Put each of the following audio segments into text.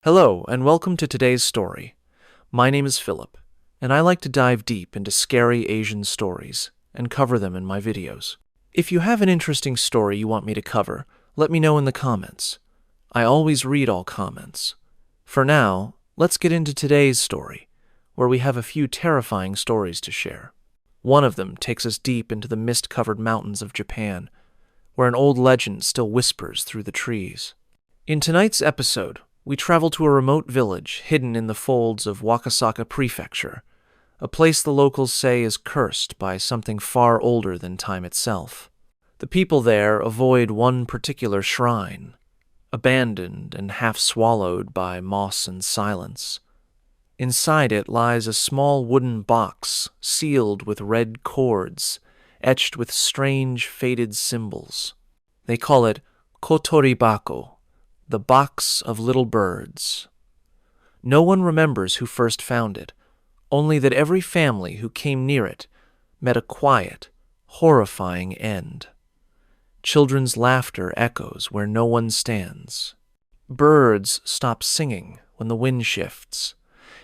Hello, and welcome to today's story. My name is Philip, and I like to dive deep into scary Asian stories and cover them in my videos. If you have an interesting story you want me to cover, let me know in the comments. I always read all comments. For now, let's get into today's story, where we have a few terrifying stories to share. One of them takes us deep into the mist-covered mountains of Japan, where an old legend still whispers through the trees. In tonight's episode, we travel to a remote village hidden in the folds of Wakasaka Prefecture, a place the locals say is cursed by something far older than time itself. The people there avoid one particular shrine, abandoned and half swallowed by moss and silence. Inside it lies a small wooden box sealed with red cords, etched with strange faded symbols. They call it Kotoribako, the box of little birds. No one remembers who first found it, only that every family who came near it met a quiet, horrifying end. Children's laughter echoes where no one stands. Birds stop singing when the wind shifts,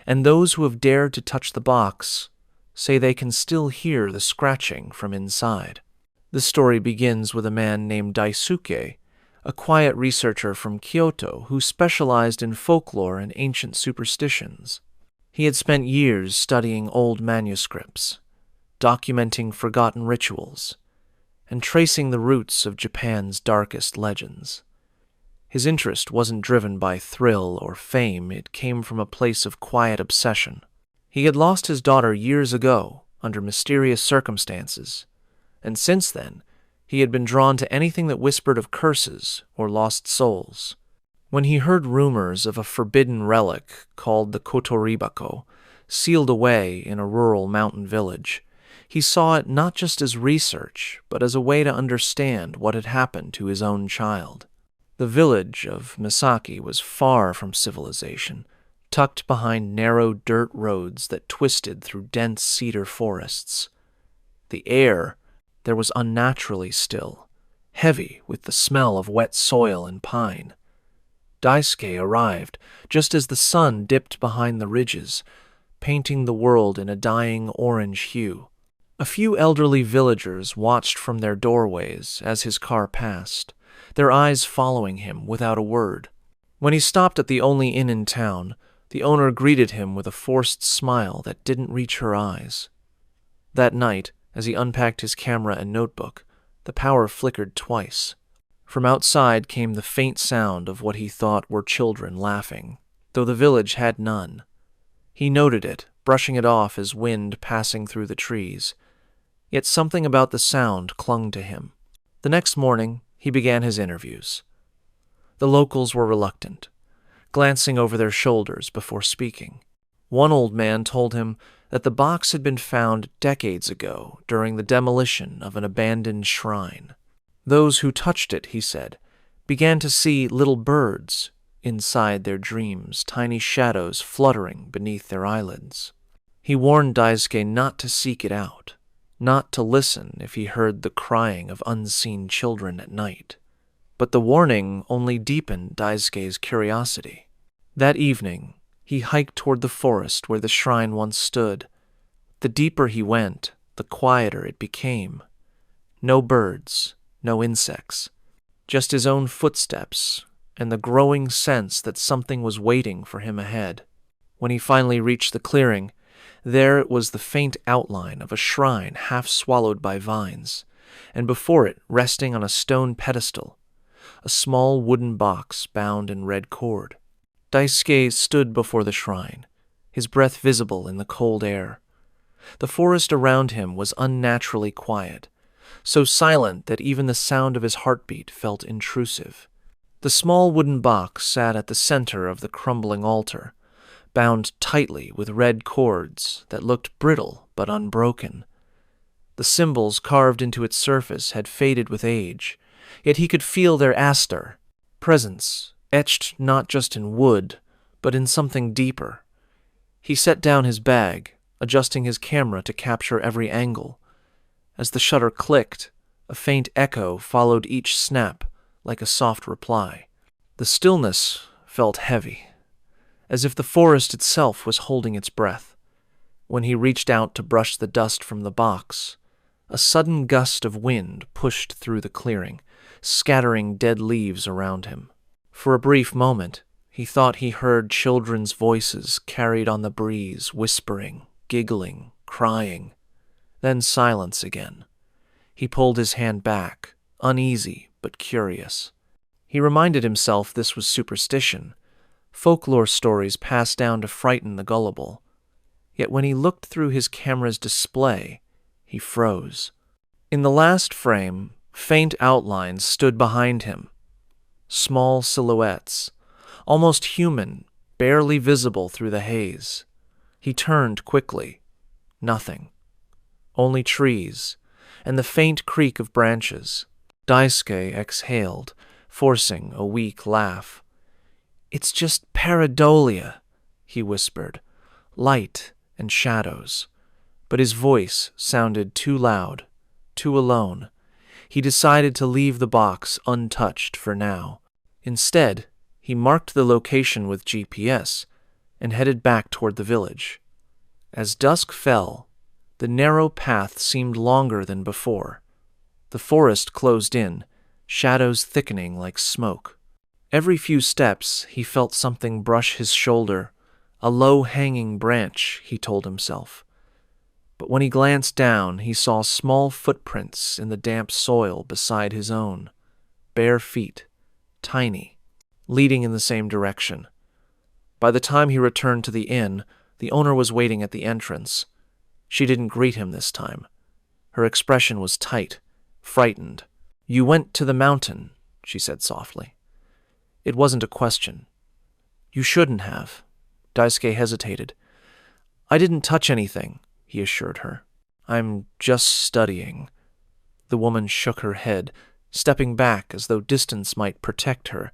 and those who have dared to touch the box say they can still hear the scratching from inside. The story begins with a man named Daisuke, a quiet researcher from Kyoto who specialized in folklore and ancient superstitions. He had spent years studying old manuscripts, documenting forgotten rituals, and tracing the roots of Japan's darkest legends. His interest wasn't driven by thrill or fame, it came from a place of quiet obsession. He had lost his daughter years ago under mysterious circumstances, and since then, he had been drawn to anything that whispered of curses or lost souls. When he heard rumors of a forbidden relic called the Kotoribako, sealed away in a rural mountain village, he saw it not just as research, but as a way to understand what had happened to his own child. The village of Misaki was far from civilization, tucked behind narrow dirt roads that twisted through dense cedar forests. The air there was unnaturally still, heavy with the smell of wet soil and pine. Daisuke arrived just as the sun dipped behind the ridges, painting the world in a dying orange hue. A few elderly villagers watched from their doorways as his car passed, their eyes following him without a word. When he stopped at the only inn in town, the owner greeted him with a forced smile that didn't reach her eyes. That night, as he unpacked his camera and notebook, the power flickered twice. From outside came the faint sound of what he thought were children laughing, though the village had none. He noted it, brushing it off as wind passing through the trees. Yet something about the sound clung to him. The next morning, he began his interviews. The locals were reluctant, glancing over their shoulders before speaking. One old man told him that the box had been found decades ago during the demolition of an abandoned shrine. Those who touched it, he said, began to see little birds inside their dreams, tiny shadows fluttering beneath their eyelids. He warned Daisuke not to seek it out, not to listen if he heard the crying of unseen children at night. But the warning only deepened Daisuke's curiosity. That evening, he hiked toward the forest where the shrine once stood. The deeper he went, the quieter it became. No birds, no insects, just his own footsteps and the growing sense that something was waiting for him ahead. When he finally reached the clearing, there was the faint outline of a shrine half swallowed by vines, and before it, resting on a stone pedestal, a small wooden box bound in red cord. Daisuke stood before the shrine, his breath visible in the cold air. The forest around him was unnaturally quiet, so silent that even the sound of his heartbeat felt intrusive. The small wooden box sat at the center of the crumbling altar, bound tightly with red cords that looked brittle but unbroken. The symbols carved into its surface had faded with age, yet he could feel their presence, etched not just in wood, but in something deeper. He set down his bag, adjusting his camera to capture every angle. As the shutter clicked, a faint echo followed each snap like a soft reply. The stillness felt heavy, as if the forest itself was holding its breath. When he reached out to brush the dust from the box, a sudden gust of wind pushed through the clearing, scattering dead leaves around him. For a brief moment, he thought he heard children's voices carried on the breeze, whispering, giggling, crying. Then silence again. He pulled his hand back, uneasy but curious. He reminded himself this was superstition, folklore stories passed down to frighten the gullible. Yet when he looked through his camera's display, he froze. In the last frame, faint outlines stood behind him. Small silhouettes, almost human, barely visible through the haze. He turned quickly. Nothing. Only trees, and the faint creak of branches. Daisuke exhaled, forcing a weak laugh. "It's just pareidolia," he whispered. "Light and shadows." But his voice sounded too loud, too alone. He decided to leave the box untouched for now. Instead, he marked the location with GPS and headed back toward the village. As dusk fell, the narrow path seemed longer than before. The forest closed in, shadows thickening like smoke. Every few steps, he felt something brush his shoulder, a low-hanging branch, he told himself. But when he glanced down, he saw small footprints in the damp soil beside his own, bare feet, tiny, leading in the same direction. By the time he returned to the inn, the owner was waiting at the entrance. She didn't greet him this time. Her expression was tight, frightened. "You went to the mountain," she said softly. It wasn't a question. "You shouldn't have." Daisuke hesitated. "I didn't touch anything," he assured her. "I'm just studying." The woman shook her head, stepping back as though distance might protect her.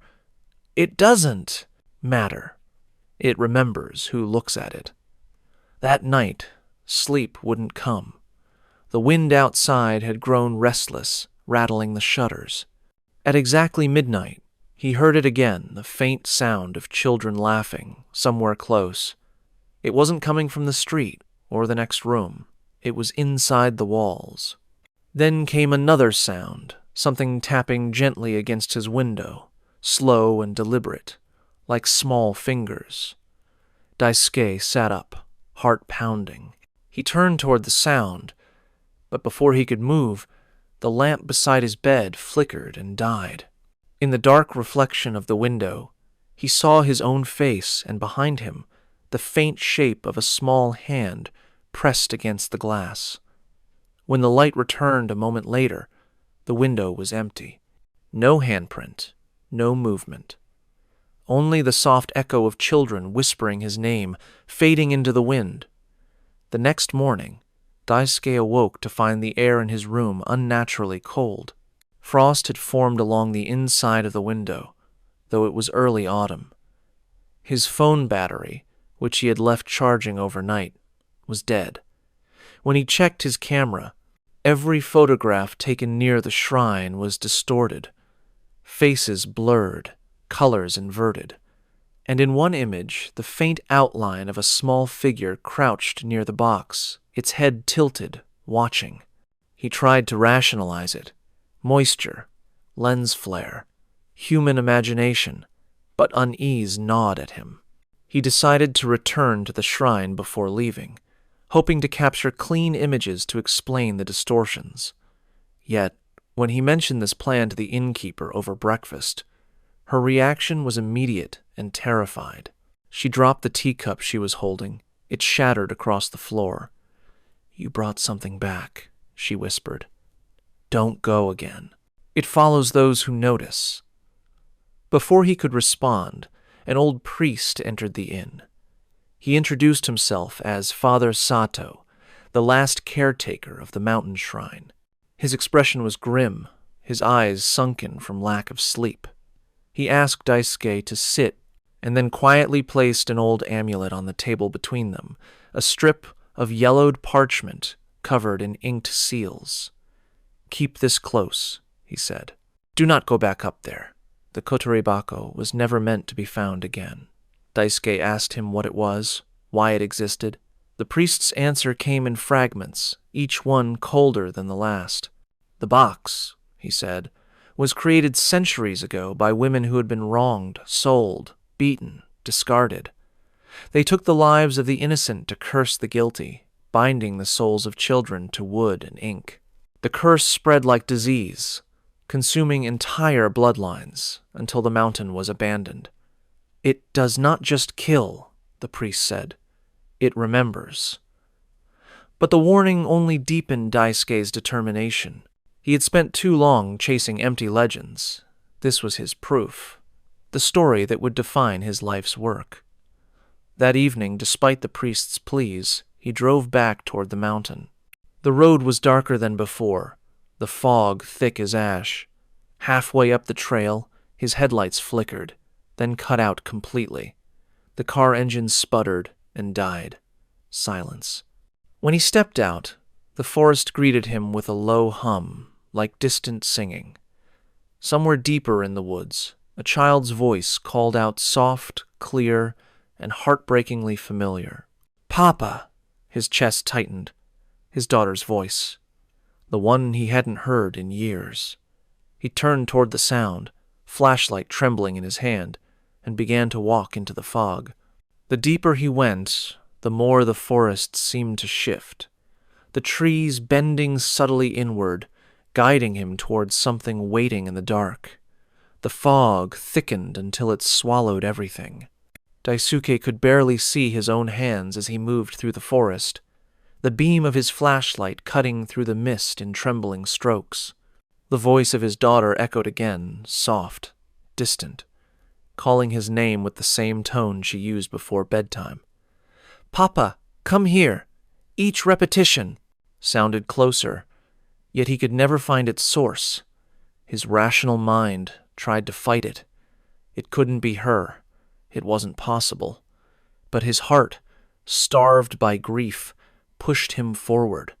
"It doesn't matter. It remembers who looks at it." That night, sleep wouldn't come. The wind outside had grown restless, rattling the shutters. At exactly midnight, he heard it again, the faint sound of children laughing, somewhere close. It wasn't coming from the street or the next room. It was inside the walls. Then came another sound, something tapping gently against his window, slow and deliberate, like small fingers. Daisuke sat up, heart pounding. He turned toward the sound, but before he could move, the lamp beside his bed flickered and died. In the dark reflection of the window, he saw his own face, and behind him, the faint shape of a small hand pressed against the glass. When the light returned a moment later, the window was empty. No handprint, no movement. Only the soft echo of children whispering his name, fading into the wind. The next morning, Daisuke awoke to find the air in his room unnaturally cold. Frost had formed along the inside of the window, though it was early autumn. His phone battery, which he had left charging overnight, was dead. When he checked his camera, every photograph taken near the shrine was distorted, faces blurred, colors inverted, and in one image the faint outline of a small figure crouched near the box, its head tilted, watching. He tried to rationalize it. Moisture, lens flare, human imagination, but unease gnawed at him. He decided to return to the shrine before leaving, hoping to capture clean images to explain the distortions. Yet, when he mentioned this plan to the innkeeper over breakfast, her reaction was immediate and terrified. She dropped the teacup she was holding. It shattered across the floor. "You brought something back," she whispered. "Don't go again. It follows those who notice." Before he could respond, an old priest entered the inn. He introduced himself as Father Sato, the last caretaker of the mountain shrine. His expression was grim, his eyes sunken from lack of sleep. He asked Daisuke to sit and then quietly placed an old amulet on the table between them, a strip of yellowed parchment covered in inked seals. "Keep this close," he said. "Do not go back up there. The kotoribako was never meant to be found again." Daisuke asked him what it was, why it existed. The priest's answer came in fragments, each one colder than the last. The box, he said, was created centuries ago by women who had been wronged, sold, beaten, discarded. They took the lives of the innocent to curse the guilty, binding the souls of children to wood and ink. The curse spread like disease, consuming entire bloodlines until the mountain was abandoned. It does not just kill, the priest said. It remembers. But the warning only deepened Daisuke's determination. He had spent too long chasing empty legends. This was his proof, the story that would define his life's work. That evening, despite the priest's pleas, he drove back toward the mountain. The road was darker than before, the fog thick as ash. Halfway up the trail, his headlights flickered, then cut out completely. The car engine sputtered and died. Silence. When he stepped out, the forest greeted him with a low hum, like distant singing. Somewhere deeper in the woods, a child's voice called out soft, clear, and heartbreakingly familiar. "Papa!" His chest tightened. His daughter's voice. The one he hadn't heard in years. He turned toward the sound, flashlight trembling in his hand, and began to walk into the fog. The deeper he went, the more the forest seemed to shift, the trees bending subtly inward, guiding him towards something waiting in the dark. The fog thickened until it swallowed everything. Daisuke could barely see his own hands as he moved through the forest, the beam of his flashlight cutting through the mist in trembling strokes. The voice of his daughter echoed again, soft, distant, calling his name with the same tone she used before bedtime. "Papa, come here!" Each repetition sounded closer, yet he could never find its source. His rational mind tried to fight it. It couldn't be her. It wasn't possible. But his heart, starved by grief, pushed him forward.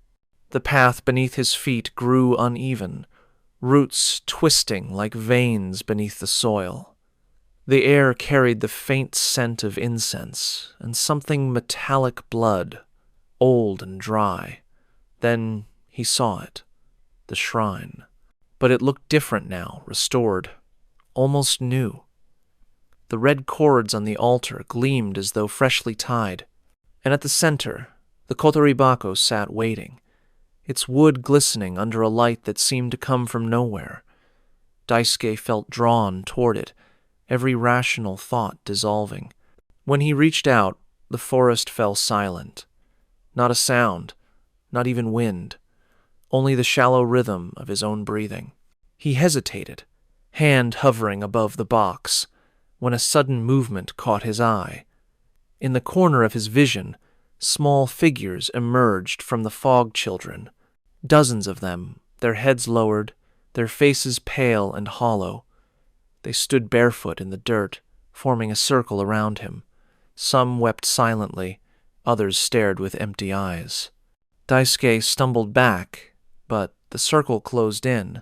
The path beneath his feet grew uneven, roots twisting like veins beneath the soil. The air carried the faint scent of incense and something metallic blood, old and dry. Then he saw it, the shrine. But it looked different now, restored, almost new. The red cords on the altar gleamed as though freshly tied, and at the center, the kotoribako sat waiting, its wood glistening under a light that seemed to come from nowhere. Daisuke felt drawn toward it, every rational thought dissolving. When he reached out, the forest fell silent. Not a sound, not even wind, only the shallow rhythm of his own breathing. He hesitated, hand hovering above the box, when a sudden movement caught his eye. In the corner of his vision, small figures emerged from the fog children, dozens of them, their heads lowered, their faces pale and hollow. They stood barefoot in the dirt, forming a circle around him. Some wept silently, others stared with empty eyes. Daisuke stumbled back, but the circle closed in.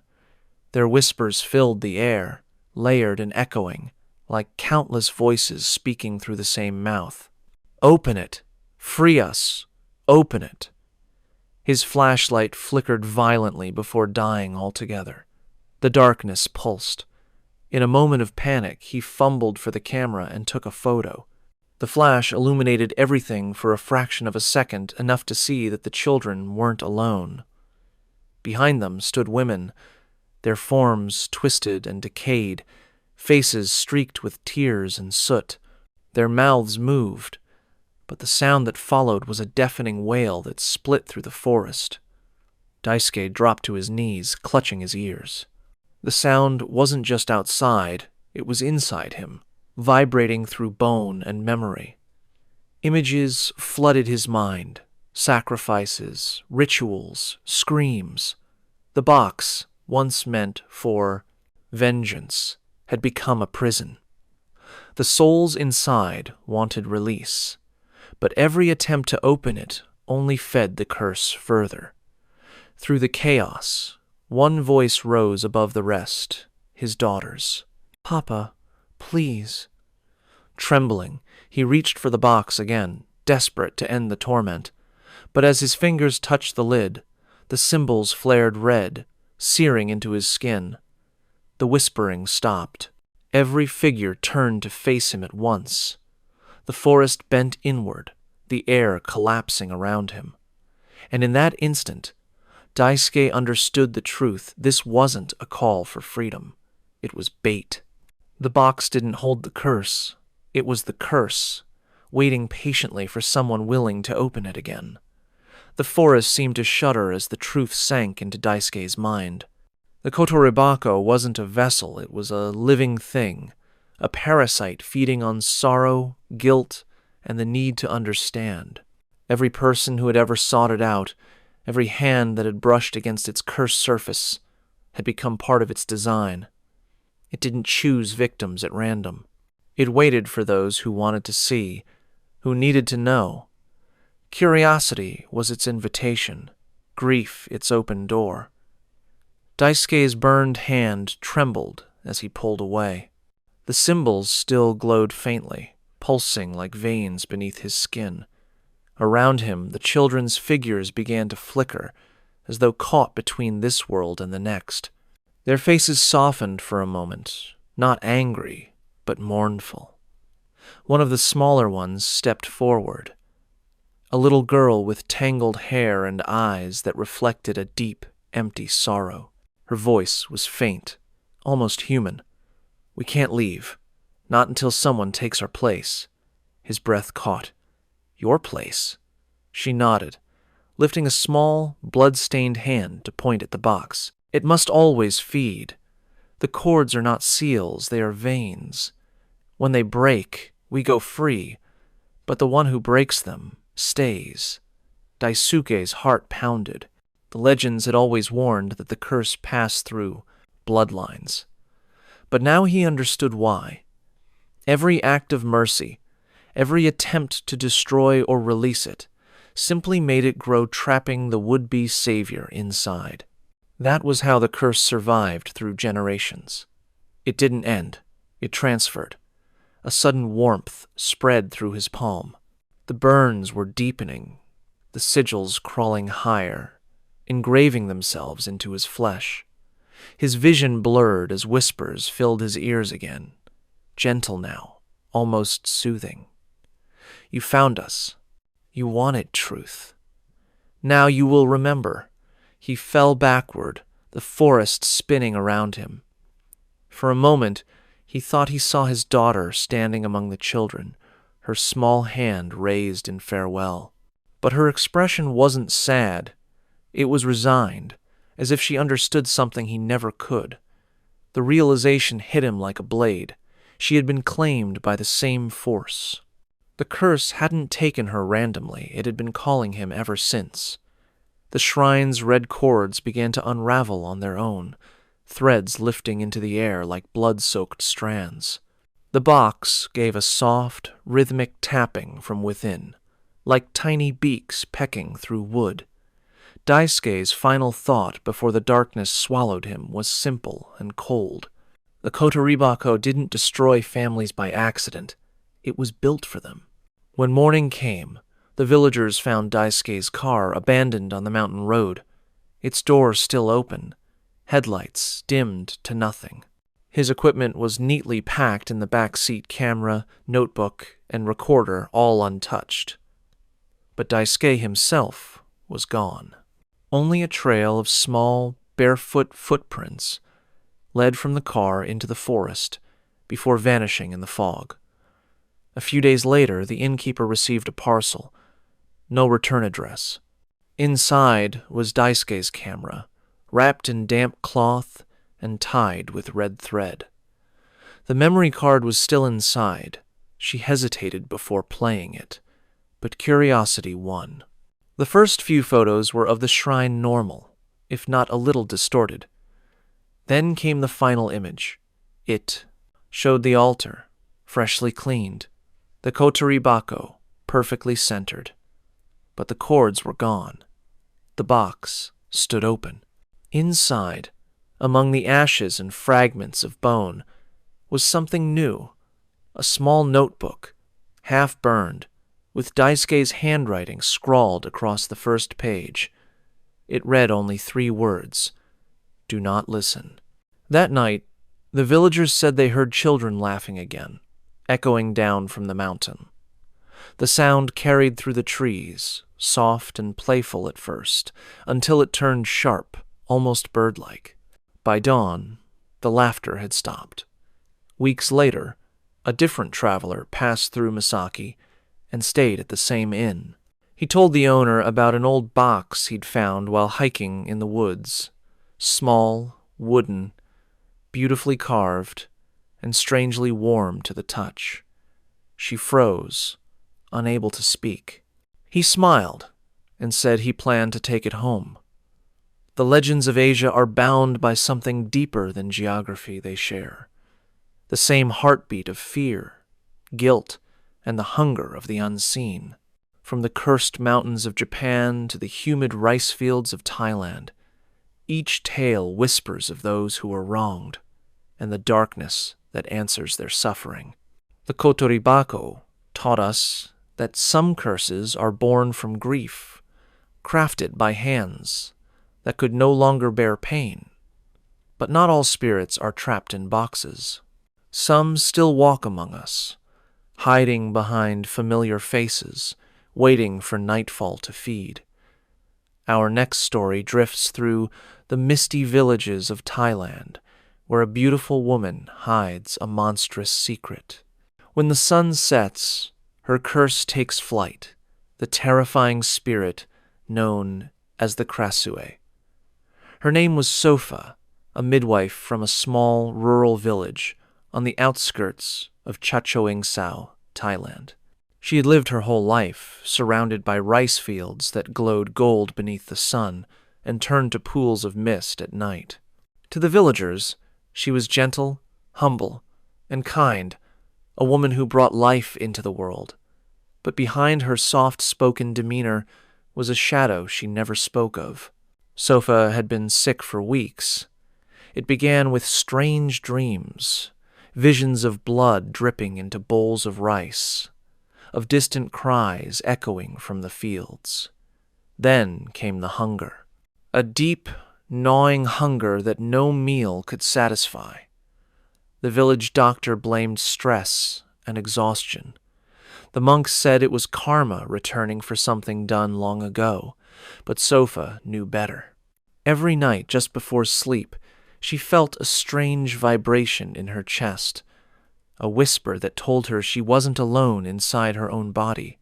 Their whispers filled the air, layered and echoing, like countless voices speaking through the same mouth. "Open it! Free us! Open it!" His flashlight flickered violently before dying altogether. The darkness pulsed. In a moment of panic, he fumbled for the camera and took a photo. The flash illuminated everything for a fraction of a second, enough to see that the children weren't alone. Behind them stood women, their forms twisted and decayed, faces streaked with tears and soot. Their mouths moved, but the sound that followed was a deafening wail that split through the forest. Daisuke dropped to his knees, clutching his ears. The sound wasn't just outside, it was inside him, vibrating through bone and memory. Images flooded his mind, sacrifices, rituals, screams. The box, once meant for vengeance, had become a prison. The souls inside wanted release, but every attempt to open it only fed the curse further. Through the chaos, one voice rose above the rest, his daughter's. "Papa, please." Trembling, He reached for the box again, desperate to end the torment. But as his fingers touched the lid, the symbols flared red, searing into his skin. The whispering stopped. Every figure turned to face him at once. The forest bent inward, the air collapsing around him. And in that instant, Daisuke understood the truth. This wasn't a call for freedom. It was bait. The box didn't hold the curse. It was the curse, waiting patiently for someone willing to open it again. The forest seemed to shudder as the truth sank into Daisuke's mind. The Kotoribako wasn't a vessel, it was a living thing, a parasite feeding on sorrow, guilt, and the need to understand. Every person who had ever sought it out, every hand that had brushed against its cursed surface, had become part of its design. It didn't choose victims at random. It waited for those who wanted to see, who needed to know. Curiosity was its invitation, grief its open door. Daisuke's burned hand trembled as he pulled away. The symbols still glowed faintly, pulsing like veins beneath his skin. Around him, the children's figures began to flicker, as though caught between this world and the next. Their faces softened for a moment, not angry, but mournful. One of the smaller ones stepped forward. A little girl with tangled hair and eyes that reflected a deep, empty sorrow. Her voice was faint, almost human. "We can't leave. Not until someone takes our place." His breath caught. "Your place?" She nodded, lifting a small, blood-stained hand to point at the box. "It must always feed. The cords are not seals, they are veins. When they break, we go free, but the one who breaks them stays." Daisuke's heart pounded. The legends had always warned that the curse passed through bloodlines. But now he understood why. Every act of mercy, every attempt to destroy or release it, simply made it grow, trapping the would-be savior inside. That was how the curse survived through generations. It didn't end. It transferred. A sudden warmth spread through his palm. The burns were deepening, the sigils crawling higher, engraving themselves into his flesh. His vision blurred as whispers filled his ears again, gentle now, almost soothing. "You found us. You wanted truth. Now you will remember." He fell backward, the forest spinning around him. For a moment, he thought he saw his daughter standing among the children, her small hand raised in farewell. But her expression wasn't sad. It was resigned, as if she understood something he never could. The realization hit him like a blade. She had been claimed by the same force. The curse hadn't taken her randomly. It had been calling him ever since. The shrine's red cords began to unravel on their own, threads lifting into the air like blood-soaked strands. The box gave a soft, rhythmic tapping from within, like tiny beaks pecking through wood. Daisuke's final thought before the darkness swallowed him was simple and cold. The Kotoribako didn't destroy families by accident. It was built for them. When morning came, the villagers found Daisuke's car abandoned on the mountain road, its door still open, headlights dimmed to nothing. His equipment was neatly packed in the backseat, camera, notebook, and recorder, all untouched. But Daisuke himself was gone. Only a trail of small, barefoot footprints led from the car into the forest before vanishing in the fog. A few days later, the innkeeper received a parcel. No return address. Inside was Daisuke's camera, wrapped in damp cloth and tied with red thread. The memory card was still inside. She hesitated before playing it, but curiosity won. The first few photos were of the shrine normal, if not a little distorted. Then came the final image. It showed the altar, freshly cleaned, the Kotoribako, perfectly centered. But the cords were gone. The box stood open. Inside, among the ashes and fragments of bone, was something new, a small notebook, half-burned, with Daisuke's handwriting scrawled across the first page. It read only 3 words: "Do not listen." That night, the villagers said they heard children laughing again, echoing down from the mountain. The sound carried through the trees, soft and playful at first, until it turned sharp, almost bird-like. By dawn, the laughter had stopped. Weeks later, a different traveler passed through Misaki and stayed at the same inn. He told the owner about an old box he'd found while hiking in the woods. Small, wooden, beautifully carved, and strangely warm to the touch. She froze, unable to speak. He smiled and said he planned to take it home. The legends of Asia are bound by something deeper than geography they share. The same heartbeat of fear, guilt, and the hunger of the unseen. From the cursed mountains of Japan to the humid rice fields of Thailand, each tale whispers of those who were wronged, and the darkness that answers their suffering. The Kotoribako taught us that some curses are born from grief, crafted by hands that could no longer bear pain. But not all spirits are trapped in boxes. Some still walk among us, hiding behind familiar faces, waiting for nightfall to feed. Our next story drifts through the misty villages of Thailand, where a beautiful woman hides a monstrous secret. When the sun sets, her curse takes flight, the terrifying spirit known as the Krasue. Her name was Sofa, a midwife from a small rural village on the outskirts of Chachoengsao, Thailand. She had lived her whole life surrounded by rice fields that glowed gold beneath the sun and turned to pools of mist at night. To the villagers, she was gentle, humble, and kind, a woman who brought life into the world. But behind her soft-spoken demeanor was a shadow she never spoke of. Sofa had been sick for weeks. It began with strange dreams, visions of blood dripping into bowls of rice, of distant cries echoing from the fields. Then came the hunger, a deep, gnawing hunger that no meal could satisfy. The village doctor blamed stress and exhaustion. The monks said it was karma returning for something done long ago, but Sofa knew better. Every night just before sleep, she felt a strange vibration in her chest, a whisper that told her she wasn't alone inside her own body.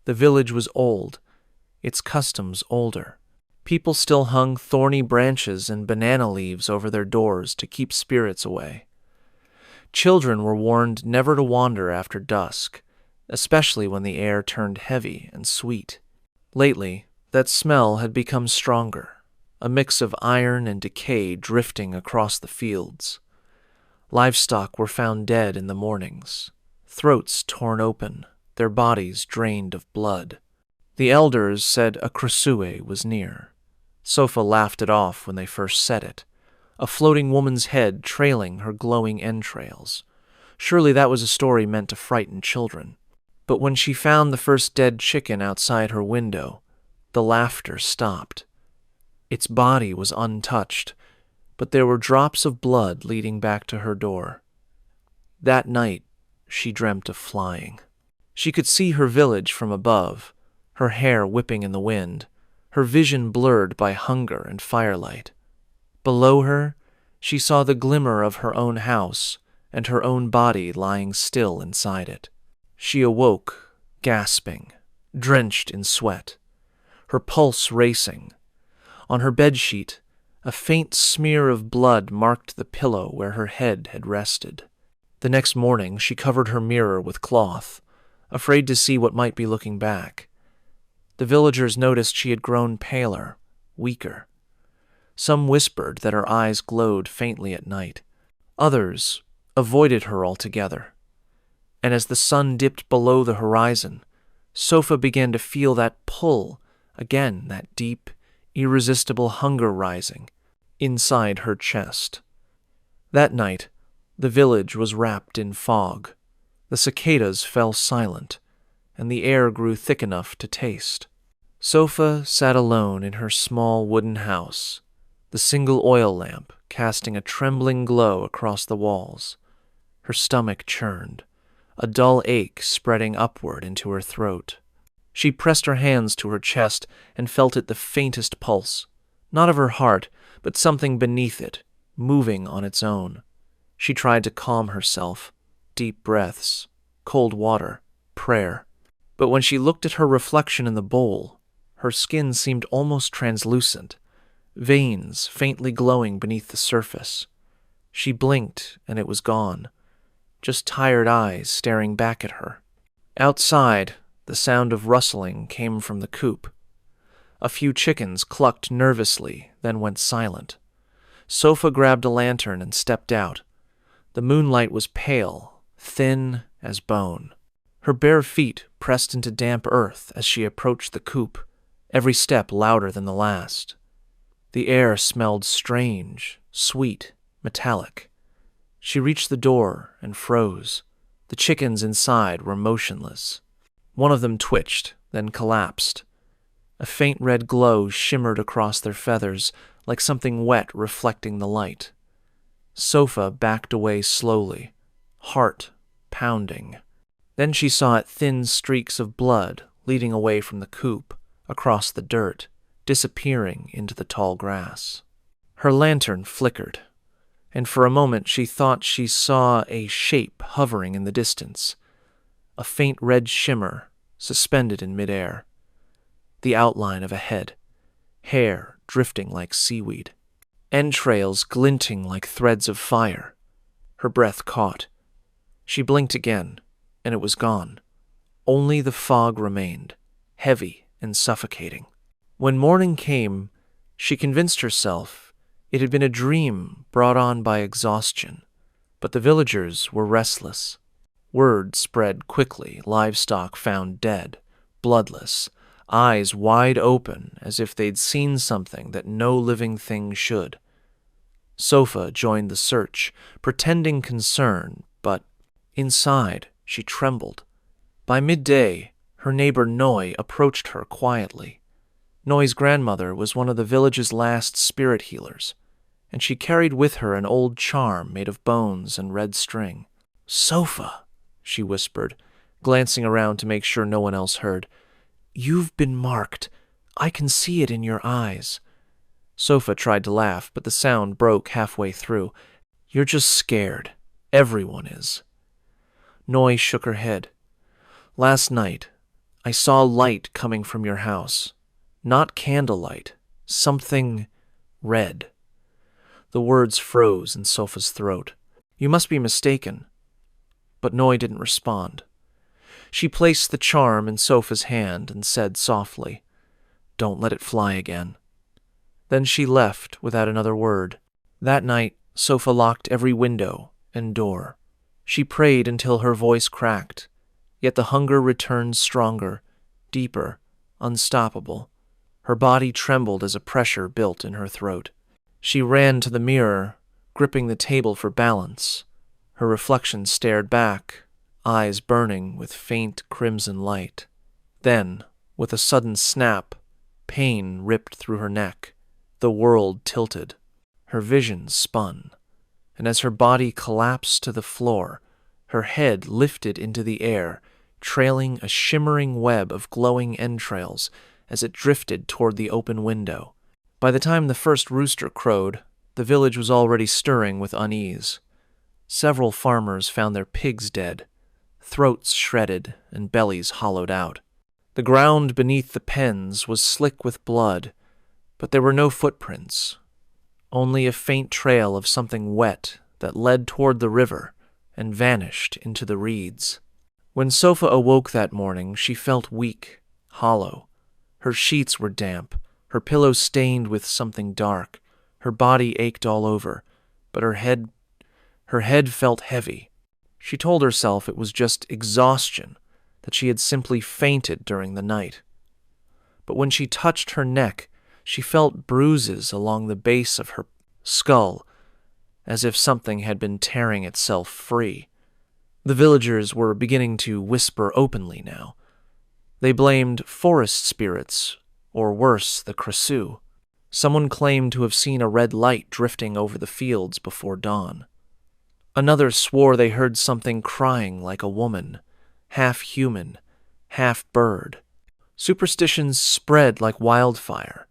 The village was old, its customs older. People still hung thorny branches and banana leaves over their doors to keep spirits away. Children were warned never to wander after dusk, especially when the air turned heavy and sweet. Lately, that smell had become stronger, a mix of iron and decay drifting across the fields. Livestock were found dead in the mornings, throats torn open, their bodies drained of blood. The elders said a Krasue was near. Sofa laughed it off when they first said it, a floating woman's head trailing her glowing entrails. Surely that was a story meant to frighten children. But when she found the first dead chicken outside her window, the laughter stopped. Its body was untouched, but there were drops of blood leading back to her door. That night, she dreamt of flying. She could see her village from above, her hair whipping in the wind, her vision blurred by hunger and firelight. Below her, she saw the glimmer of her own house and her own body lying still inside it. She awoke, gasping, drenched in sweat, her pulse racing. On her bedsheet, a faint smear of blood marked the pillow where her head had rested. The next morning, she covered her mirror with cloth, afraid to see what might be looking back. The villagers noticed she had grown paler, weaker. Some whispered that her eyes glowed faintly at night. Others avoided her altogether. And as the sun dipped below the horizon, Sofa began to feel that pull, again that deep, irresistible hunger rising inside her chest. That night, the village was wrapped in fog. The cicadas fell silent, and the air grew thick enough to taste. Sofa sat alone in her small wooden house, the single oil lamp casting a trembling glow across the walls. Her stomach churned, a dull ache spreading upward into her throat. She pressed her hands to her chest and felt it the faintest pulse, not of her heart, but something beneath it, moving on its own. She tried to calm herself, deep breaths, cold water, prayer. But when she looked at her reflection in the bowl, her skin seemed almost translucent, veins faintly glowing beneath the surface. She blinked, and it was gone, just tired eyes staring back at her. Outside, the sound of rustling came from the coop. A few chickens clucked nervously, then went silent. Sofa grabbed a lantern and stepped out. The moonlight was pale, thin as bone. Her bare feet pressed into damp earth as she approached the coop, every step louder than the last. The air smelled strange, sweet, metallic. She reached the door and froze. The chickens inside were motionless. One of them twitched, then collapsed. A faint red glow shimmered across their feathers, like something wet reflecting the light. Sofa backed away slowly, heart pounding. Then she saw thin streaks of blood leading away from the coop, across the dirt, disappearing into the tall grass. Her lantern flickered, and for a moment she thought she saw a shape hovering in the distance, a faint red shimmer suspended in midair. The outline of a head, hair drifting like seaweed, entrails glinting like threads of fire. Her breath caught. She blinked again, and it was gone. Only the fog remained, heavy and suffocating. When morning came, she convinced herself it had been a dream brought on by exhaustion, but the villagers were restless. Word spread quickly, livestock found dead, bloodless, eyes wide open as if they'd seen something that no living thing should. Sofa joined the search, pretending concern, but inside she trembled. By midday, her neighbor Noi approached her quietly. Noi's grandmother was one of the village's last spirit healers, and she carried with her an old charm made of bones and red string. "Sofa," she whispered, glancing around to make sure no one else heard. "You've been marked. I can see it in your eyes." Sofa tried to laugh, but the sound broke halfway through. "You're just scared. Everyone is." Noi shook her head. "Last night, I saw light coming from your house. Not candlelight. Something red." The words froze in Sofa's throat. "You must be mistaken." But Noi didn't respond. She placed the charm in Sofa's hand and said softly, "Don't let it fly again." Then she left without another word. That night, Sofa locked every window and door. She prayed until her voice cracked, yet the hunger returned stronger, deeper, unstoppable. Her body trembled as a pressure built in her throat. She ran to the mirror, gripping the table for balance. Her reflection stared back, eyes burning with faint crimson light. Then, with a sudden snap, pain ripped through her neck. The world tilted. Her vision spun, and as her body collapsed to the floor, her head lifted into the air, trailing a shimmering web of glowing entrails as it drifted toward the open window. By the time the first rooster crowed, the village was already stirring with unease. Several farmers found their pigs dead, throats shredded and bellies hollowed out. The ground beneath the pens was slick with blood, but there were no footprints, only a faint trail of something wet that led toward the river and vanished into the reeds. When Sofa awoke that morning, she felt weak, hollow. Her sheets were damp, her pillow stained with something dark. Her body ached all over, but her head felt heavy. She told herself it was just exhaustion, that she had simply fainted during the night. But when she touched her neck, she felt bruises along the base of her skull, as if something had been tearing itself free. The villagers were beginning to whisper openly now. They blamed forest spirits, or worse, the Kitsune. Someone claimed to have seen a red light drifting over the fields before dawn. Another swore they heard something crying like a woman, half human, half bird. Superstitions spread like wildfire,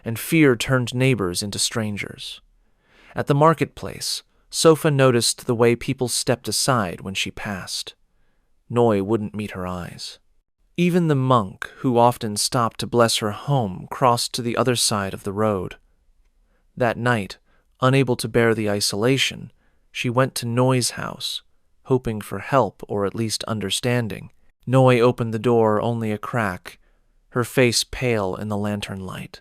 and fear turned neighbors into strangers. At the marketplace, Sofa noticed the way people stepped aside when she passed. Noi wouldn't meet her eyes. Even the monk, who often stopped to bless her home, crossed to the other side of the road. That night, unable to bear the isolation, she went to Noi's house, hoping for help or at least understanding. Noi opened the door only a crack, her face pale in the lantern light.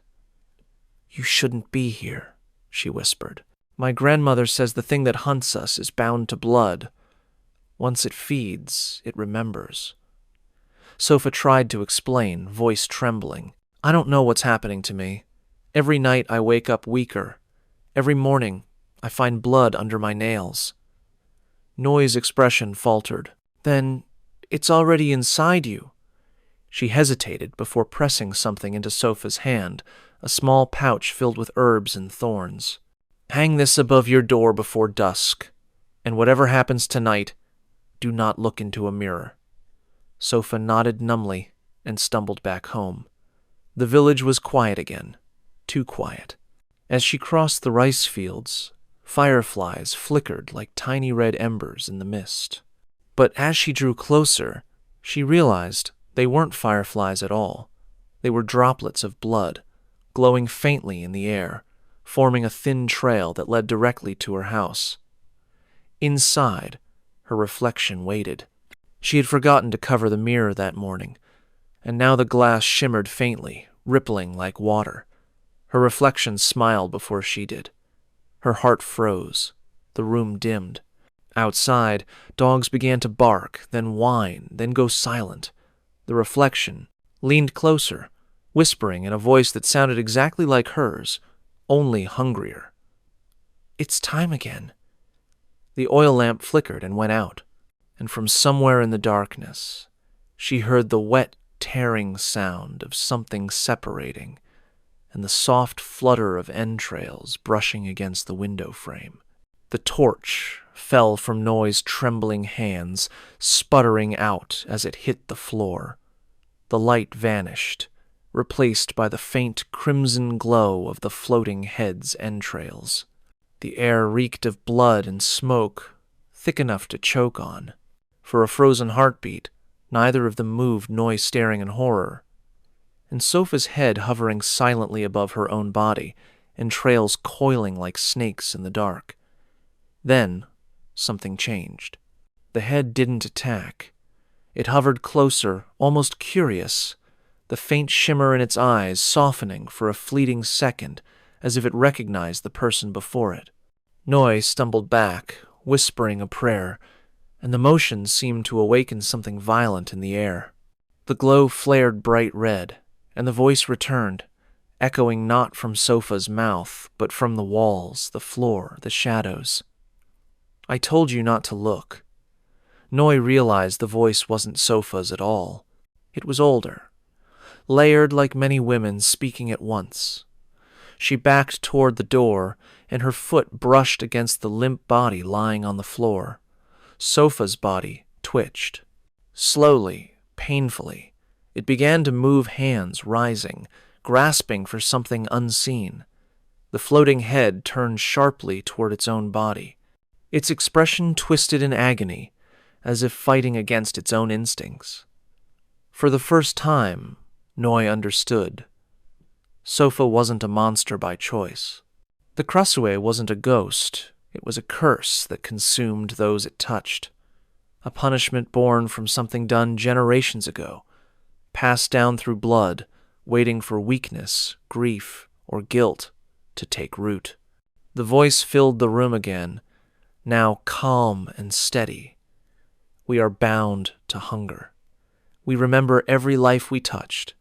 "You shouldn't be here," she whispered. "My grandmother says the thing that hunts us is bound to blood. Once it feeds, it remembers." Sofa tried to explain, voice trembling. "I don't know what's happening to me. Every night I wake up weaker. Every morning I find blood under my nails." Noi's expression faltered. "Then it's already inside you." She hesitated before pressing something into Sofa's hand, a small pouch filled with herbs and thorns. "Hang this above your door before dusk, and whatever happens tonight, do not look into a mirror." Sofa nodded numbly and stumbled back home. The village was quiet again, too quiet. As she crossed the rice fields, fireflies flickered like tiny red embers in the mist. But as she drew closer, she realized they weren't fireflies at all. They were droplets of blood, glowing faintly in the air, forming a thin trail that led directly to her house. Inside, her reflection waited. She had forgotten to cover the mirror that morning, and now the glass shimmered faintly, rippling like water. Her reflection smiled before she did. Her heart froze. The room dimmed. Outside, dogs began to bark, then whine, then go silent. The reflection leaned closer, whispering in a voice that sounded exactly like hers, only hungrier. "It's time again." The oil lamp flickered and went out, and from somewhere in the darkness, she heard the wet, tearing sound of something separating, and the soft flutter of entrails brushing against the window frame. The torch fell from Noi's trembling hands, sputtering out as it hit the floor. The light vanished, replaced by the faint crimson glow of the floating head's entrails. The air reeked of blood and smoke, thick enough to choke on. For a frozen heartbeat, neither of them moved, Noi staring in horror, and Sofa's head hovering silently above her own body, entrails coiling like snakes in the dark. Then, something changed. The head didn't attack. It hovered closer, almost curious, the faint shimmer in its eyes softening for a fleeting second, as if it recognized the person before it. Noi stumbled back, whispering a prayer, and the motion seemed to awaken something violent in the air. The glow flared bright red, and the voice returned, echoing not from Sofa's mouth, but from the walls, the floor, the shadows. "I told you not to look." Noi realized the voice wasn't Sofa's at all. It was older, layered like many women speaking at once. She backed toward the door, and her foot brushed against the limp body lying on the floor. Sofa's body twitched. Slowly, painfully, it began to move, hands rising, grasping for something unseen. The floating head turned sharply toward its own body. Its expression twisted in agony, as if fighting against its own instincts. For the first time, Noi understood. Sofa wasn't a monster by choice. The Kitsune wasn't a ghost. It was a curse that consumed those it touched. A punishment born from something done generations ago, passed down through blood, waiting for weakness, grief, or guilt to take root. The voice filled the room again, now calm and steady. "We are bound to hunger. We remember every life we touched,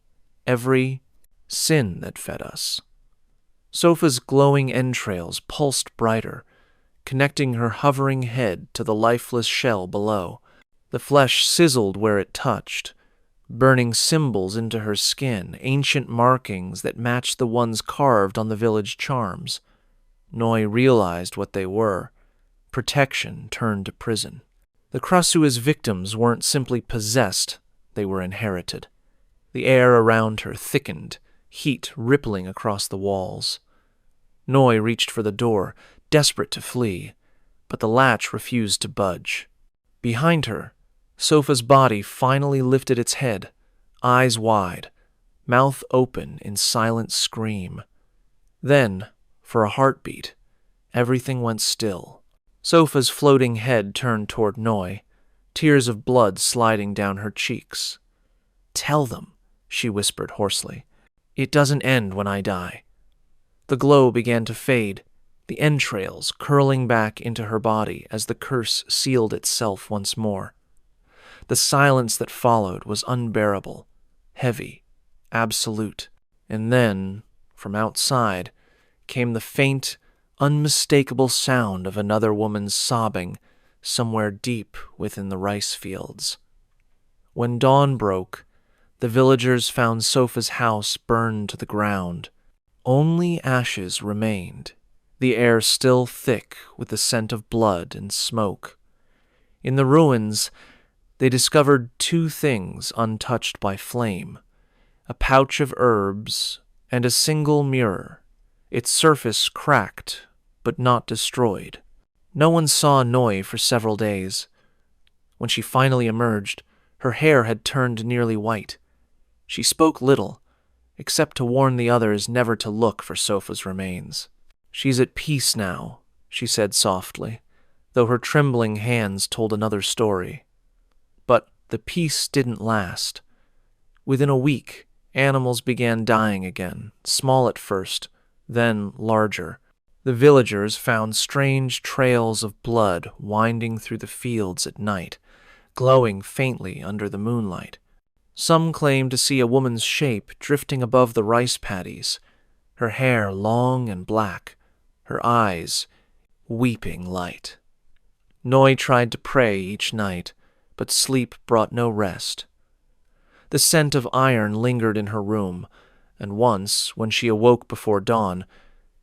every sin that fed us." Sofa's glowing entrails pulsed brighter, connecting her hovering head to the lifeless shell below. The flesh sizzled where it touched, burning symbols into her skin, ancient markings that matched the ones carved on the village charms. Noi realized what they were. Protection turned to prison. The Krasua's victims weren't simply possessed, they were inherited. The air around her thickened, heat rippling across the walls. Noi reached for the door, desperate to flee, but the latch refused to budge. Behind her, Sofa's body finally lifted its head, eyes wide, mouth open in silent scream. Then, for a heartbeat, everything went still. Sofa's floating head turned toward Noi, tears of blood sliding down her cheeks. "Tell them," she whispered hoarsely. "It doesn't end when I die." The glow began to fade, the entrails curling back into her body as the curse sealed itself once more. The silence that followed was unbearable, heavy, absolute. And then, from outside, came the faint, unmistakable sound of another woman's sobbing somewhere deep within the rice fields. When dawn broke, the villagers found Sofa's house burned to the ground. Only ashes remained, the air still thick with the scent of blood and smoke. In the ruins, they discovered two things untouched by flame: a pouch of herbs and a single mirror, its surface cracked but not destroyed. No one saw Noi for several days. When she finally emerged, her hair had turned nearly white. She spoke little, except to warn the others never to look for Sofa's remains. "She's at peace now," she said softly, though her trembling hands told another story. But the peace didn't last. Within a week, animals began dying again, small at first, then larger. The villagers found strange trails of blood winding through the fields at night, glowing faintly under the moonlight. Some claimed to see a woman's shape drifting above the rice paddies, her hair long and black, her eyes weeping light. Noi tried to pray each night, but sleep brought no rest. The scent of iron lingered in her room, and once, when she awoke before dawn,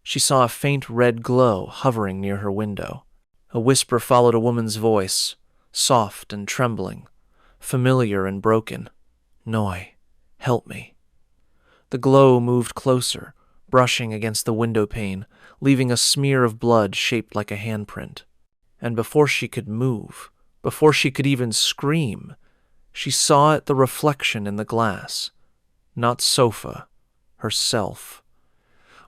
she saw a faint red glow hovering near her window. A whisper followed a woman's voice, soft and trembling, familiar and broken. "Noi, help me." The glow moved closer, brushing against the window pane, leaving a smear of blood shaped like a handprint. And before she could move, before she could even scream, she saw the reflection in the glass. Not Sofa, herself.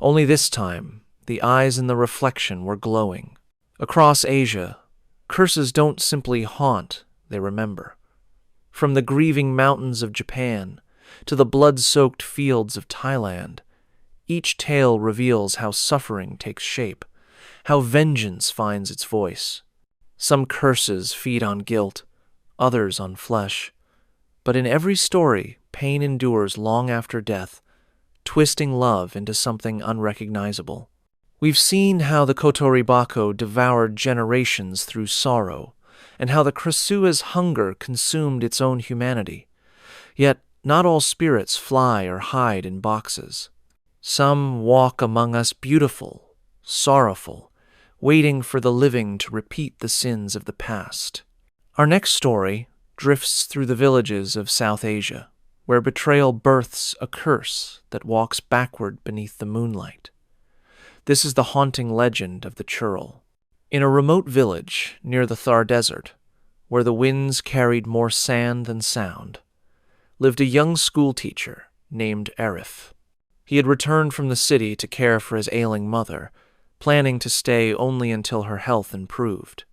Only this time, the eyes in the reflection were glowing. Across Asia, curses don't simply haunt, they remember. From the grieving mountains of Japan to the blood-soaked fields of Thailand, each tale reveals how suffering takes shape, how vengeance finds its voice. Some curses feed on guilt, others on flesh. But in every story, pain endures long after death, twisting love into something unrecognizable. We've seen how the Kotoribako devoured generations through sorrow, and how the Krasua's hunger consumed its own humanity. Yet not all spirits fly or hide in boxes. Some walk among us beautiful, sorrowful, waiting for the living to repeat the sins of the past. Our next story drifts through the villages of South Asia, where betrayal births a curse that walks backward beneath the moonlight. This is the haunting legend of the churl. In a remote village near the Thar Desert, where the winds carried more sand than sound, lived a young schoolteacher named Arif. He had returned from the city to care for his ailing mother, planning to stay only until her health improved.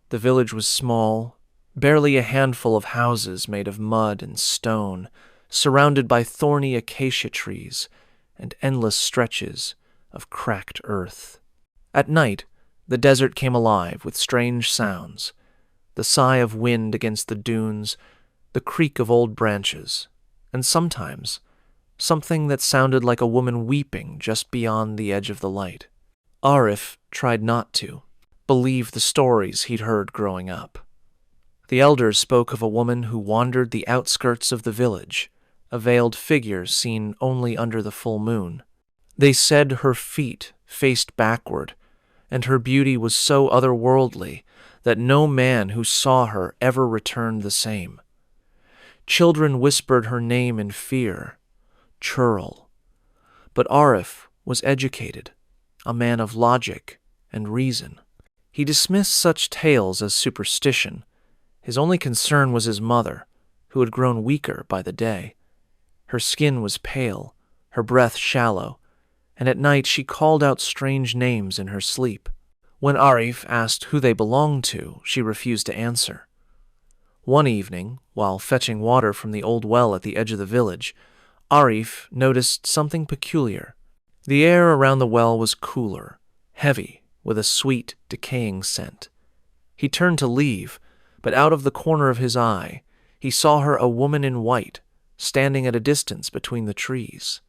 The village was small, barely a handful of houses made of mud and stone, surrounded by thorny acacia trees and endless stretches of cracked earth. At night, the desert came alive with strange sounds, the sigh of wind against the dunes, the creak of old branches, and sometimes something that sounded like a woman weeping just beyond the edge of the light. Arif tried not to believe the stories he'd heard growing up. The elders spoke of a woman who wandered the outskirts of the village, a veiled figure seen only under the full moon. They said her feet faced backward, and her beauty was so otherworldly that no man who saw her ever returned the same. Children whispered her name in fear, Churl. But Arif was educated, a man of logic and reason. He dismissed such tales as superstition. His only concern was his mother, who had grown weaker by the day. Her skin was pale, her breath shallow, and at night she called out strange names in her sleep. When Arif asked who they belonged to, she refused to answer. One evening, while fetching water from the old well at the edge of the village, Arif noticed something peculiar. The air around the well was cooler, heavy, with a sweet, decaying scent. He turned to leave, but out of the corner of his eye, he saw her, a woman in white, standing at a distance between the trees.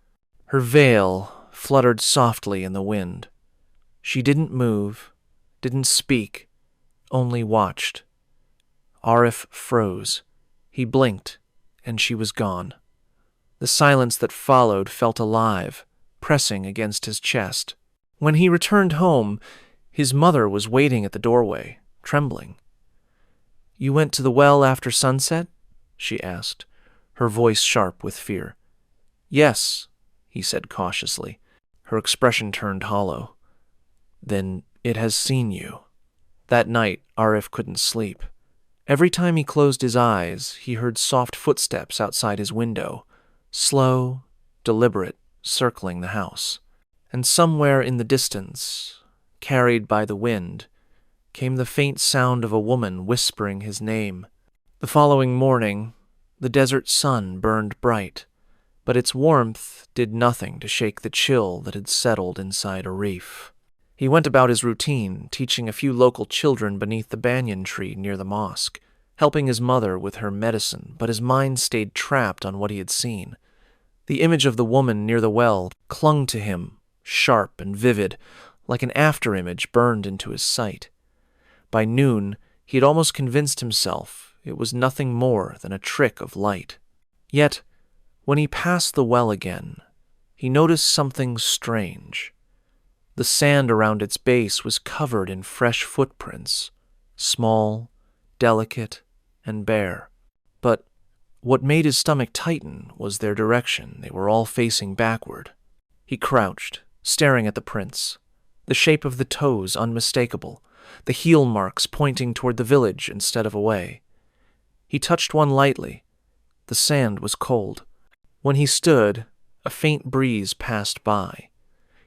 Her veil fluttered softly in the wind. She didn't move, didn't speak, only watched. Arif froze. He blinked, and she was gone. The silence that followed felt alive, pressing against his chest. When he returned home, his mother was waiting at the doorway, trembling. "You went to the well after sunset?" she asked, her voice sharp with fear. "Yes," he said cautiously. Her expression turned hollow. "Then it has seen you." That night, Arif couldn't sleep. Every time he closed his eyes, he heard soft footsteps outside his window, slow, deliberate, circling the house. And somewhere in the distance, carried by the wind, came the faint sound of a woman whispering his name. The following morning, the desert sun burned bright, but its warmth did nothing to shake the chill that had settled inside Arif. He went about his routine, teaching a few local children beneath the banyan tree near the mosque, helping his mother with her medicine, but his mind stayed trapped on what he had seen. The image of the woman near the well clung to him, sharp and vivid, like an afterimage burned into his sight. By noon, he had almost convinced himself it was nothing more than a trick of light. Yet, when he passed the well again, he noticed something strange. The sand around its base was covered in fresh footprints, small, delicate, and bare. But what made his stomach tighten was their direction. They were all facing backward. He crouched, staring at the prints, the shape of the toes unmistakable, the heel marks pointing toward the village instead of away. He touched one lightly. The sand was cold. When he stood, a faint breeze passed by,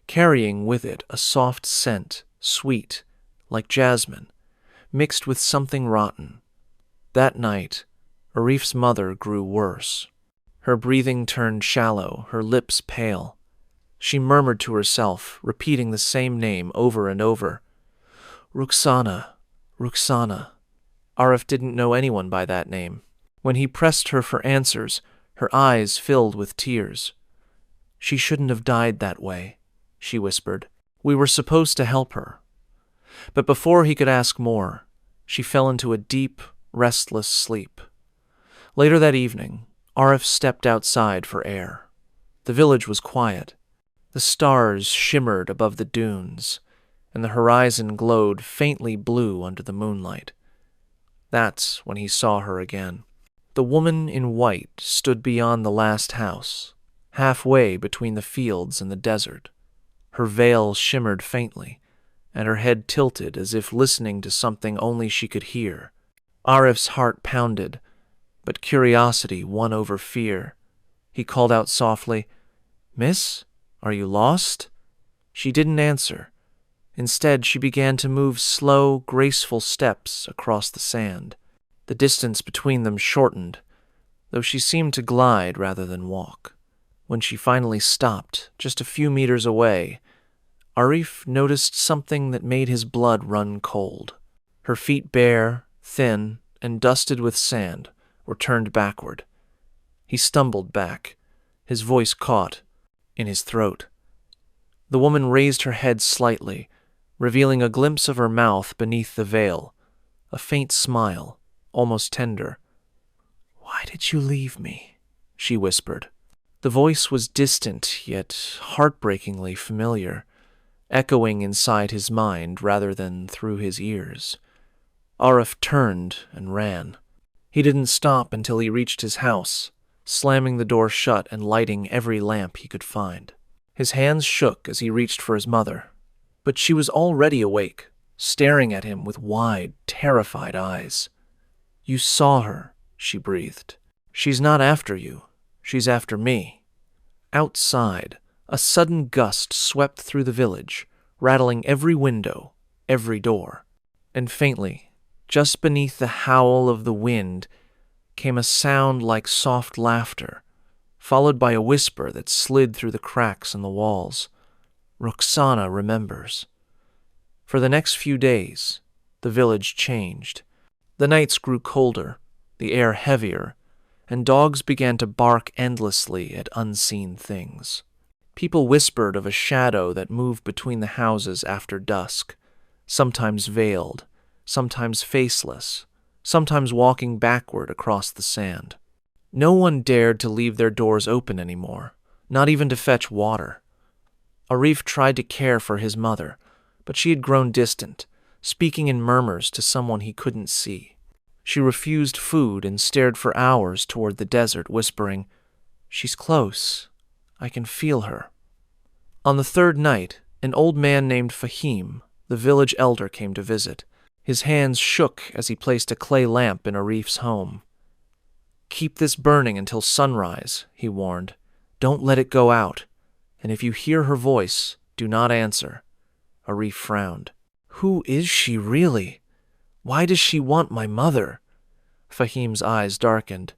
carrying with it a soft scent, sweet, like jasmine, mixed with something rotten. That night, Arif's mother grew worse. Her breathing turned shallow, her lips pale. She murmured to herself, repeating the same name over and over. Ruxana, Ruxana. Arif didn't know anyone by that name. When he pressed her for answers, her eyes filled with tears. "She shouldn't have died that way," she whispered. "We were supposed to help her." But before he could ask more, she fell into a deep, restless sleep. Later that evening, Arif stepped outside for air. The village was quiet. The stars shimmered above the dunes, and the horizon glowed faintly blue under the moonlight. That's when he saw her again. The woman in white stood beyond the last house, halfway between the fields and the desert. Her veil shimmered faintly, and her head tilted as if listening to something only she could hear. Arif's heart pounded, but curiosity won over fear. He called out softly, "Miss, are you lost?" She didn't answer. Instead, she began to move slow, graceful steps across the sand. The distance between them shortened, though she seemed to glide rather than walk. When she finally stopped, just a few meters away, Arif noticed something that made his blood run cold. Her feet bare, thin, and dusted with sand, were turned backward. He stumbled back, his voice caught in his throat. The woman raised her head slightly, revealing a glimpse of her mouth beneath the veil, a faint smile, almost tender. "Why did you leave me?" she whispered. The voice was distant, yet heartbreakingly familiar, echoing inside his mind rather than through his ears. Arif turned and ran. He didn't stop until he reached his house, slamming the door shut and lighting every lamp he could find. His hands shook as he reached for his mother, but she was already awake, staring at him with wide, terrified eyes. "You saw her," she breathed. "She's not after you. She's after me." Outside, a sudden gust swept through the village, rattling every window, every door. And faintly, just beneath the howl of the wind, came a sound like soft laughter, followed by a whisper that slid through the cracks in the walls. "Roxana remembers." For the next few days, the village changed. The nights grew colder, the air heavier, and dogs began to bark endlessly at unseen things. People whispered of a shadow that moved between the houses after dusk, sometimes veiled, sometimes faceless, sometimes walking backward across the sand. No one dared to leave their doors open anymore, not even to fetch water. Arif tried to care for his mother, but she had grown distant, speaking in murmurs to someone he couldn't see. She refused food and stared for hours toward the desert, whispering, "She's close. I can feel her." On the third night, an old man named Fahim, the village elder, came to visit. His hands shook as he placed a clay lamp in Arif's home. "Keep this burning until sunrise," he warned. "Don't let it go out. And if you hear her voice, do not answer." Arif frowned. "Who is she really? Why does she want my mother?" Fahim's eyes darkened.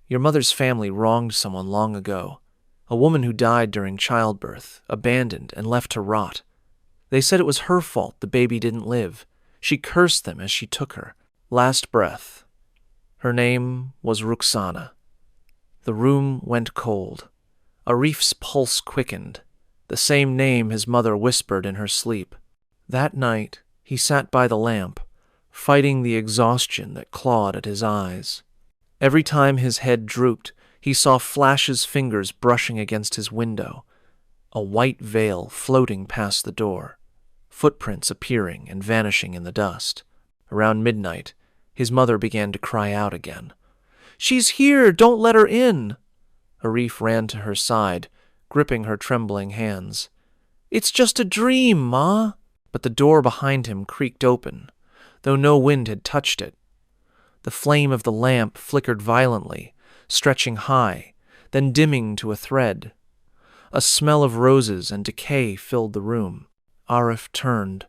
"Your mother's family wronged someone long ago. A woman who died during childbirth, abandoned and left to rot. They said it was her fault the baby didn't live. She cursed them as she took her. Last breath. Her name was Roxana." The room went cold. Arif's pulse quickened, the same name his mother whispered in her sleep. That night, he sat by the lamp, fighting the exhaustion that clawed at his eyes. Every time his head drooped, he saw Flash's fingers brushing against his window, a white veil floating past the door, footprints appearing and vanishing in the dust. Around midnight, his mother began to cry out again. "She's here! Don't let her in!" Arif ran to her side, gripping her trembling hands. "It's just a dream, Ma!" But the door behind him creaked open, though no wind had touched it. The flame of the lamp flickered violently, stretching high, then dimming to a thread. A smell of roses and decay filled the room. Arif turned,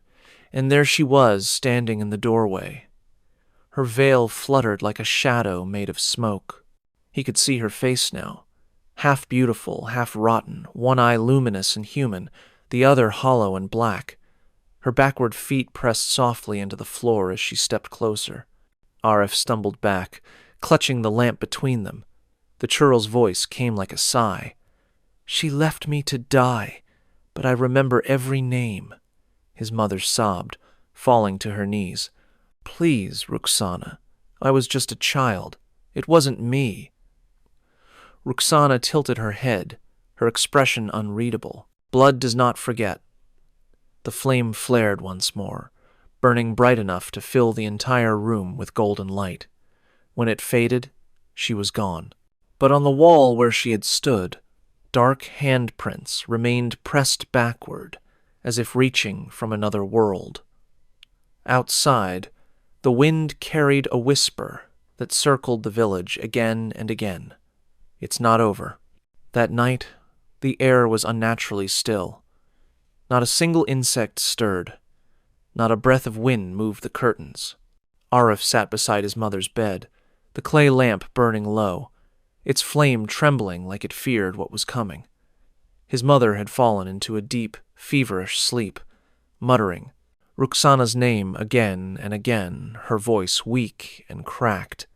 and there she was, standing in the doorway. Her veil fluttered like a shadow made of smoke. He could see her face now, half beautiful, half rotten, one eye luminous and human, the other hollow and black. Her backward feet pressed softly into the floor as she stepped closer. Arif stumbled back, clutching the lamp between them. The churl's voice came like a sigh. "She left me to die, but I remember every name." His mother sobbed, falling to her knees. "Please, Roxana, I was just a child. It wasn't me." Roxana tilted her head, her expression unreadable. Blood does not forget. The flame flared once more, burning bright enough to fill the entire room with golden light. When it faded, she was gone. But on the wall where she had stood, dark handprints remained pressed backward, as if reaching from another world. Outside, the wind carried a whisper that circled the village again and again. "It's not over." That night, the air was unnaturally still. Not a single insect stirred. Not a breath of wind moved the curtains. Arif sat beside his mother's bed, the clay lamp burning low, its flame trembling like it feared what was coming. His mother had fallen into a deep, feverish sleep, muttering Roxana's name again and again, her voice weak and cracked.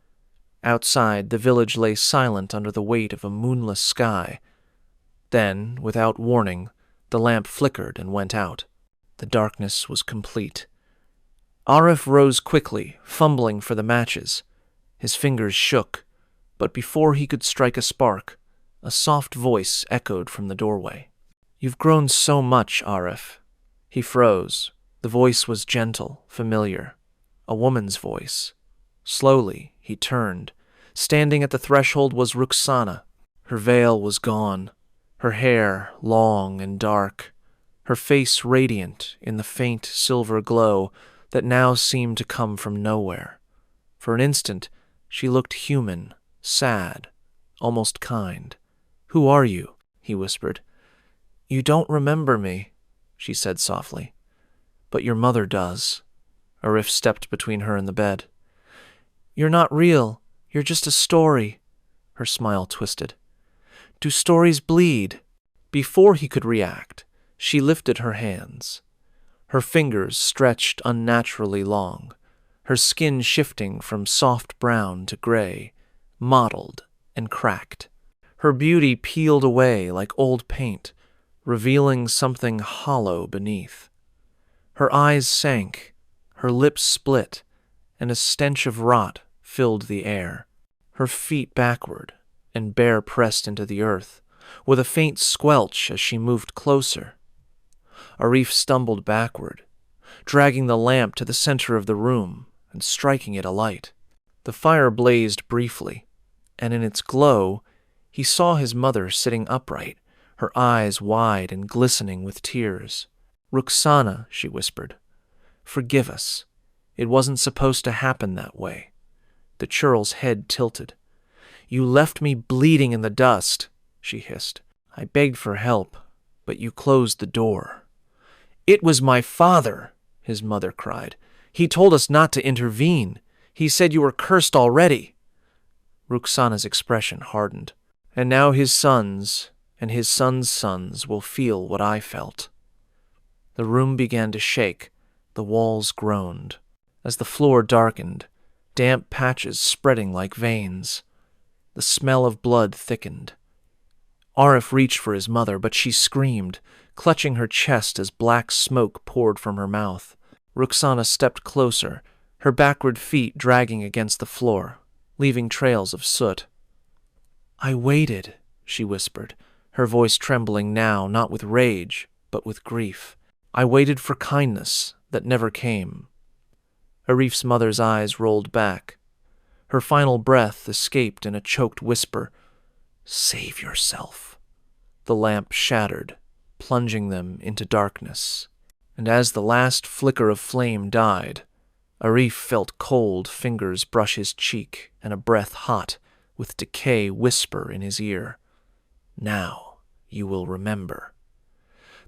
Outside, the village lay silent under the weight of a moonless sky. Then, without warning, the lamp flickered and went out. The darkness was complete. Arif rose quickly, fumbling for the matches. His fingers shook, but before he could strike a spark, a soft voice echoed from the doorway. "You've grown so much, Arif." He froze. The voice was gentle, familiar. A woman's voice. Slowly, he turned. Standing at the threshold was Ruxana. Her veil was gone, her hair long and dark, her face radiant in the faint silver glow that now seemed to come from nowhere. For an instant, she looked human, sad, almost kind. "Who are you?" he whispered. "You don't remember me," she said softly. "But your mother does." Arif stepped between her and the bed. "You're not real. You're just a story." Her smile twisted. "Do stories bleed?" Before he could react, she lifted her hands. Her fingers stretched unnaturally long, her skin shifting from soft brown to gray, mottled and cracked. Her beauty peeled away like old paint, revealing something hollow beneath. Her eyes sank, her lips split, and a stench of rot filled the air. Her feet backward and bare pressed into the earth, with a faint squelch as she moved closer. Arif stumbled backward, dragging the lamp to the center of the room and striking it alight. The fire blazed briefly, and in its glow, he saw his mother sitting upright, her eyes wide and glistening with tears. "Ruxana," she whispered, "forgive us. It wasn't supposed to happen that way." The churl's head tilted. "You left me bleeding in the dust," she hissed. "I begged for help, but you closed the door." "It was my father," his mother cried. "He told us not to intervene. He said you were cursed already." Ruxana's expression hardened. "And now his sons and his sons' sons will feel what I felt." The room began to shake. The walls groaned. As the floor darkened, damp patches spreading like veins. The smell of blood thickened. Arif reached for his mother, but she screamed, clutching her chest as black smoke poured from her mouth. Ruxana stepped closer, her backward feet dragging against the floor, leaving trails of soot. "I waited," she whispered, her voice trembling now not with rage, but with grief. "I waited for kindness that never came." Arif's mother's eyes rolled back. Her final breath escaped in a choked whisper. "Save yourself." The lamp shattered, plunging them into darkness. And as the last flicker of flame died, Arif felt cold fingers brush his cheek and a breath hot, with decay whisper in his ear. "Now you will remember."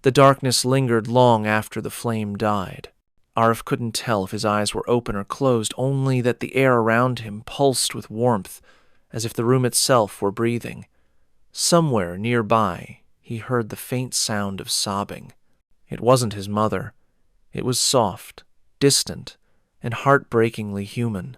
The darkness lingered long after the flame died. Arif couldn't tell if his eyes were open or closed, only that the air around him pulsed with warmth, as if the room itself were breathing. Somewhere nearby, he heard the faint sound of sobbing. It wasn't his mother. It was soft, distant, and heartbreakingly human.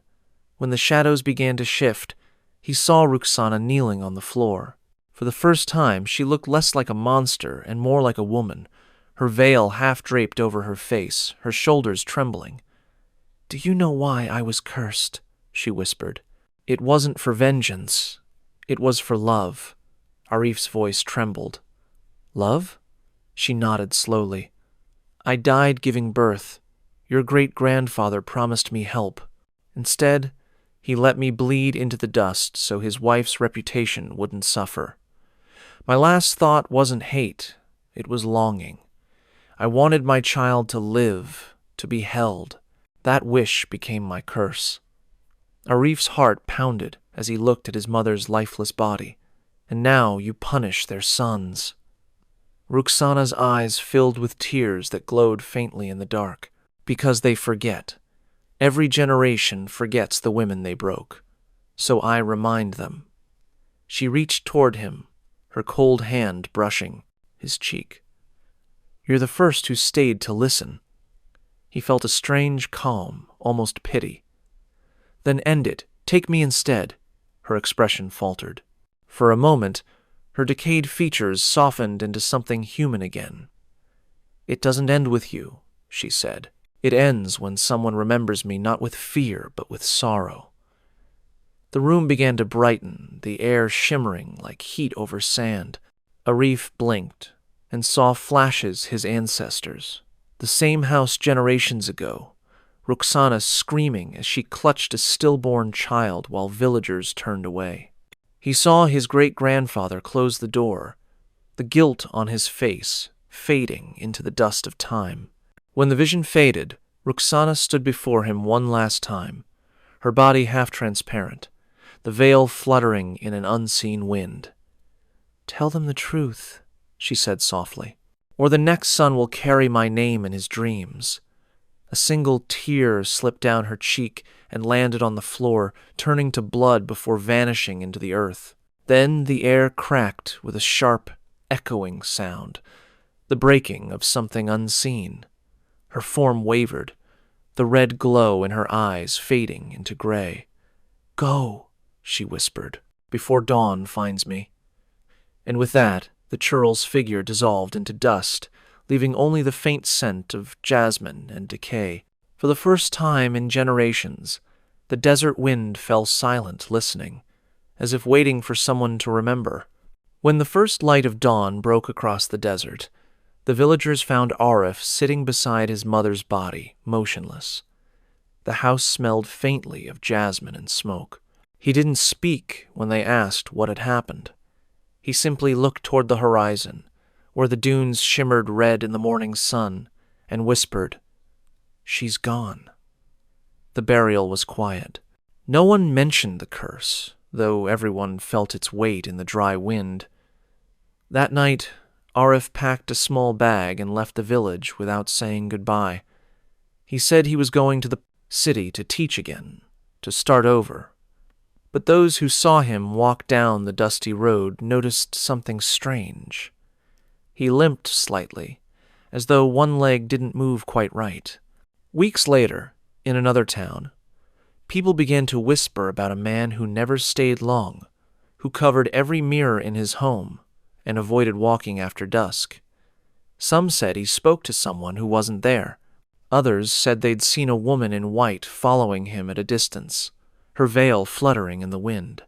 When the shadows began to shift, he saw Ruxana kneeling on the floor. For the first time, she looked less like a monster and more like a woman, her veil half draped over her face, her shoulders trembling. "Do you know why I was cursed?" she whispered. "It wasn't for vengeance. It was for love." Arif's voice trembled. "Love?" She nodded slowly. "I died giving birth. Your great-grandfather promised me help. Instead, he let me bleed into the dust so his wife's reputation wouldn't suffer. My last thought wasn't hate, it was longing. I wanted my child to live, to be held. That wish became my curse." Arif's heart pounded as he looked at his mother's lifeless body. "And now you punish their sons." Ruxana's eyes filled with tears that glowed faintly in the dark. "Because they forget. Every generation forgets the women they broke. So I remind them." She reached toward him, her cold hand brushing his cheek. "You're the first who stayed to listen." He felt a strange calm, almost pity. "Then end it. Take me instead." Her expression faltered. For a moment, her decayed features softened into something human again. "It doesn't end with you," she said. "It ends when someone remembers me not with fear but with sorrow." The room began to brighten, the air shimmering like heat over sand. Arif blinked and saw flashes his ancestors, the same house generations ago, Ruxana screaming as she clutched a stillborn child while villagers turned away. He saw his great-grandfather close the door, the guilt on his face fading into the dust of time. When the vision faded, Ruxana stood before him one last time, her body half-transparent, the veil fluttering in an unseen wind. "Tell them the truth," she said softly, "or the next son will carry my name in his dreams." A single tear slipped down her cheek and landed on the floor, turning to blood before vanishing into the earth. Then the air cracked with a sharp, echoing sound, the breaking of something unseen. Her form wavered, the red glow in her eyes fading into gray. "Go," she whispered, "before dawn finds me." And with that, the churl's figure dissolved into dust, leaving only the faint scent of jasmine and decay. For the first time in generations, the desert wind fell silent, listening, as if waiting for someone to remember. When the first light of dawn broke across the desert, the villagers found Arif sitting beside his mother's body, motionless. The house smelled faintly of jasmine and smoke. He didn't speak when they asked what had happened. He simply looked toward the horizon, where the dunes shimmered red in the morning sun, and whispered, "She's gone." The burial was quiet. No one mentioned the curse, though everyone felt its weight in the dry wind. That night, Arif packed a small bag and left the village without saying goodbye. He said he was going to the city to teach again, to start over. But those who saw him walk down the dusty road noticed something strange. He limped slightly, as though one leg didn't move quite right. Weeks later, in another town, people began to whisper about a man who never stayed long, who covered every mirror in his home and avoided walking after dusk. Some said he spoke to someone who wasn't there. Others said they'd seen a woman in white following him at a distance, her veil fluttering in the wind.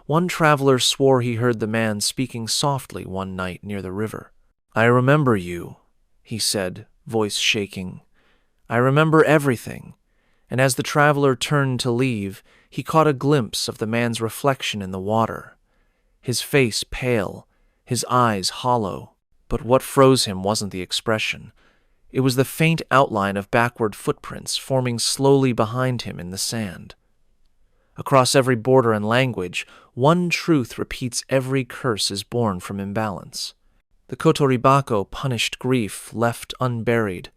One traveler swore he heard the man speaking softly one night near the river. "I remember you," he said, voice shaking. "I remember everything." And as the traveler turned to leave, he caught a glimpse of the man's reflection in the water, his face pale, his eyes hollow. But what froze him wasn't the expression. It was the faint outline of backward footprints forming slowly behind him in the sand. Across every border and language, one truth repeats: every curse is born from imbalance. The Kotoribako punished grief left unburied,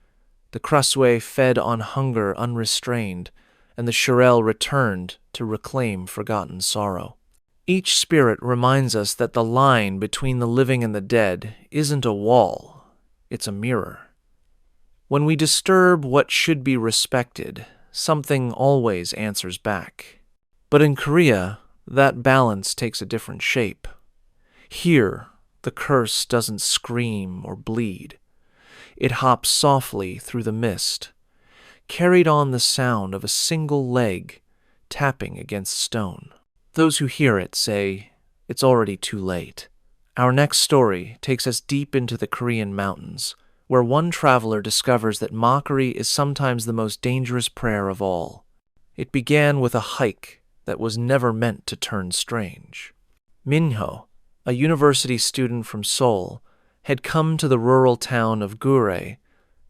the Krasue fed on hunger unrestrained, and the Shirel returned to reclaim forgotten sorrow. Each spirit reminds us that the line between the living and the dead isn't a wall, it's a mirror. When we disturb what should be respected, something always answers back. But in Korea, that balance takes a different shape. Here, the curse doesn't scream or bleed. It hops softly through the mist, carried on the sound of a single leg tapping against stone. Those who hear it say, it's already too late. Our next story takes us deep into the Korean mountains, where one traveler discovers that mockery is sometimes the most dangerous prayer of all. It began with a hike that was never meant to turn strange. Minho, a university student from Seoul, had come to the rural town of Gure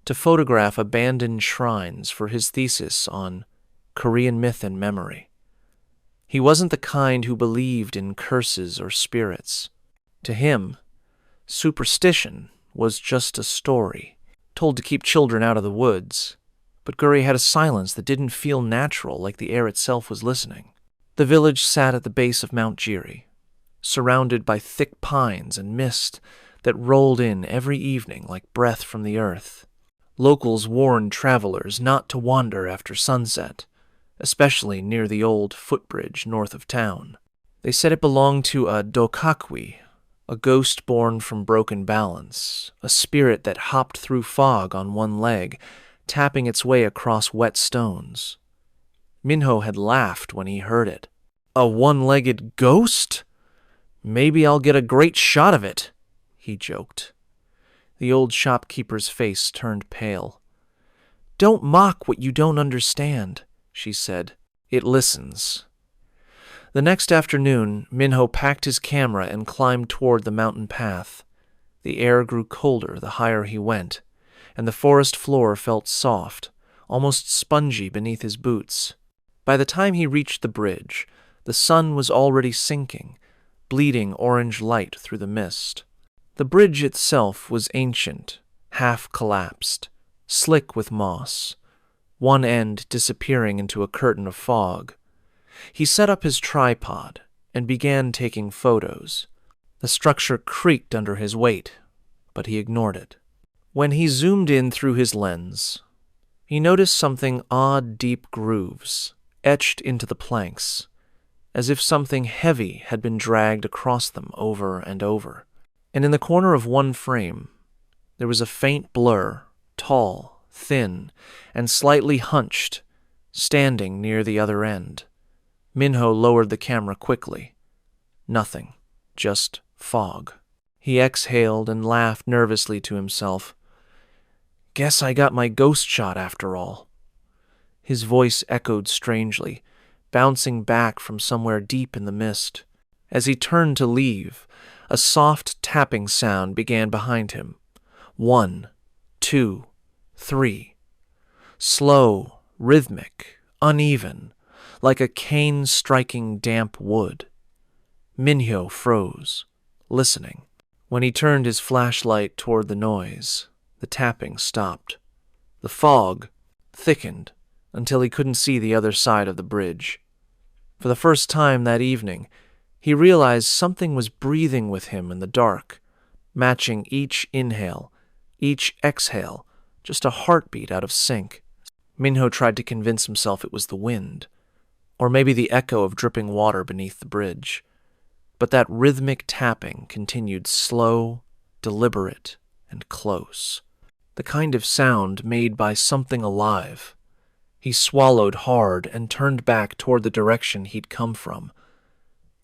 to photograph abandoned shrines for his thesis on Korean myth and memory. He wasn't the kind who believed in curses or spirits. To him, superstition was just a story, told to keep children out of the woods. But Guri had a silence that didn't feel natural, like the air itself was listening. The village sat at the base of Mount Jiri, surrounded by thick pines and mist that rolled in every evening like breath from the earth. Locals warned travelers not to wander after sunset, especially near the old footbridge north of town. They said it belonged to a dokakwi, a ghost born from broken balance, a spirit that hopped through fog on one leg, tapping its way across wet stones. Minho had laughed when he heard it. A one-legged ghost? Maybe I'll get a great shot of it, he joked. The old shopkeeper's face turned pale. Don't mock what you don't understand, she said. It listens. The next afternoon, Minho packed his camera and climbed toward the mountain path. The air grew colder the higher he went, and the forest floor felt soft, almost spongy beneath his boots. By the time he reached the bridge, the sun was already sinking, bleeding orange light through the mist. The bridge itself was ancient, half-collapsed, slick with moss, one end disappearing into a curtain of fog. He set up his tripod and began taking photos. The structure creaked under his weight, but he ignored it. When he zoomed in through his lens, he noticed something odd deep grooves etched into the planks, as if something heavy had been dragged across them over and over. And in the corner of one frame, there was a faint blur, tall, thin, and slightly hunched, standing near the other end. Minho lowered the camera quickly. Nothing, just fog. He exhaled and laughed nervously to himself. Guess I got my ghost shot after all. His voice echoed strangely, bouncing back from somewhere deep in the mist. As he turned to leave, a soft tapping sound began behind him. 1, 2, 3. Slow, rhythmic, uneven, like a cane striking damp wood. Minho froze, listening. When he turned his flashlight toward the noise, the tapping stopped. The fog thickened until he couldn't see the other side of the bridge. For the first time that evening, he realized something was breathing with him in the dark, matching each inhale, each exhale, just a heartbeat out of sync. Minho tried to convince himself it was the wind, or maybe the echo of dripping water beneath the bridge. But that rhythmic tapping continued slow, deliberate, and close. The kind of sound made by something alive. He swallowed hard and turned back toward the direction he'd come from.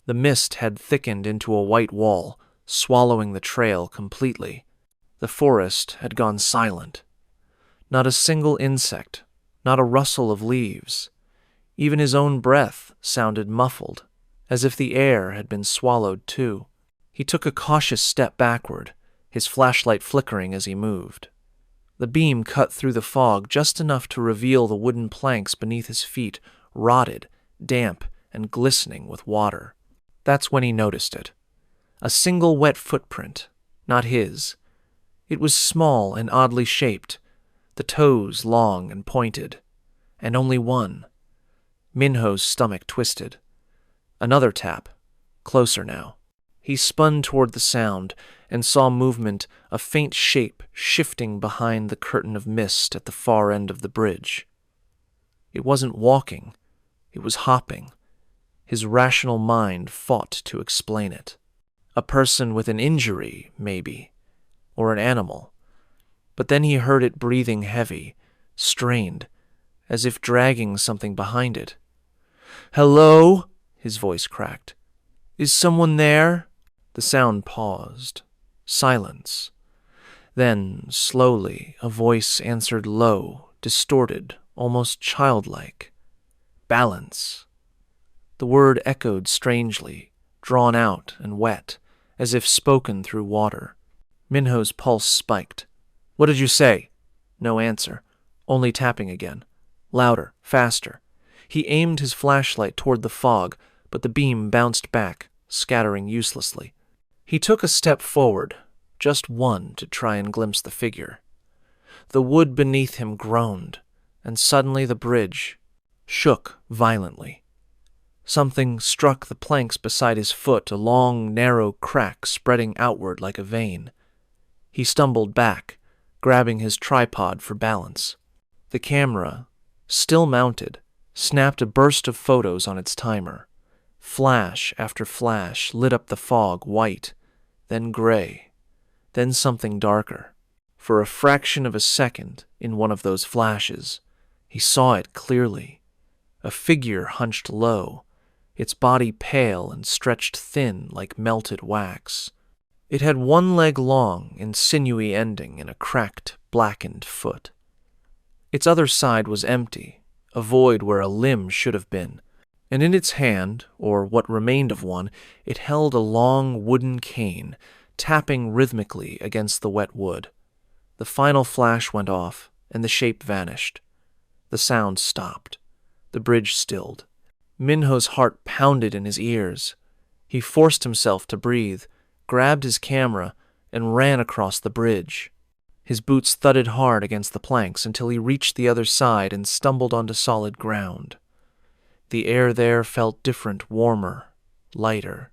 The mist had thickened into a white wall, swallowing the trail completely. The forest had gone silent. Not a single insect, not a rustle of leaves. Even his own breath sounded muffled, as if the air had been swallowed too. He took a cautious step backward, his flashlight flickering as he moved. The beam cut through the fog just enough to reveal the wooden planks beneath his feet, rotted, damp, and glistening with water. That's when he noticed it. A single wet footprint, not his. It was small and oddly shaped, the toes long and pointed, and only one. Minho's stomach twisted. Another tap, closer now. He spun toward the sound and saw movement, a faint shape shifting behind the curtain of mist at the far end of the bridge. It wasn't walking, it was hopping. His rational mind fought to explain it. A person with an injury, maybe, or an animal. But then he heard it breathing heavy, strained, as if dragging something behind it. "Hello?" his voice cracked. "Is someone there?" The sound paused. Silence. Then, slowly, a voice answered low, distorted, almost childlike. "Balance." The word echoed strangely, drawn out and wet, as if spoken through water. Minho's pulse spiked. "What did you say?" No answer, only tapping again. Louder, faster. He aimed his flashlight toward the fog, but the beam bounced back, scattering uselessly. He took a step forward, just one to try and glimpse the figure. The wood beneath him groaned, and suddenly the bridge shook violently. Something struck the planks beside his foot, a long, narrow crack spreading outward like a vein. He stumbled back, grabbing his tripod for balance. The camera, still mounted, snapped a burst of photos on its timer. Flash after flash lit up the fog white, then gray, then something darker. For a fraction of a second, in one of those flashes, he saw it clearly. A figure hunched low, its body pale and stretched thin like melted wax. It had one leg long and sinewy ending in a cracked, blackened foot. Its other side was empty, a void where a limb should have been, and in its hand, or what remained of one, it held a long wooden cane, tapping rhythmically against the wet wood. The final flash went off, and the shape vanished. The sound stopped. The bridge stilled. Minho's heart pounded in his ears. He forced himself to breathe, grabbed his camera, and ran across the bridge. His boots thudded hard against the planks until he reached the other side and stumbled onto solid ground. The air there felt different, warmer, lighter,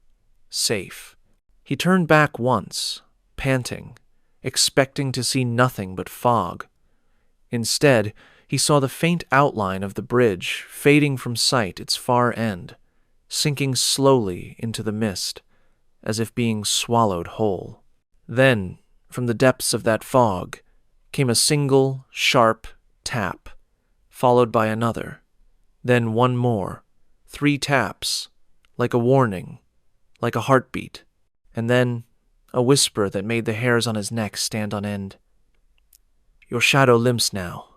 safe. He turned back once, panting, expecting to see nothing but fog. Instead, he saw the faint outline of the bridge fading from sight its far end, sinking slowly into the mist, as if being swallowed whole. Then, from the depths of that fog, came a single, sharp tap, followed by another, then one more, 3 taps, like a warning, like a heartbeat, and then a whisper that made the hairs on his neck stand on end. "Your shadow limps now."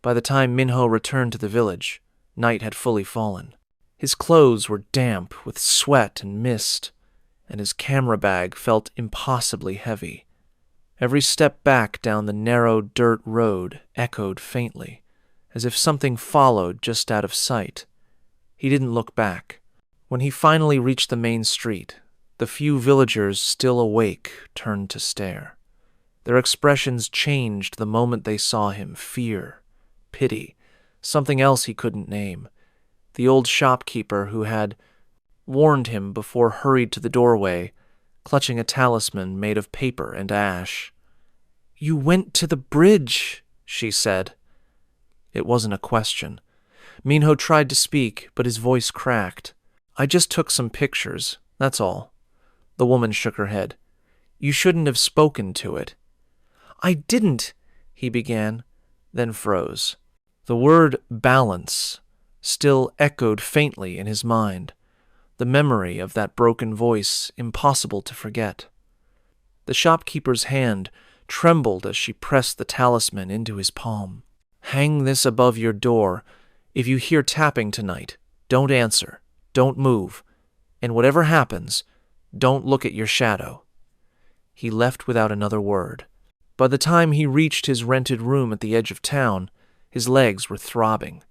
By the time Minho returned to the village, night had fully fallen. His clothes were damp with sweat and mist, and his camera bag felt impossibly heavy. Every step back down the narrow dirt road echoed faintly, as if something followed just out of sight. He didn't look back. When he finally reached the main street, the few villagers still awake turned to stare. Their expressions changed the moment they saw him: fear, pity, something else he couldn't name. The old shopkeeper who had warned him before hurried to the doorway, clutching a talisman made of paper and ash. "You went to the bridge," she said. It wasn't a question. Minho tried to speak, but his voice cracked. "I just took some pictures, that's all." The woman shook her head. "You shouldn't have spoken to it." "I didn't," he began, then froze. The word balance still echoed faintly in his mind, the memory of that broken voice impossible to forget. The shopkeeper's hand trembled as she pressed the talisman into his palm. "Hang this above your door. If you hear tapping tonight, don't answer, don't move, and whatever happens, don't look at your shadow." He left without another word. By the time he reached his rented room at the edge of town, his legs were throbbing.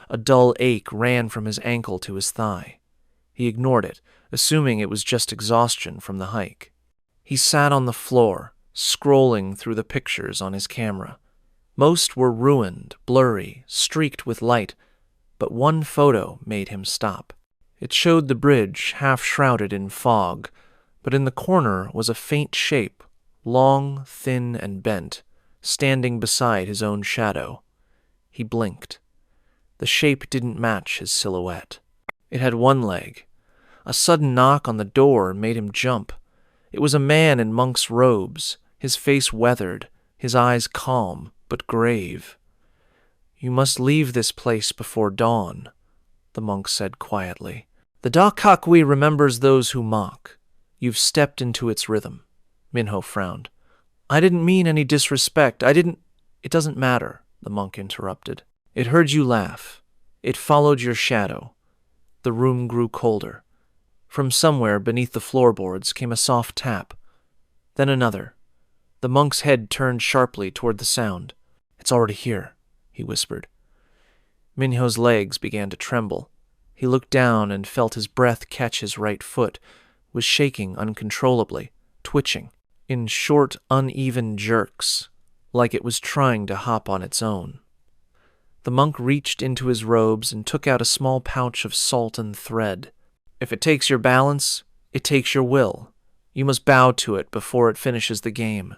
A dull ache ran from his ankle to his thigh. He ignored it, assuming it was just exhaustion from the hike. He sat on the floor, scrolling through the pictures on his camera. Most were ruined, blurry, streaked with light, but one photo made him stop. It showed the bridge half shrouded in fog, but in the corner was a faint shape, long, thin, and bent, standing beside his own shadow. He blinked. The shape didn't match his silhouette. It had one leg. A sudden knock on the door made him jump. It was a man in monk's robes, his face weathered, his eyes calm but grave. "You must leave this place before dawn," the monk said quietly. "The Dakakwi remembers those who mock. You've stepped into its rhythm." Minho frowned. "I didn't mean any disrespect. It doesn't matter," the monk interrupted. "It heard you laugh. It followed your shadow." The room grew colder. From somewhere beneath the floorboards came a soft tap. Then another. The monk's head turned sharply toward the sound. "It's already here," he whispered. Minho's legs began to tremble. He looked down and felt his breath catch his right foot, was shaking uncontrollably, twitching, in short, uneven jerks, like it was trying to hop on its own. The monk reached into his robes and took out a small pouch of salt and thread. "If it takes your balance, it takes your will. You must bow to it before it finishes the game."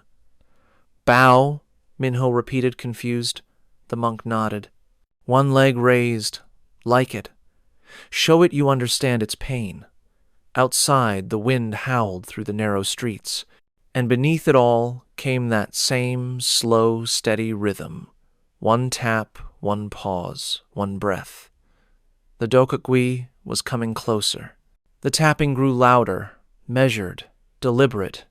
"Bow?" Minho repeated, confused. The monk nodded. "One leg raised. Like it. Show it you understand its pain." Outside, the wind howled through the narrow streets, and beneath it all came that same slow, steady rhythm. One tap, one pause, one breath. The Dokakwi was coming closer. The tapping grew louder, measured, deliberate,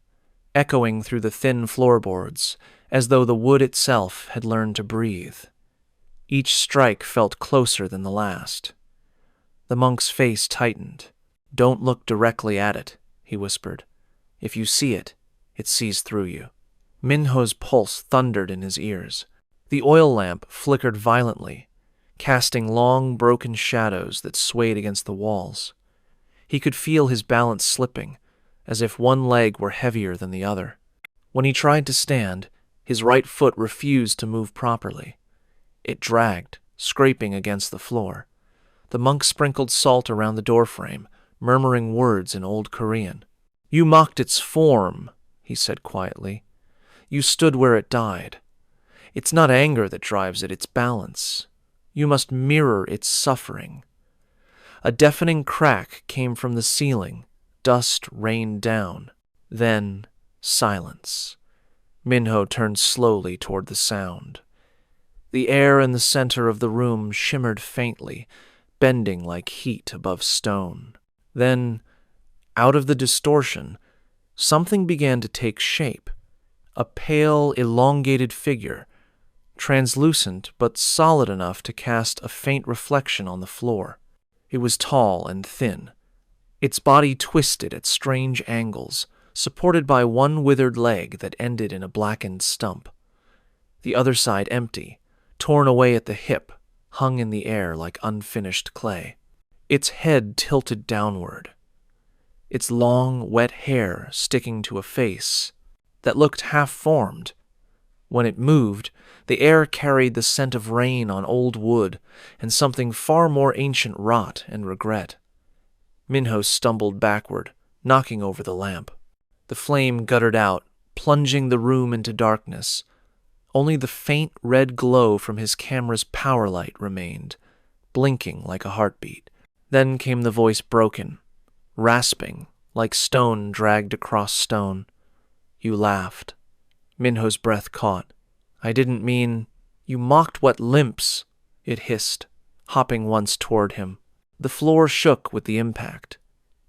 echoing through the thin floorboards, as though the wood itself had learned to breathe. Each strike felt closer than the last. The monk's face tightened. "Don't look directly at it," he whispered. "If you see it, it sees through you." Minho's pulse thundered in his ears. The oil lamp flickered violently, casting long, broken shadows that swayed against the walls. He could feel his balance slipping, as if one leg were heavier than the other. When he tried to stand, his right foot refused to move properly. It dragged, scraping against the floor. The monk sprinkled salt around the doorframe, murmuring words in Old Korean. "You mocked its form," he said quietly. "You stood where it died. It's not anger that drives it, it's balance. You must mirror its suffering." A deafening crack came from the ceiling. Dust rained down. Then silence. Minho turned slowly toward the sound. The air in the center of the room shimmered faintly, bending like heat above stone. Then, out of the distortion, something began to take shape. A pale, elongated figure, translucent but solid enough to cast a faint reflection on the floor. It was tall and thin. Its body twisted at strange angles, supported by one withered leg that ended in a blackened stump. The other side empty, torn away at the hip, hung in the air like unfinished clay. Its head tilted downward, its long, wet hair sticking to a face that looked half-formed. When it moved, the air carried the scent of rain on old wood and something far more ancient rot and regret. Minho stumbled backward, knocking over the lamp. The flame guttered out, plunging the room into darkness. Only the faint red glow from his camera's power light remained, blinking like a heartbeat. Then came the voice broken, rasping, like stone dragged across stone. "You laughed." Minho's breath caught. "I didn't mean—" "You mocked what limps," it hissed, hopping once toward him. The floor shook with the impact.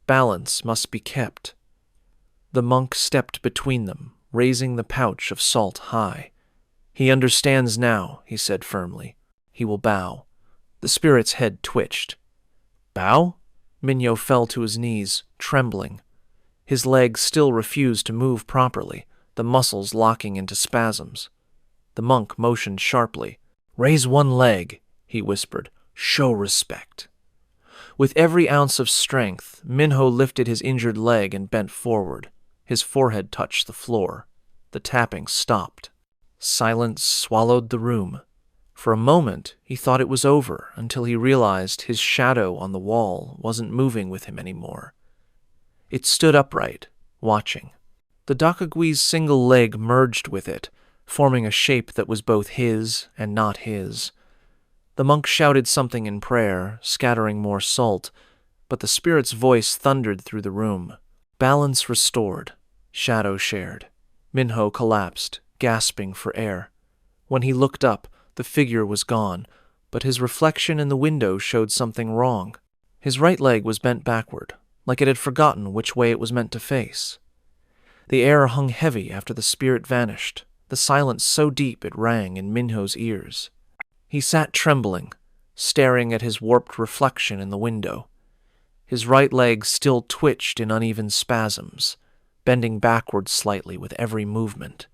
Balance must be kept. The monk stepped between them, raising the pouch of salt high. "He understands now," he said firmly. "He will bow." The spirit's head twitched. "Bow?" Minho fell to his knees, trembling. His legs still refused to move properly, the muscles locking into spasms. The monk motioned sharply. "Raise one leg," he whispered. "Show respect." With every ounce of strength, Minho lifted his injured leg and bent forward. His forehead touched the floor. The tapping stopped. Silence swallowed the room. For a moment, he thought it was over, until he realized his shadow on the wall wasn't moving with him anymore. It stood upright, watching. The Dakagui's single leg merged with it, forming a shape that was both his and not his. The monk shouted something in prayer, scattering more salt, but the spirit's voice thundered through the room. Balance restored, shadow shared. Minho collapsed, gasping for air. When he looked up, the figure was gone, but his reflection in the window showed something wrong. His right leg was bent backward, like it had forgotten which way it was meant to face. The air hung heavy after the spirit vanished, the silence so deep it rang in Minho's ears. He sat trembling, staring at his warped reflection in the window. His right leg still twitched in uneven spasms, bending backward slightly with every movement,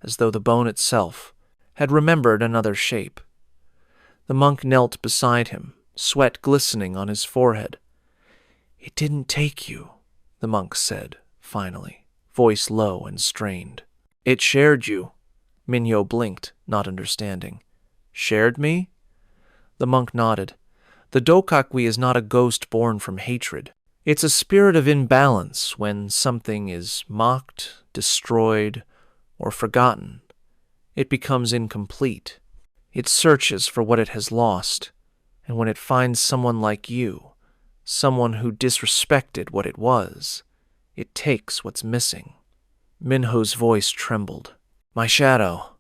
as though the bone itself had remembered another shape. The monk knelt beside him, sweat glistening on his forehead. "It didn't take you," the monk said, finally, voice low and strained. "It shared you." Minho blinked, not understanding. "Shared me?" The monk nodded. "The Dokakui is not a ghost born from hatred. It's a spirit of imbalance when something is mocked, destroyed, or forgotten. It becomes incomplete. It searches for what it has lost, and when it finds someone like you, someone who disrespected what it was, it takes what's missing." Minho's voice trembled. "My shadow."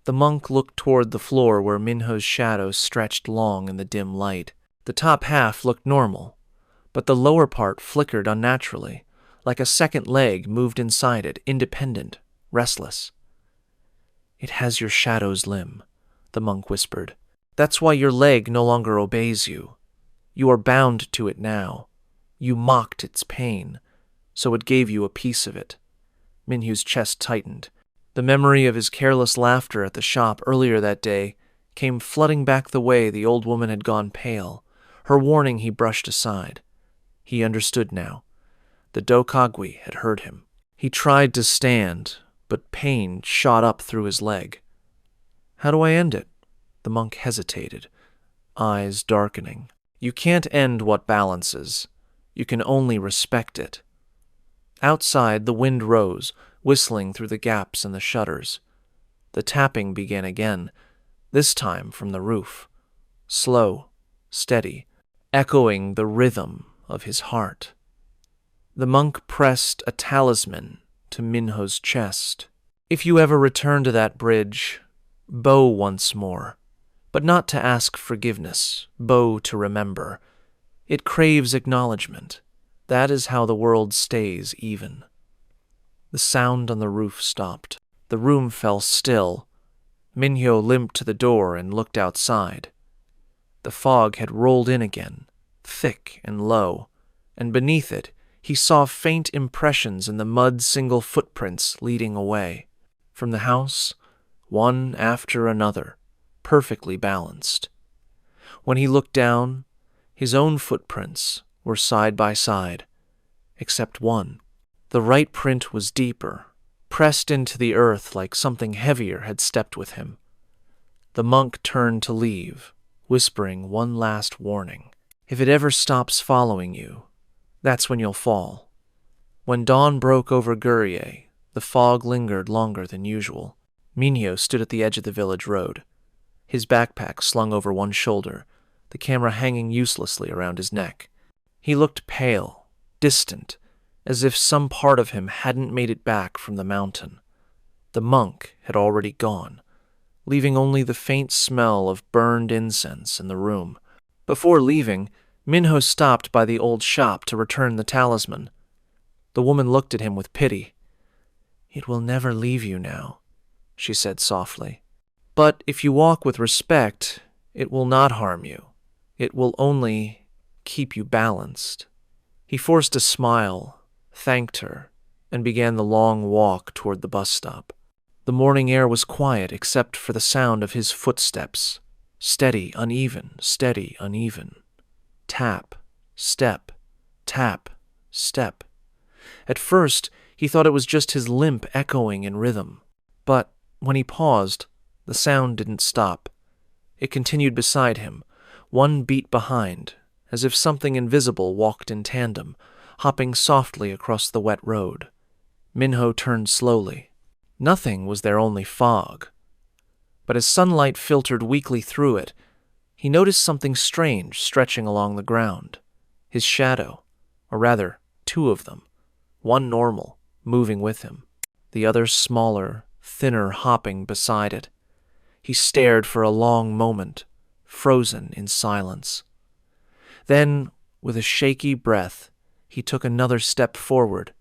The monk looked toward the floor where Minho's shadow stretched long in the dim light. The top half looked normal, but the lower part flickered unnaturally, like a second leg moved inside it, independent, restless. "It has your shadow's limb," the monk whispered. "That's why your leg no longer obeys you. You are bound to it now. You mocked its pain, so it gave you a piece of it." Minhyu's chest tightened. The memory of his careless laughter at the shop earlier that day came flooding back the way the old woman had gone pale. Her warning he brushed aside. He understood now. The Dokagui had hurt him. He tried to stand, but pain shot up through his leg. "How do I end it?" The monk hesitated, eyes darkening. "You can't end what balances. You can only respect it." Outside, the wind rose, whistling through the gaps in the shutters. The tapping began again, this time from the roof. Slow, steady, echoing the rhythm of his heart. The monk pressed a talisman to Minho's chest. "If you ever return to that bridge, bow once more, but not to ask forgiveness, bow to remember. It craves acknowledgement. That is how the world stays even." The sound on the roof stopped. The room fell still. Minhyo limped to the door and looked outside. The fog had rolled in again, thick and low, and beneath it he saw faint impressions in the mud single footprints leading away. From the house, one after another, perfectly balanced. When he looked down, his own footprints were side by side, except one. The right print was deeper, pressed into the earth like something heavier had stepped with him. The monk turned to leave, whispering one last warning. "If it ever stops following you, that's when you'll fall." When dawn broke over Gurye, the fog lingered longer than usual. Minhyo stood at the edge of the village road, his backpack slung over one shoulder, the camera hanging uselessly around his neck. He looked pale, distant, as if some part of him hadn't made it back from the mountain. The monk had already gone, leaving only the faint smell of burned incense in the room. Before leaving, Minho stopped by the old shop to return the talisman. The woman looked at him with pity. "It will never leave you now," she said softly. "But if you walk with respect, it will not harm you. It will only keep you balanced." He forced a smile, thanked her, and began the long walk toward the bus stop. The morning air was quiet except for the sound of his footsteps. Steady, uneven, steady, uneven. Tap, step, tap, step. At first, he thought it was just his limp echoing in rhythm. But when he paused, the sound didn't stop. It continued beside him, one beat behind, as if something invisible walked in tandem, hopping softly across the wet road. Minho turned slowly. Nothing was there, only fog. But as sunlight filtered weakly through it, he noticed something strange stretching along the ground. His shadow, or rather, two of them, one normal, moving with him, the other smaller, thinner, hopping beside it. He stared for a long moment, frozen in silence. Then, with a shaky breath, he took another step forward.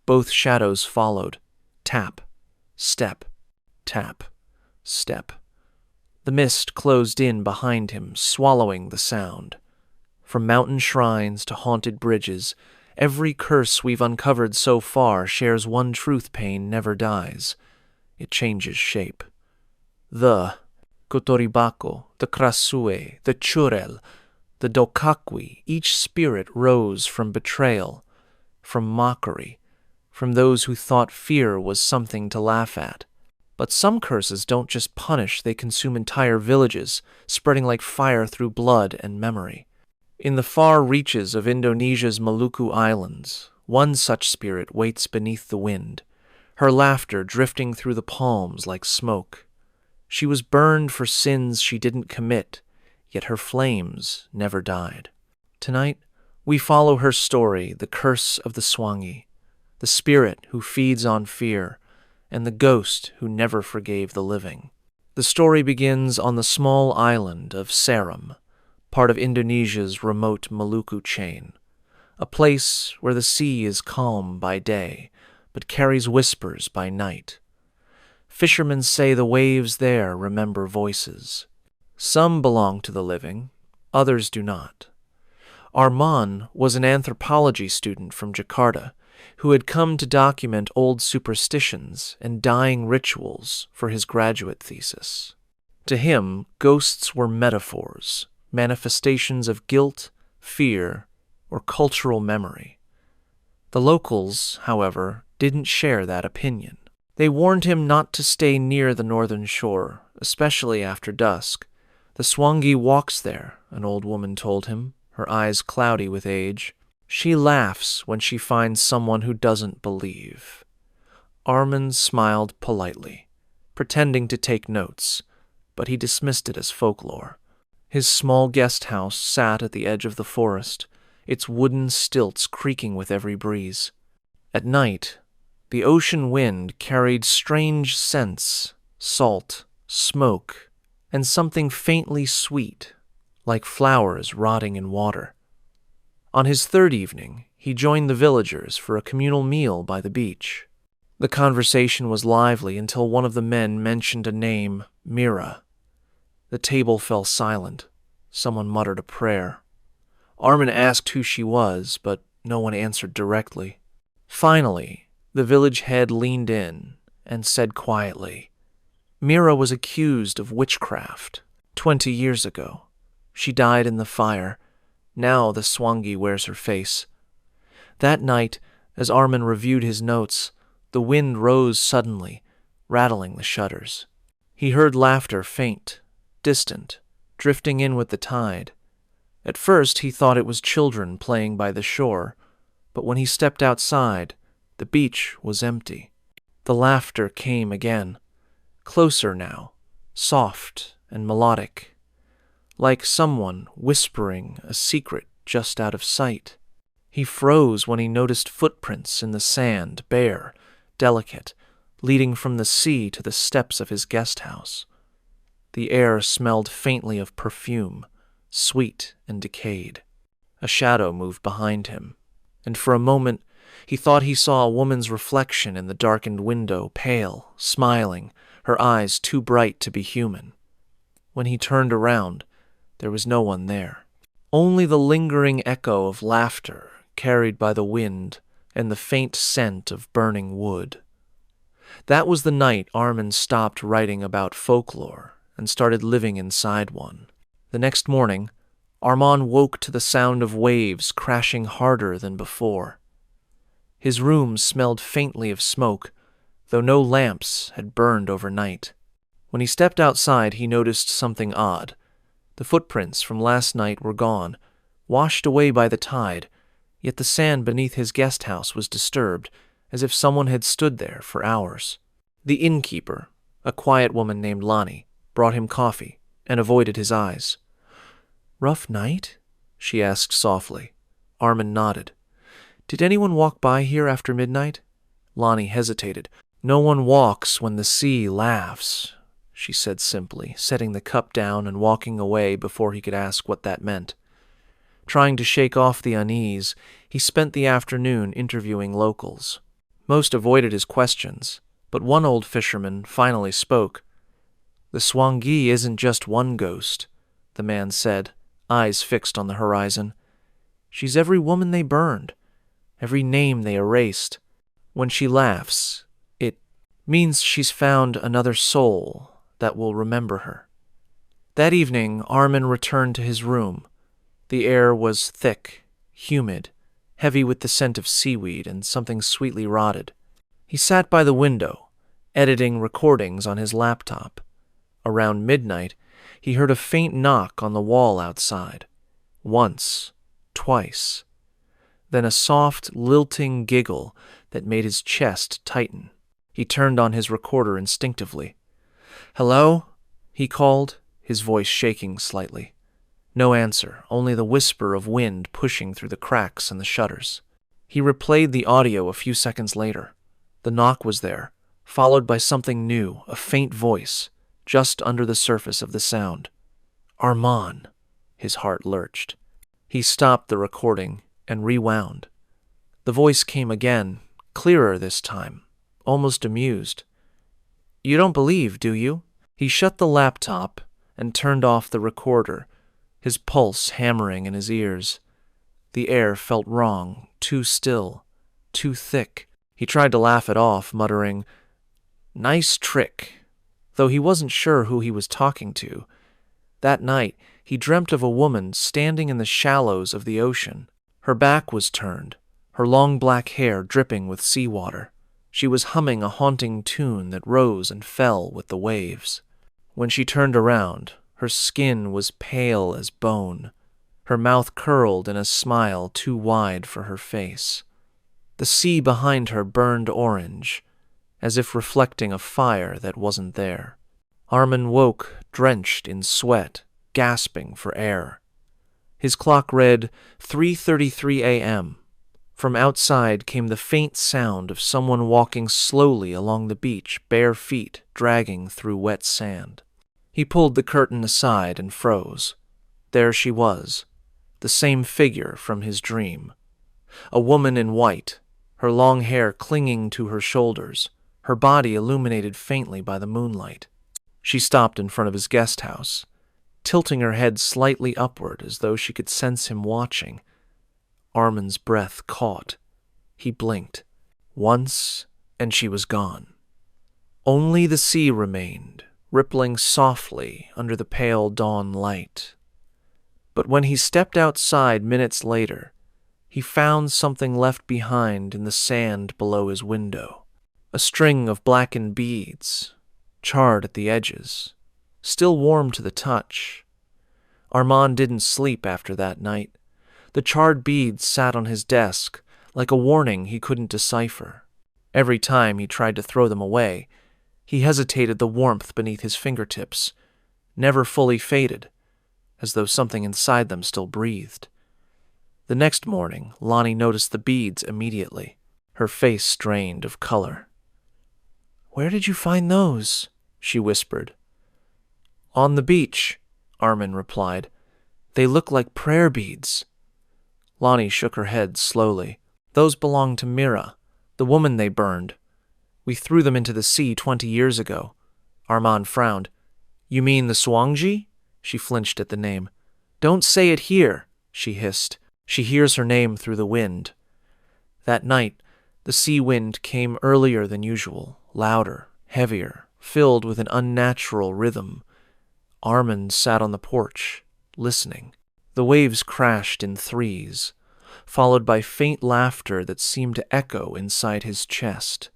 Both shadows followed. Tap, step, tap, step. The mist closed in behind him, swallowing the sound. From mountain shrines to haunted bridges, every curse we've uncovered so far shares one truth: pain never dies. It changes shape. The Kotoribako, the Krasue, the Churel, the Dokakui, each spirit rose from betrayal, from mockery, from those who thought fear was something to laugh at. But some curses don't just punish, they consume entire villages, spreading like fire through blood and memory. In the far reaches of Indonesia's Maluku Islands, one such spirit waits beneath the wind, her laughter drifting through the palms like smoke. She was burned for sins she didn't commit, yet her flames never died. Tonight, we follow her story, the curse of the Swangi, the spirit who feeds on fear, and the ghost who never forgave the living. The story begins on the small island of Seram, part of Indonesia's remote Maluku chain, a place where the sea is calm by day, but carries whispers by night. Fishermen say the waves there remember voices. Some belong to the living, others do not. Arman was an anthropology student from Jakarta who had come to document old superstitions and dying rituals for his graduate thesis. To him, ghosts were metaphors, manifestations of guilt, fear, or cultural memory. The locals, however, didn't share that opinion. They warned him not to stay near the northern shore, especially after dusk. The Swangi walks there, an old woman told him, her eyes cloudy with age. She laughs when she finds someone who doesn't believe. Arman smiled politely, pretending to take notes, but he dismissed it as folklore. His small guest house sat at the edge of the forest, its wooden stilts creaking with every breeze. At night, the ocean wind carried strange scents, salt, smoke, and something faintly sweet, like flowers rotting in water. On his third evening, he joined the villagers for a communal meal by the beach. The conversation was lively until one of the men mentioned a name, Mira. The table fell silent. Someone muttered a prayer. Arman asked who she was, but no one answered directly. Finally, the village head leaned in and said quietly, Mira was accused of witchcraft 20 years ago. She died in the fire. Now the Swangi wears her face. That night, as Arman reviewed his notes, the wind rose suddenly, rattling the shutters. He heard laughter faint, distant, drifting in with the tide. At first he thought it was children playing by the shore, but when he stepped outside, the beach was empty. The laughter came again, closer now, soft and melodic, like someone whispering a secret just out of sight. He froze when he noticed footprints in the sand, bare, delicate, leading from the sea to the steps of his guest house. The air smelled faintly of perfume, sweet and decayed. A shadow moved behind him, and for a moment he thought he saw a woman's reflection in the darkened window, pale, smiling, her eyes too bright to be human. When he turned around, there was no one there. Only the lingering echo of laughter carried by the wind and the faint scent of burning wood. That was the night Arman stopped writing about folklore and started living inside one. The next morning, Arman woke to the sound of waves crashing harder than before. His room smelled faintly of smoke, though no lamps had burned overnight. When he stepped outside, he noticed something odd. The footprints from last night were gone, washed away by the tide, yet the sand beneath his guest house was disturbed, as if someone had stood there for hours. The innkeeper, a quiet woman named Lani, brought him coffee and avoided his eyes. "Rough night?" she asked softly. Arman nodded. "Did anyone walk by here after midnight?" Lani hesitated. "No one walks when the sea laughs," she said simply, setting the cup down and walking away before he could ask what that meant. Trying to shake off the unease, he spent the afternoon interviewing locals. Most avoided his questions, but one old fisherman finally spoke. "The Swangi isn't just one ghost," the man said, eyes fixed on the horizon. "She's every woman they burned, every name they erased. When she laughs, it means she's found another soul that will remember her." That evening, Arman returned to his room. The air was thick, humid, heavy with the scent of seaweed and something sweetly rotted. He sat by the window, editing recordings on his laptop. Around midnight, he heard a faint knock on the wall outside. Once, twice. Then a soft, lilting giggle that made his chest tighten. He turned on his recorder instinctively. "Hello?" he called, his voice shaking slightly. No answer, only the whisper of wind pushing through the cracks in the shutters. He replayed the audio a few seconds later. The knock was there, followed by something new, a faint voice, just under the surface of the sound. "Arman." His heart lurched. He stopped the recording and rewound. The voice came again, clearer this time, almost amused. "You don't believe, do you?" He shut the laptop and turned off the recorder, his pulse hammering in his ears. The air felt wrong, too still, too thick. He tried to laugh it off, muttering, "Nice trick," though he wasn't sure who he was talking to. That night, he dreamt of a woman standing in the shallows of the ocean. Her back was turned, her long black hair dripping with seawater. She was humming a haunting tune that rose and fell with the waves. When she turned around, her skin was pale as bone, her mouth curled in a smile too wide for her face. The sea behind her burned orange, as if reflecting a fire that wasn't there. Armin woke, drenched in sweat, gasping for air. His clock read 3:33 a.m. From outside came the faint sound of someone walking slowly along the beach, bare feet dragging through wet sand. He pulled the curtain aside and froze. There she was, the same figure from his dream. A woman in white, her long hair clinging to her shoulders, her body illuminated faintly by the moonlight. She stopped in front of his guest house, tilting her head slightly upward as though she could sense him watching. Armin's breath caught. He blinked. Once, and she was gone. Only the sea remained, rippling softly under the pale dawn light. But when he stepped outside minutes later, he found something left behind in the sand below his window. A string of blackened beads, charred at the edges, still warm to the touch. Armand didn't sleep after that night. The charred beads sat on his desk, like a warning he couldn't decipher. Every time he tried to throw them away, he hesitated, the warmth beneath his fingertips, never fully faded, as though something inside them still breathed. The next morning, Lonnie noticed the beads immediately. Her face strained of color. "Where did you find those?" she whispered. "On the beach," Armin replied. "They look like prayer beads." Lonnie shook her head slowly. "Those belong to Mira, the woman they burned. We threw them into the sea 20 years ago." Armand frowned. "You mean the Swangji?" She flinched at the name. "Don't say it here," she hissed. "She hears her name through the wind." That night, the sea wind came earlier than usual, louder, heavier, filled with an unnatural rhythm. Armin sat on the porch, listening. The waves crashed in threes, followed by faint laughter that seemed to echo inside his chest.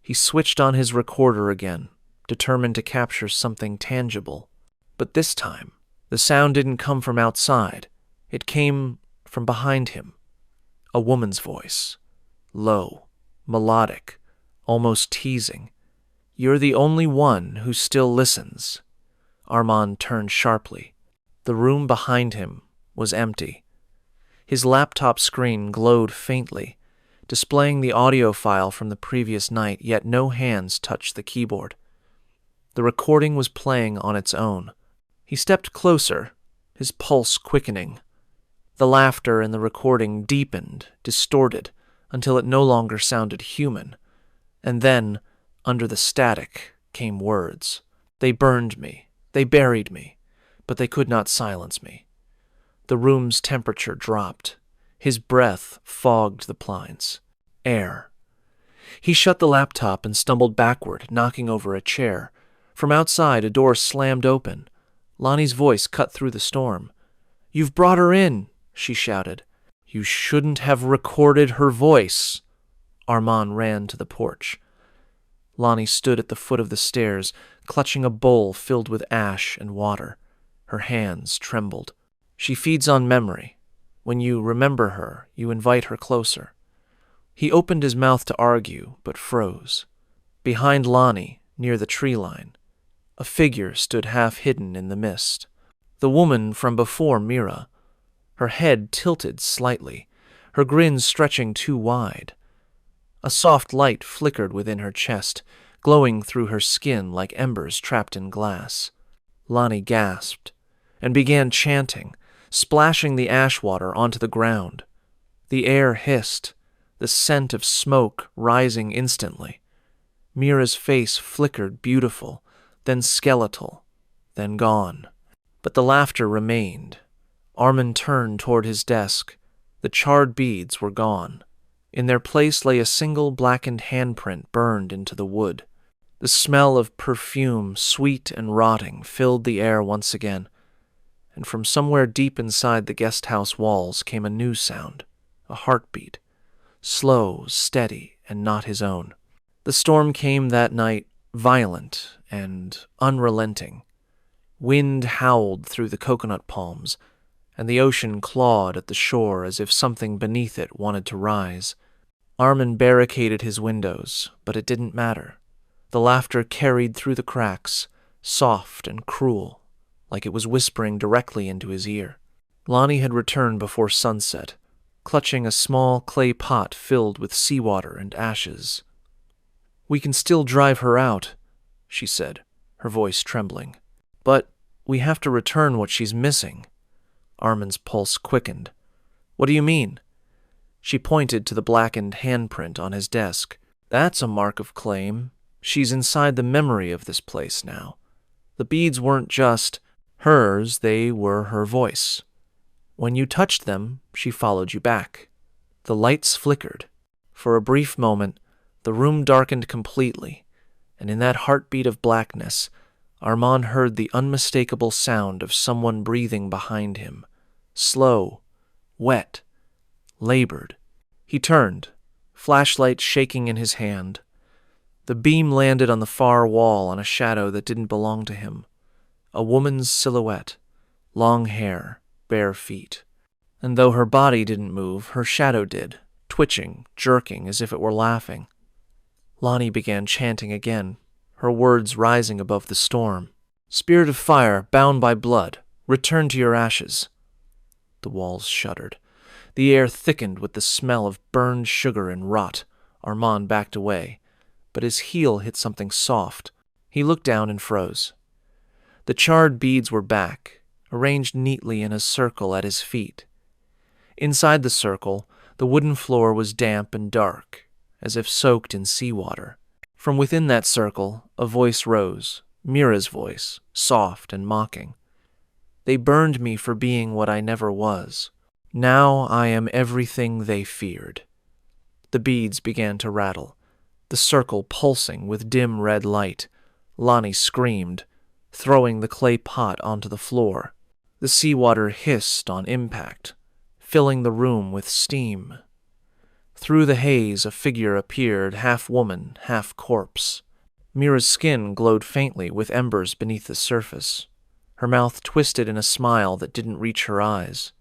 He switched on his recorder again, determined to capture something tangible. But this time, the sound didn't come from outside. It came from behind him. A woman's voice. Low, melodic, almost teasing. "You're the only one who still listens." Armand turned sharply. The room behind him was empty. His laptop screen glowed faintly, displaying the audio file from the previous night, yet no hands touched the keyboard. The recording was playing on its own. He stepped closer, his pulse quickening. The laughter in the recording deepened, distorted, until it no longer sounded human. And then, under the static, came words. "They burned me. They buried me. But they could not silence me." The room's temperature dropped. His breath fogged the blinds. Air. He shut the laptop and stumbled backward, knocking over a chair. From outside, a door slammed open. Lonnie's voice cut through the storm. "You've brought her in," she shouted. "You shouldn't have recorded her voice." Armand ran to the porch. Lonnie stood at the foot of the stairs, clutching a bowl filled with ash and water. Her hands trembled. "She feeds on memory. When you remember her, you invite her closer." He opened his mouth to argue, but froze. Behind Lonnie, near the tree line, a figure stood half hidden in the mist. The woman from before Mira, her head tilted slightly, her grin stretching too wide. A soft light flickered within her chest, glowing through her skin like embers trapped in glass. Lonnie gasped and began chanting, splashing the ash water onto the ground. The air hissed, the scent of smoke rising instantly. Mira's face flickered beautiful, then skeletal, then gone. But the laughter remained. Armin turned toward his desk. The charred beads were gone. In their place lay a single blackened handprint burned into the wood. The smell of perfume, sweet and rotting, filled the air once again, and from somewhere deep inside the guest house walls came a new sound, a heartbeat, slow, steady, and not his own. The storm came that night, violent and unrelenting. Wind howled through the coconut palms, and the ocean clawed at the shore as if something beneath it wanted to rise. Armin barricaded his windows, but it didn't matter. The laughter carried through the cracks, soft and cruel, like it was whispering directly into his ear. Lonnie had returned before sunset, clutching a small clay pot filled with seawater and ashes. "We can still drive her out," she said, her voice trembling. "But we have to return what she's missing." Armin's pulse quickened. "What do you mean?" She pointed to the blackened handprint on his desk. "That's a mark of claim. She's inside the memory of this place now. The beads weren't just hers, they were her voice. When you touched them, she followed you back." The lights flickered. For a brief moment, the room darkened completely, and in that heartbeat of blackness, Armand heard the unmistakable sound of someone breathing behind him. Slow, wet, labored. He turned, flashlight shaking in his hand. The beam landed on the far wall on a shadow that didn't belong to him. A woman's silhouette, long hair, bare feet. And though her body didn't move, her shadow did, twitching, jerking as if it were laughing. Lonnie began chanting again, her words rising above the storm. "Spirit of fire, bound by blood, return to your ashes." The walls shuddered. The air thickened with the smell of burned sugar and rot. Armand backed away, but his heel hit something soft. He looked down and froze. The charred beads were back, arranged neatly in a circle at his feet. Inside the circle, the wooden floor was damp and dark, as if soaked in seawater. From within that circle, a voice rose, Mira's voice, soft and mocking. "They burned me for being what I never was. Now I am everything they feared." The beads began to rattle, the circle pulsing with dim red light. Lonnie screamed, throwing the clay pot onto the floor. The seawater hissed on impact, filling the room with steam. Through the haze, a figure appeared, half woman, half corpse. Mira's skin glowed faintly with embers beneath the surface. Her mouth twisted in a smile that didn't reach her eyes.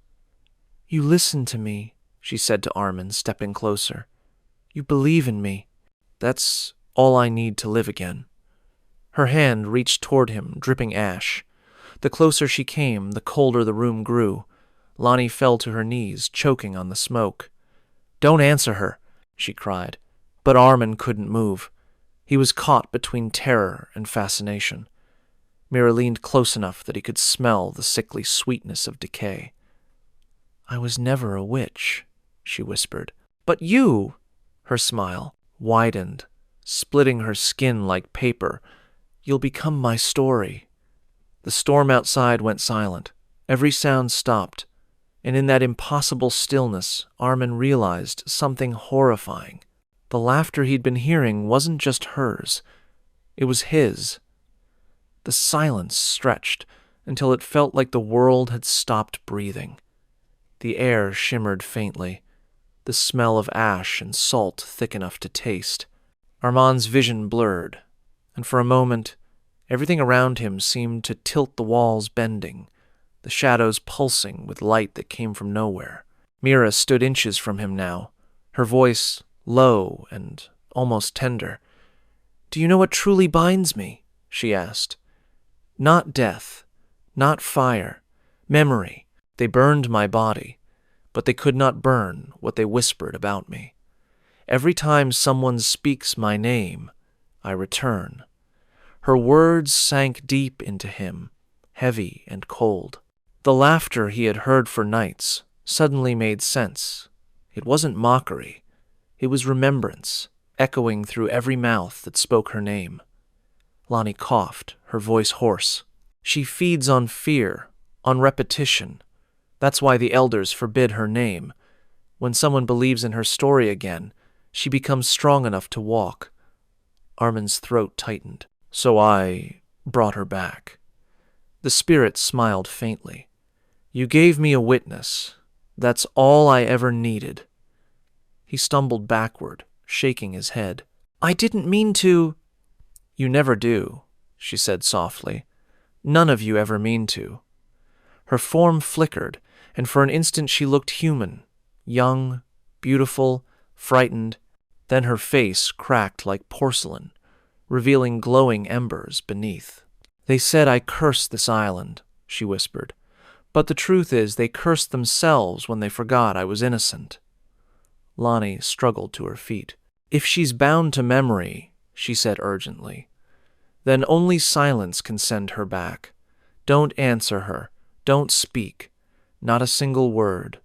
"You listen to me," she said to Armin, stepping closer. "You believe in me. That's all I need to live again." Her hand reached toward him, dripping ash. The closer she came, the colder the room grew. Lonnie fell to her knees, choking on the smoke. "Don't answer her," she cried. But Armin couldn't move. He was caught between terror and fascination. Mira leaned close enough that he could smell the sickly sweetness of decay. "I was never a witch," she whispered. "But you—" Her smile widened, splitting her skin like paper. "You'll become my story." The storm outside went silent. Every sound stopped. And in that impossible stillness, Armin realized something horrifying. The laughter he'd been hearing wasn't just hers. It was his. The silence stretched until it felt like the world had stopped breathing. The air shimmered faintly, the smell of ash and salt thick enough to taste. Armand's vision blurred, and for a moment, everything around him seemed to tilt, the walls bending, the shadows pulsing with light that came from nowhere. Mira stood inches from him now, her voice low and almost tender. "Do you know what truly binds me?" she asked. "Not death, not fire, memory. They burned my body, but they could not burn what they whispered about me. Every time someone speaks my name, I return." Her words sank deep into him, heavy and cold. The laughter he had heard for nights suddenly made sense. It wasn't mockery. It was remembrance, echoing through every mouth that spoke her name. Lonnie coughed, her voice hoarse. She feeds on fear, on repetition. That's why the elders forbid her name. When someone believes in her story again, she becomes strong enough to walk. Armin's throat tightened. So I brought her back. The spirit smiled faintly. You gave me a witness. That's all I ever needed. He stumbled backward, shaking his head. I didn't mean to. You never do, she said softly. None of you ever mean to. Her form flickered, and for an instant she looked human, young, beautiful, frightened. Then her face cracked like porcelain, revealing glowing embers beneath. They said I cursed this island, she whispered. But the truth is they cursed themselves when they forgot I was innocent. Lonnie struggled to her feet. If she's bound to memory, she said urgently, then only silence can send her back. Don't answer her. Don't speak. Not a single word.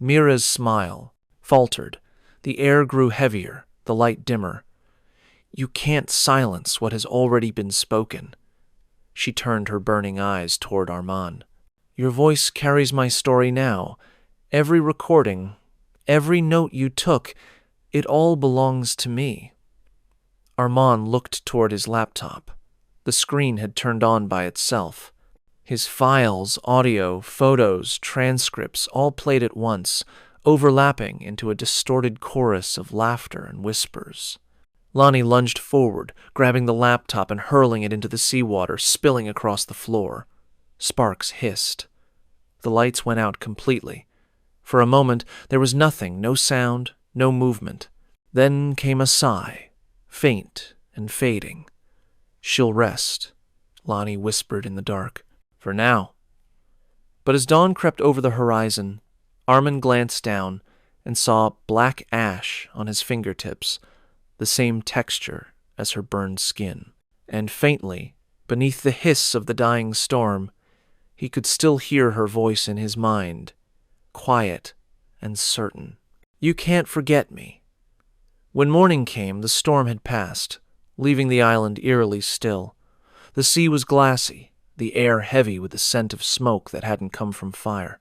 Mira's smile faltered. The air grew heavier, the light dimmer. You can't silence what has already been spoken. She turned her burning eyes toward Armand. Your voice carries my story now. Every recording, every note you took, it all belongs to me. Armand looked toward his laptop. The screen had turned on by itself. His files, audio, photos, transcripts all played at once, overlapping into a distorted chorus of laughter and whispers. Lonnie lunged forward, grabbing the laptop and hurling it into the seawater, spilling across the floor. Sparks hissed. The lights went out completely. For a moment, there was nothing, no sound, no movement. Then came a sigh, faint and fading. She'll rest, Lonnie whispered in the dark. For now. But as dawn crept over the horizon, Armin glanced down and saw black ash on his fingertips, the same texture as her burned skin. And faintly, beneath the hiss of the dying storm, he could still hear her voice in his mind, quiet and certain. You can't forget me. When morning came, the storm had passed, leaving the island eerily still. The sea was glassy, the air heavy with the scent of smoke that hadn't come from fire.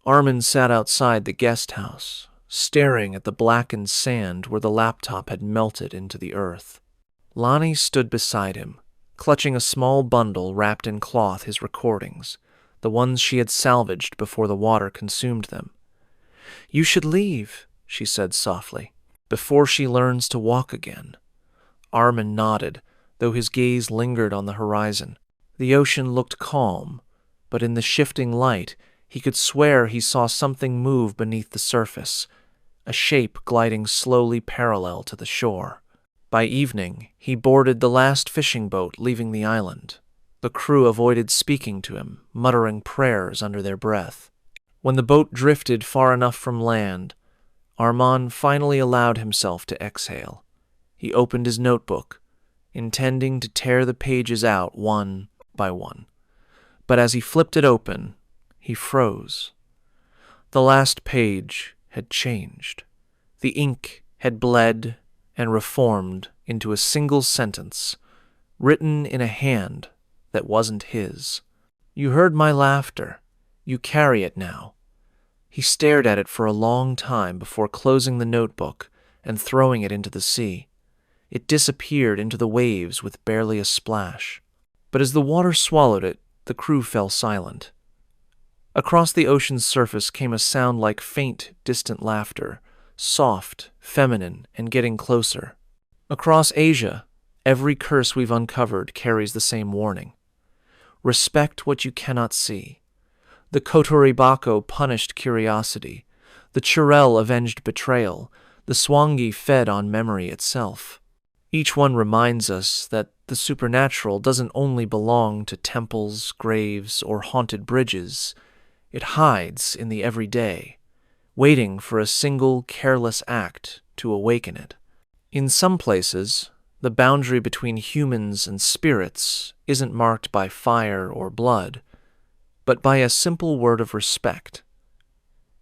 Armin sat outside the guest house, staring at the blackened sand where the laptop had melted into the earth. Lonnie stood beside him, clutching a small bundle wrapped in cloth, his recordings, the ones she had salvaged before the water consumed them. You should leave, she said softly, before she learns to walk again. Armin nodded, though his gaze lingered on the horizon. The ocean looked calm, but in the shifting light, he could swear he saw something move beneath the surface, a shape gliding slowly parallel to the shore. By evening, he boarded the last fishing boat leaving the island. The crew avoided speaking to him, muttering prayers under their breath. When the boat drifted far enough from land, Armand finally allowed himself to exhale. He opened his notebook, intending to tear the pages out one by one. But as he flipped it open, he froze. The last page had changed. The ink had bled and reformed into a single sentence, written in a hand that wasn't his. You heard my laughter. You carry it now. He stared at it for a long time before closing the notebook and throwing it into the sea. It disappeared into the waves with barely a splash. But as the water swallowed it, the crew fell silent. Across the ocean's surface came a sound like faint, distant laughter, soft, feminine, and getting closer. Across Asia, every curse we've uncovered carries the same warning. Respect what you cannot see. The Kotoribako punished curiosity. The Churel avenged betrayal. The Swangi fed on memory itself. Each one reminds us that the supernatural doesn't only belong to temples, graves, or haunted bridges. It hides in the everyday, waiting for a single careless act to awaken it. In some places, the boundary between humans and spirits isn't marked by fire or blood. but by a simple word of respect.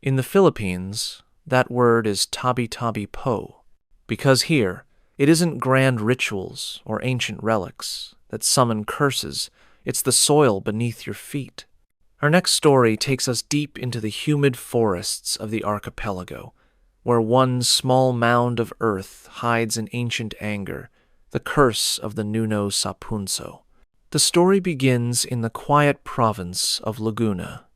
In the Philippines, that word is tabi-tabi po, because here, it isn't grand rituals or ancient relics that summon curses, it's the soil beneath your feet. Our next story takes us deep into the humid forests of the archipelago, where one small mound of earth hides an ancient anger, the curse of the Nuno Sapunso. The story begins in the quiet province of Laguna,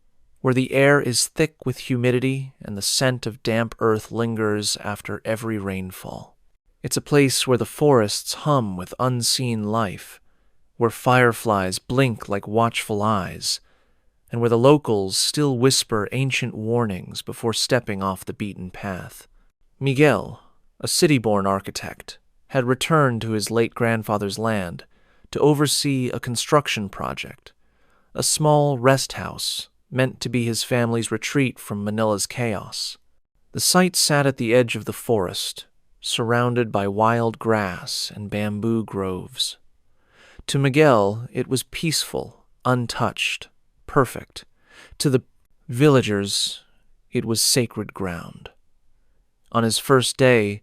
where the air is thick with humidity and the scent of damp earth lingers after every rainfall. It's a place where the forests hum with unseen life, where fireflies blink like watchful eyes, and where the locals still whisper ancient warnings before stepping off the beaten path. Miguel, a city-born architect, had returned to his late grandfather's land to oversee a construction project, a small rest house meant to be his family's retreat from Manila's chaos. The site sat at the edge of the forest, surrounded by wild grass and bamboo groves. To Miguel, it was peaceful, untouched, perfect. To the villagers, it was sacred ground. On his first day,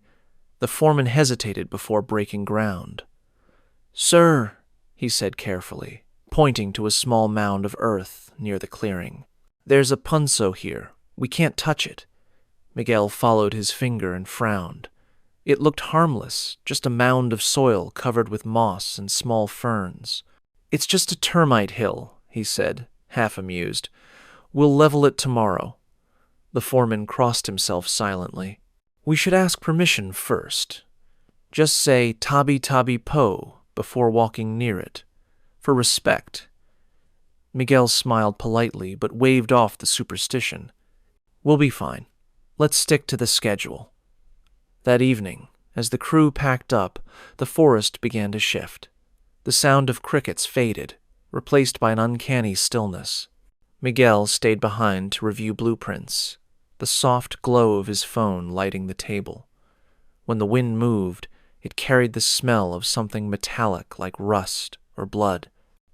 the foreman hesitated before breaking ground. "Sir," he said carefully, pointing to a small mound of earth near the clearing. "There's a punso here. We can't touch it." Miguel followed his finger and frowned. It looked harmless, just a mound of soil covered with moss and small ferns. "It's just a termite hill," he said, half amused. "We'll level it tomorrow." The foreman crossed himself silently. "We should ask permission first. Just say tabi-tabi po before walking near it, for respect." Miguel smiled politely, but waved off the superstition. "We'll be fine. Let's stick to the schedule." That evening, as the crew packed up, the forest began to shift. The sound of crickets faded, replaced by an uncanny stillness. Miguel stayed behind to review blueprints, the soft glow of his phone lighting the table. When the wind moved, it carried the smell of something metallic like rust or blood.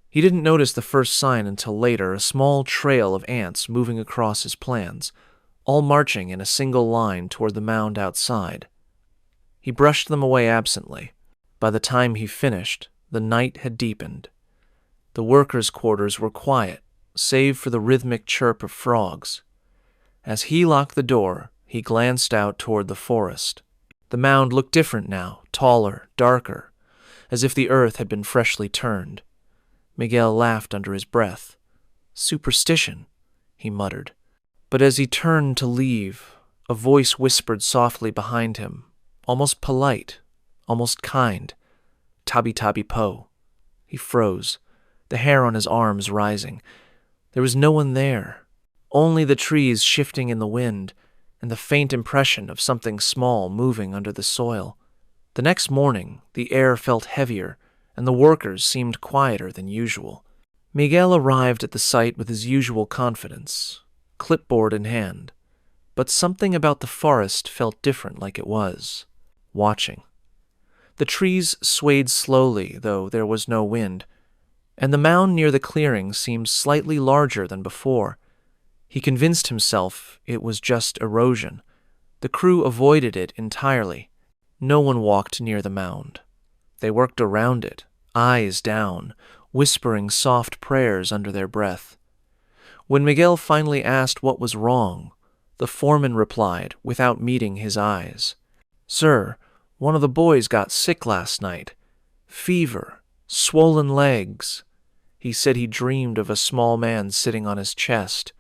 He didn't notice the first sign until later, a small trail of ants moving across his plans, all marching in a single line toward the mound outside. He brushed them away absently. By the time he finished, the night had deepened. The workers' quarters were quiet, save for the rhythmic chirp of frogs. As he locked the door, he glanced out toward the forest. The mound looked different now, taller, darker, as if the earth had been freshly turned. Miguel laughed under his breath. "Superstition," he muttered. But as he turned to leave, a voice whispered softly behind him, almost polite, almost kind. "Tabi-tabi po." He froze, the hair on his arms rising. There was no one there, only the trees shifting in the wind, and the faint impression of something small moving under the soil. The next morning, the air felt heavier, and the workers seemed quieter than usual. Miguel arrived at the site with his usual confidence, clipboard in hand. But something about the forest felt different, like it was watching. The trees swayed slowly, though there was no wind, and the mound near the clearing seemed slightly larger than before. He convinced himself it was just erosion. The crew avoided it entirely. No one walked near the mound. They worked around it, eyes down, whispering soft prayers under their breath. When Miguel finally asked what was wrong, the foreman replied without meeting his eyes. "Sir, one of the boys got sick last night. Fever, swollen legs." He said he dreamed of a small man sitting on his chest.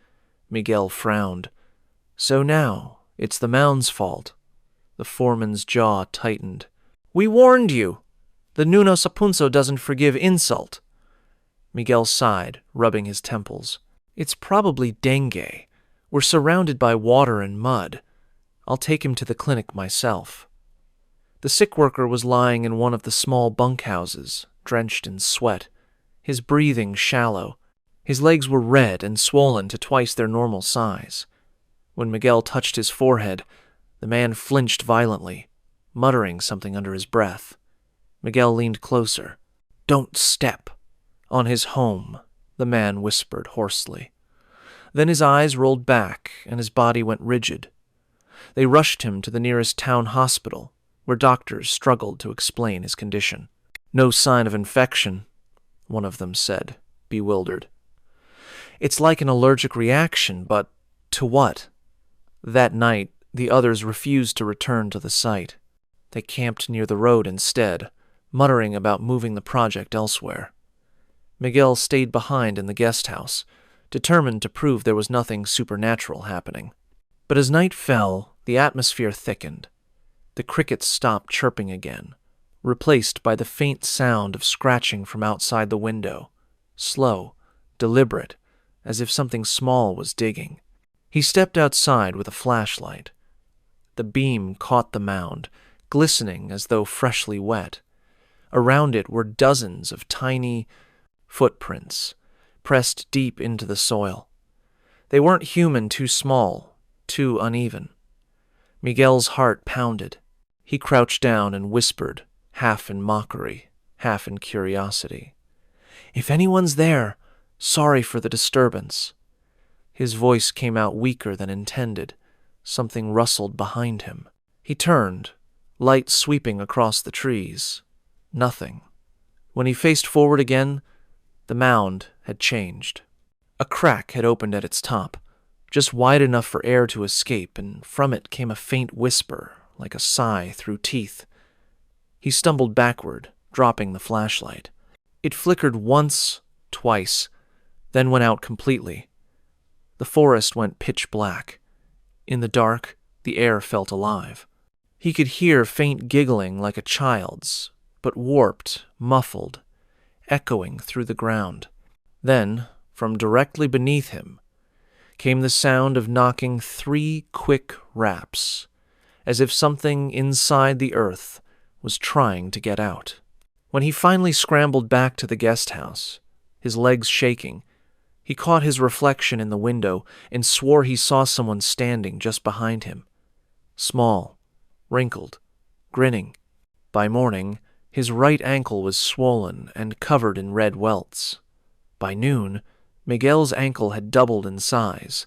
Miguel frowned. "So now, it's the mound's fault." The foreman's jaw tightened. "We warned you. The Nuno Sapunso doesn't forgive insult." Miguel sighed, rubbing his temples. "It's probably dengue. We're surrounded by water and mud. I'll take him to the clinic myself." The sick worker was lying in one of the small bunkhouses, drenched in sweat, his breathing shallow. His legs were red and swollen to twice their normal size. When Miguel touched his forehead, the man flinched violently, muttering something under his breath. Miguel leaned closer. "Don't step." "On his home," the man whispered hoarsely. Then his eyes rolled back and his body went rigid. They rushed him to the nearest town hospital, where doctors struggled to explain his condition. "No sign of infection," one of them said, bewildered. "It's like an allergic reaction, but to what?" That night, the others refused to return to the site. They camped near the road instead, muttering about moving the project elsewhere. Miguel stayed behind in the guest house, determined to prove there was nothing supernatural happening. But as night fell, the atmosphere thickened. The crickets stopped chirping again, replaced by the faint sound of scratching from outside the window, slow, deliberate, as if something small was digging. He stepped outside with a flashlight. The beam caught the mound, glistening as though freshly wet. Around it were dozens of tiny footprints, pressed deep into the soil. They weren't human, too small, too uneven. Miguel's heart pounded. He crouched down and whispered, half in mockery, half in curiosity, "If anyone's there, sorry for the disturbance." His voice came out weaker than intended. Something rustled behind him. He turned, light sweeping across the trees. Nothing. When he faced forward again, the mound had changed. A crack had opened at its top, just wide enough for air to escape, and from it came a faint whisper, like a sigh through teeth. He stumbled backward, dropping the flashlight. It flickered once, twice, then went out completely. The forest went pitch black. In the dark, the air felt alive. He could hear faint giggling like a child's, but warped, muffled, echoing through the ground. Then, from directly beneath him, came the sound of knocking 3 quick raps, as if something inside the earth was trying to get out. When he finally scrambled back to the guest house, his legs shaking, he caught his reflection in the window and swore he saw someone standing just behind him. Small, wrinkled, grinning. By morning, his right ankle was swollen and covered in red welts. By noon, Miguel's ankle had doubled in size.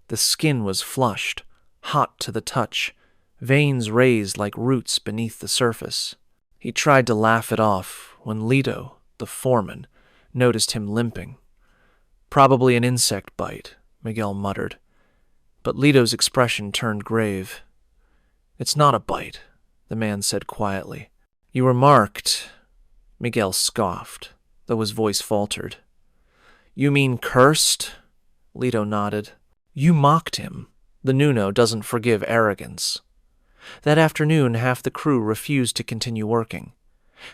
The skin was flushed, hot to the touch, veins raised like roots beneath the surface. He tried to laugh it off when Lito, the foreman, noticed him limping. "Probably an insect bite," Miguel muttered. But Lito's expression turned grave. "It's not a bite," the man said quietly. "You were marked," Miguel scoffed, though his voice faltered. "You mean cursed?" Lito nodded. "You mocked him. The Nuno doesn't forgive arrogance." That afternoon, half the crew refused to continue working.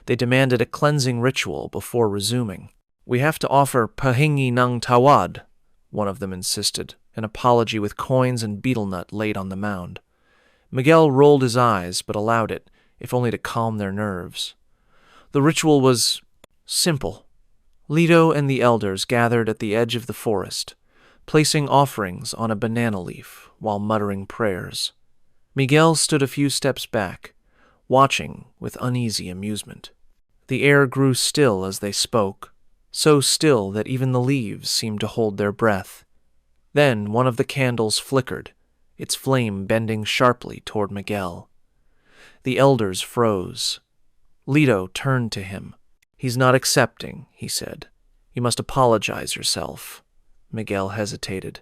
They demanded a cleansing ritual before resuming. "We have to offer pahingi ng tawad," one of them insisted, an apology with coins and betel nut laid on the mound. Miguel rolled his eyes, but allowed it, if only to calm their nerves. The ritual was simple. Lito and the elders gathered at the edge of the forest, placing offerings on a banana leaf while muttering prayers. Miguel stood a few steps back, watching with uneasy amusement. The air grew still as they spoke, so still that even the leaves seemed to hold their breath. Then one of the candles flickered, its flame bending sharply toward Miguel. The elders froze. Lito turned to him. "He's not accepting," he said. "You must apologize yourself." Miguel hesitated.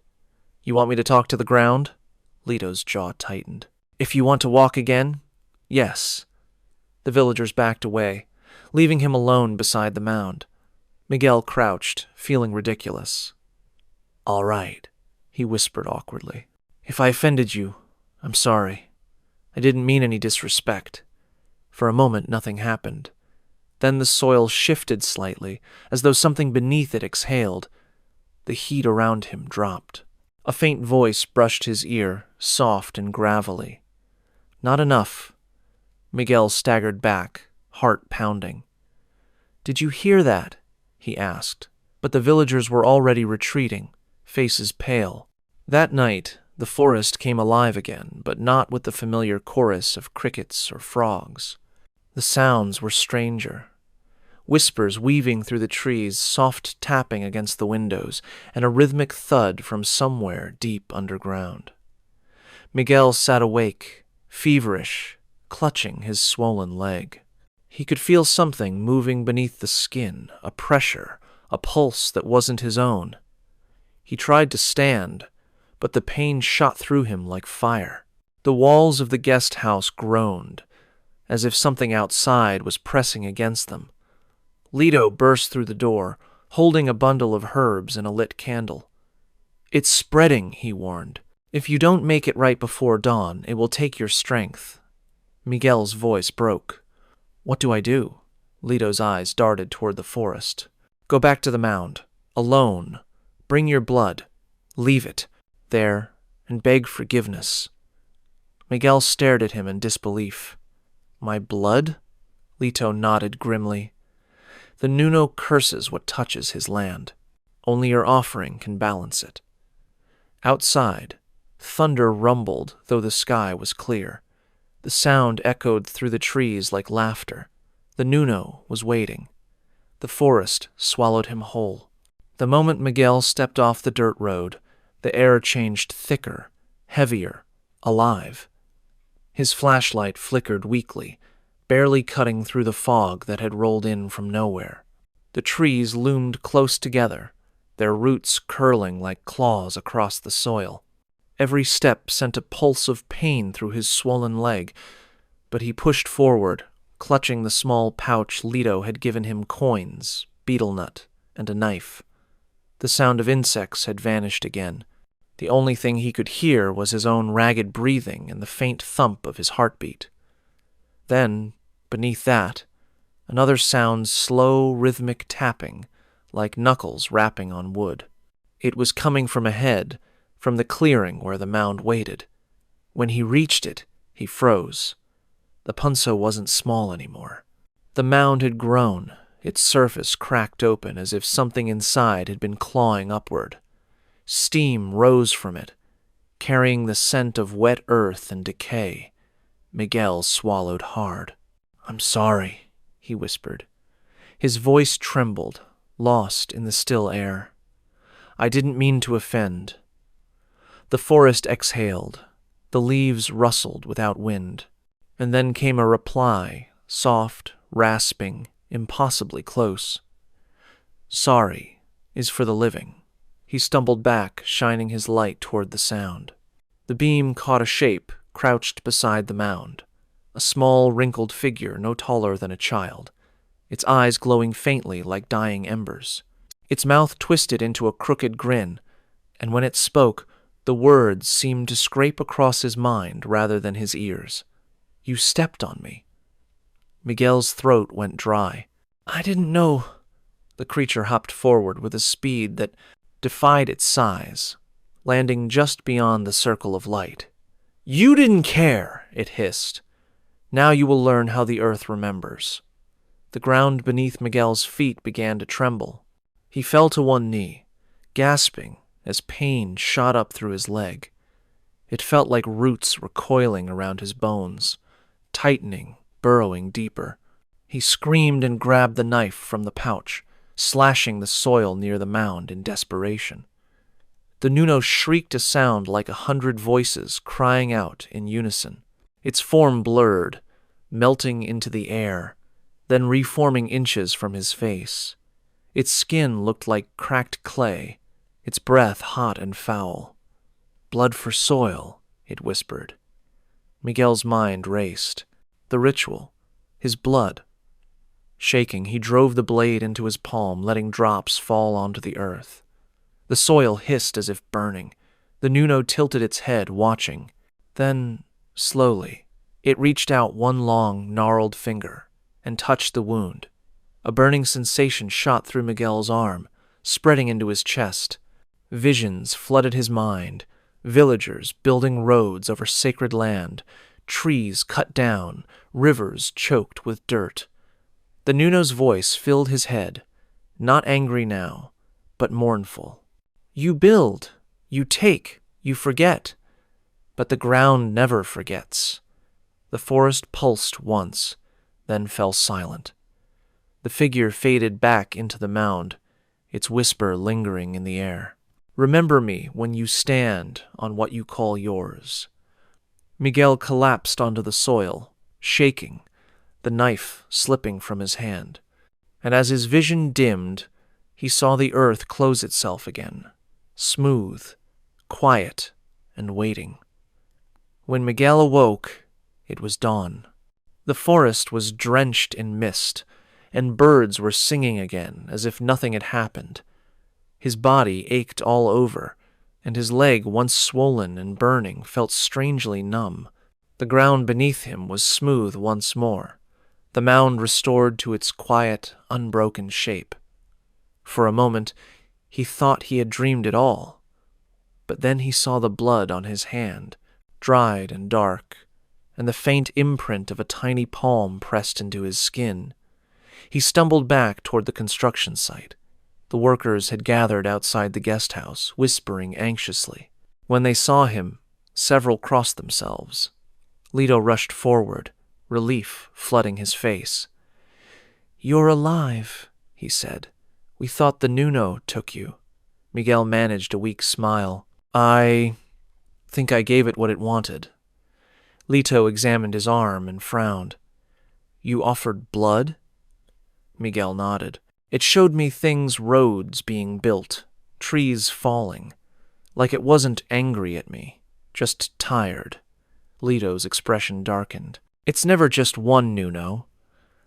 "You want me to talk to the ground?" Lito's jaw tightened. "If you want to walk again?" "Yes." The villagers backed away, leaving him alone beside the mound. Miguel crouched, feeling ridiculous. "All right," he whispered awkwardly. "If I offended you, I'm sorry. I didn't mean any disrespect." For a moment, nothing happened. Then the soil shifted slightly, as though something beneath it exhaled. The heat around him dropped. A faint voice brushed his ear, soft and gravelly. "Not enough." Miguel staggered back, heart pounding. "Did you hear that?" he asked. But the villagers were already retreating, faces pale. That night, the forest came alive again, but not with the familiar chorus of crickets or frogs. The sounds were stranger. whispers weaving through the trees, soft tapping against the windows, and a rhythmic thud from somewhere deep underground. Miguel sat awake, feverish, clutching his swollen leg. He could feel something moving beneath the skin, a pressure, a pulse that wasn't his own. He tried to stand, but the pain shot through him like fire. The walls of the guest house groaned, as if something outside was pressing against them. Lito burst through the door, holding a bundle of herbs and a lit candle. "It's spreading," he warned. "If you don't make it right before dawn, it will take your strength." Miguel's voice broke. "What do I do?" Lito's eyes darted toward the forest. "Go back to the mound. Alone. Bring your blood. Leave it there and beg forgiveness." Miguel stared at him in disbelief. "My blood?" Lito nodded grimly. "The Nuno curses what touches his land. Only your offering can balance it." Outside, thunder rumbled, though the sky was clear. The sound echoed through the trees like laughter. The Nuno was waiting. The forest swallowed him whole. The moment Miguel stepped off the dirt road, the air changed thicker, heavier, alive. His flashlight flickered weakly, barely cutting through the fog that had rolled in from nowhere. The trees loomed close together, their roots curling like claws across the soil. Every step sent a pulse of pain through his swollen leg, but he pushed forward, clutching the small pouch Lito had given him: coins, betel nut, and a knife. The sound of insects had vanished again. The only thing he could hear was his own ragged breathing and the faint thump of his heartbeat. Then, beneath that, another sound: slow, rhythmic tapping, like knuckles rapping on wood. It was coming from ahead, from the clearing where the mound waited. When he reached it, he froze. The punso wasn't small anymore. The mound had grown, its surface cracked open as if something inside had been clawing upward. Steam rose from it, carrying the scent of wet earth and decay. Miguel swallowed hard. "I'm sorry," he whispered. His voice trembled, lost in the still air. "I didn't mean to offend." The forest exhaled. The leaves rustled without wind. And then came a reply, soft, rasping, impossibly close. "Sorry is for the living." He stumbled back, shining his light toward the sound. The beam caught a shape, crouched beside the mound. A small, wrinkled figure no taller than a child, its eyes glowing faintly like dying embers. Its mouth twisted into a crooked grin, and when it spoke, the words seemed to scrape across his mind rather than his ears. "You stepped on me." Miguel's throat went dry. "I didn't know." The creature hopped forward with a speed that defied its size, landing just beyond the circle of light. "You didn't care," it hissed. "Now you will learn how the earth remembers." The ground beneath Miguel's feet began to tremble. He fell to one knee, gasping as pain shot up through his leg. It felt like roots were coiling around his bones, tightening, burrowing deeper. He screamed and grabbed the knife from the pouch, slashing the soil near the mound in desperation. The Nuno shrieked a sound like 100 voices crying out in unison. Its form blurred, melting into the air, then reforming inches from his face. Its skin looked like cracked clay, its breath hot and foul. "Blood for soil," it whispered. Miguel's mind raced. The ritual, his blood. Shaking, he drove the blade into his palm, letting drops fall onto the earth. The soil hissed as if burning. The Nuno tilted its head, watching. Then, slowly, it reached out one long, gnarled finger and touched the wound. A burning sensation shot through Miguel's arm, spreading into his chest. Visions flooded his mind, villagers building roads over sacred land, trees cut down, rivers choked with dirt. The Nuno's voice filled his head, not angry now, but mournful. "You build, you take, you forget, but the ground never forgets." The forest pulsed once, then fell silent. The figure faded back into the mound, its whisper lingering in the air. "Remember me when you stand on what you call yours." Miguel collapsed onto the soil, shaking, the knife slipping from his hand. And as his vision dimmed, he saw the earth close itself again, smooth, quiet, and waiting. When Miguel awoke, it was dawn. The forest was drenched in mist, and birds were singing again as if nothing had happened. His body ached all over, and his leg, once swollen and burning, felt strangely numb. The ground beneath him was smooth once more, the mound restored to its quiet, unbroken shape. For a moment, he thought he had dreamed it all, but then he saw the blood on his hand, dried and dark, and the faint imprint of a tiny palm pressed into his skin. He stumbled back toward the construction site. The workers had gathered outside the guest house, whispering anxiously. When they saw him, several crossed themselves. Lito rushed forward, relief flooding his face. "You're alive," he said. "We thought the Nuno took you." Miguel managed a weak smile. "I think I gave it what it wanted." Lito examined his arm and frowned. "You offered blood?" Miguel nodded. "It showed me roads being built, trees falling, like it wasn't angry at me, just tired." Lito's expression darkened. "It's never just one Nuno.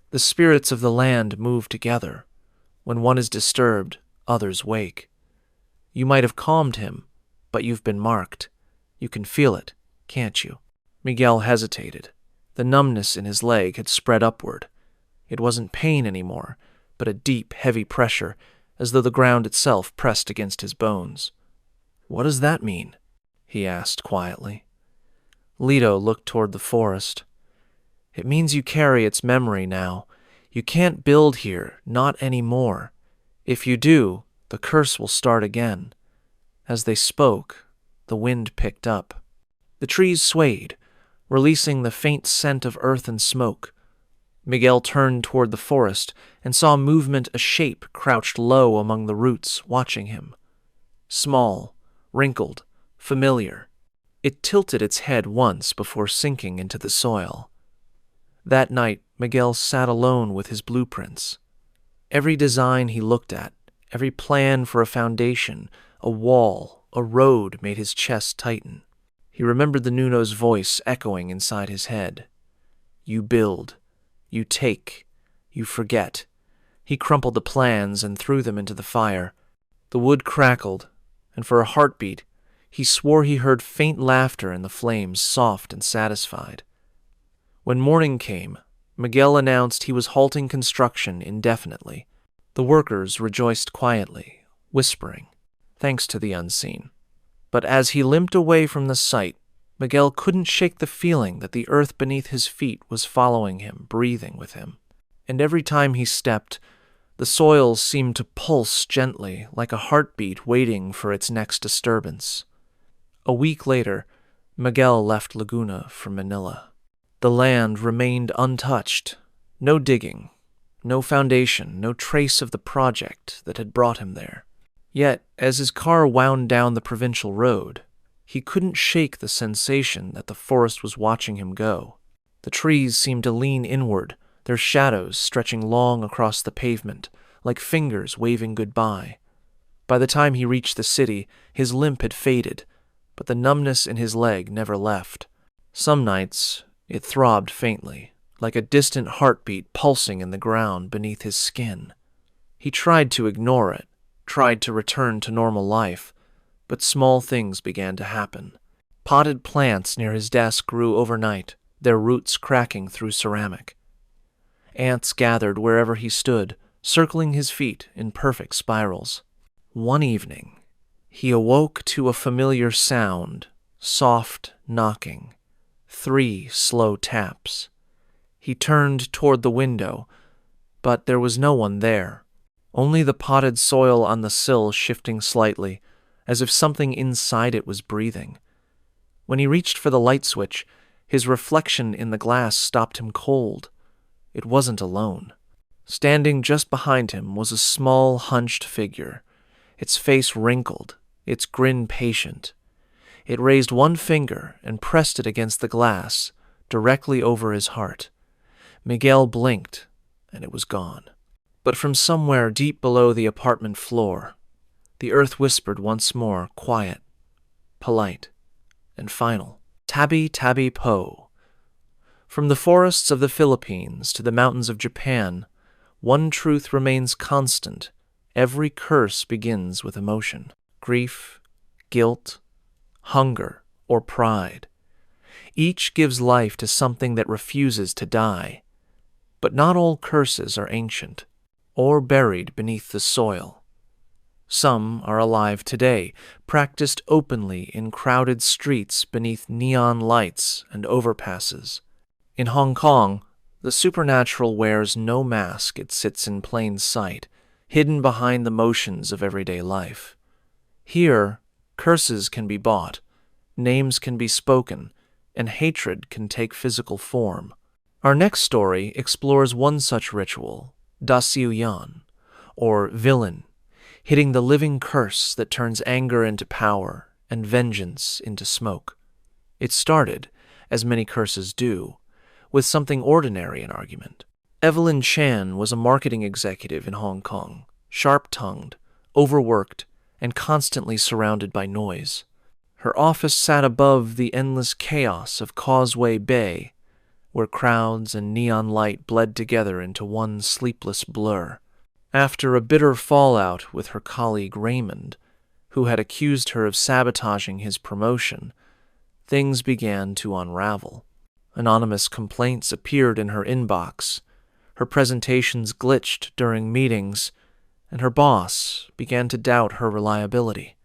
The spirits of the land move together. When one is disturbed, others wake. You might have calmed him, but you've been marked. You can feel it, can't you?" Miguel hesitated. The numbness in his leg had spread upward. It wasn't pain anymore, but a deep, heavy pressure, as though the ground itself pressed against his bones. "What does that mean?" he asked quietly. Lito looked toward the forest. "It means you carry its memory now. You can't build here, not anymore. If you do, the curse will start again." As they spoke, the wind picked up. The trees swayed, releasing the faint scent of earth and smoke. Miguel turned toward the forest and saw movement, a shape crouched low among the roots, watching him. Small, wrinkled, familiar. It tilted its head once before sinking into the soil. That night, Miguel sat alone with his blueprints. Every design he looked at, every plan for a foundation, a wall, a road made his chest tighten. He remembered the Nuno's voice echoing inside his head. "You build. You take. You forget." He crumpled the plans and threw them into the fire. The wood crackled, and for a heartbeat, he swore he heard faint laughter in the flames, soft and satisfied. When morning came, Miguel announced he was halting construction indefinitely. The workers rejoiced quietly, whispering, thanks to the unseen. But as he limped away from the site, Miguel couldn't shake the feeling that the earth beneath his feet was following him, breathing with him. And every time he stepped, the soil seemed to pulse gently, like a heartbeat waiting for its next disturbance. A week later, Miguel left Laguna for Manila. The land remained untouched. No digging, no foundation, no trace of the project that had brought him there. Yet, as his car wound down the provincial road, he couldn't shake the sensation that the forest was watching him go. The trees seemed to lean inward, their shadows stretching long across the pavement, like fingers waving goodbye. By the time he reached the city, his limp had faded, but the numbness in his leg never left. Some nights, it throbbed faintly, like a distant heartbeat pulsing in the ground beneath his skin. He tried to ignore it, tried to return to normal life, but small things began to happen. Potted plants near his desk grew overnight, their roots cracking through ceramic. Ants gathered wherever he stood, circling his feet in perfect spirals. One evening, he awoke to a familiar sound, soft knocking, 3 slow taps. He turned toward the window, but there was no one there. Only the potted soil on the sill shifting slightly, as if something inside it was breathing. When he reached for the light switch, his reflection in the glass stopped him cold. It wasn't alone. Standing just behind him was a small, hunched figure, its face wrinkled, its grin patient. It raised one finger and pressed it against the glass, directly over his heart. Miguel blinked, and it was gone. But from somewhere deep below the apartment floor, the earth whispered once more, quiet, polite, and final. Tabi Tabi Po. From the forests of the Philippines to the mountains of Japan, one truth remains constant. Every curse begins with emotion. Grief, guilt, hunger, or pride. Each gives life to something that refuses to die. But not all curses are ancient, or buried beneath the soil. Some are alive today, practiced openly in crowded streets beneath neon lights and overpasses. In Hong Kong, the supernatural wears no mask. It sits in plain sight, hidden behind the motions of everyday life. Here, curses can be bought, names can be spoken, and hatred can take physical form. Our next story explores one such ritual, Da Siu Yan, or villain, hitting the living curse that turns anger into power and vengeance into smoke. It started, as many curses do, with something ordinary in argument. Evelyn Chan was a marketing executive in Hong Kong, sharp-tongued, overworked, and constantly surrounded by noise. Her office sat above the endless chaos of Causeway Bay, where crowds and neon light bled together into one sleepless blur. After a bitter fallout with her colleague Raymond, who had accused her of sabotaging his promotion, things began to unravel. Anonymous complaints appeared in her inbox, her presentations glitched during meetings, and her boss began to doubt her reliability.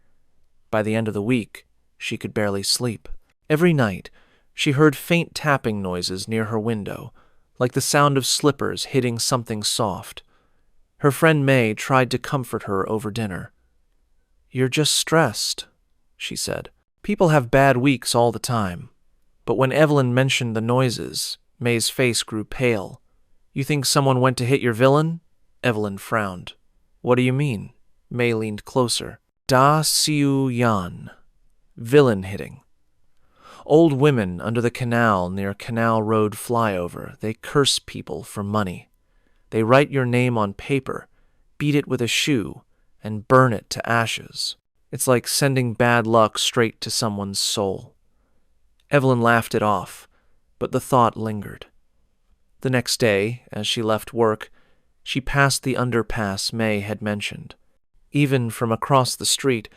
By the end of the week, she could barely sleep. Every night, she heard faint tapping noises near her window, like the sound of slippers hitting something soft. Her friend May tried to comfort her over dinner. "You're just stressed," she said. "People have bad weeks all the time." But when Evelyn mentioned the noises, May's face grew pale. "You think someone went to hit your villain?" Evelyn frowned. "What do you mean?" May leaned closer. Da Siu Yan. Villain hitting. Old women under the canal near Canal Road flyover, they curse people for money. They write your name on paper, beat it with a shoe, and burn it to ashes. It's like sending bad luck straight to someone's soul. Evelyn laughed it off, but the thought lingered. The next day, as she left work, she passed the underpass May had mentioned. Even from across the street,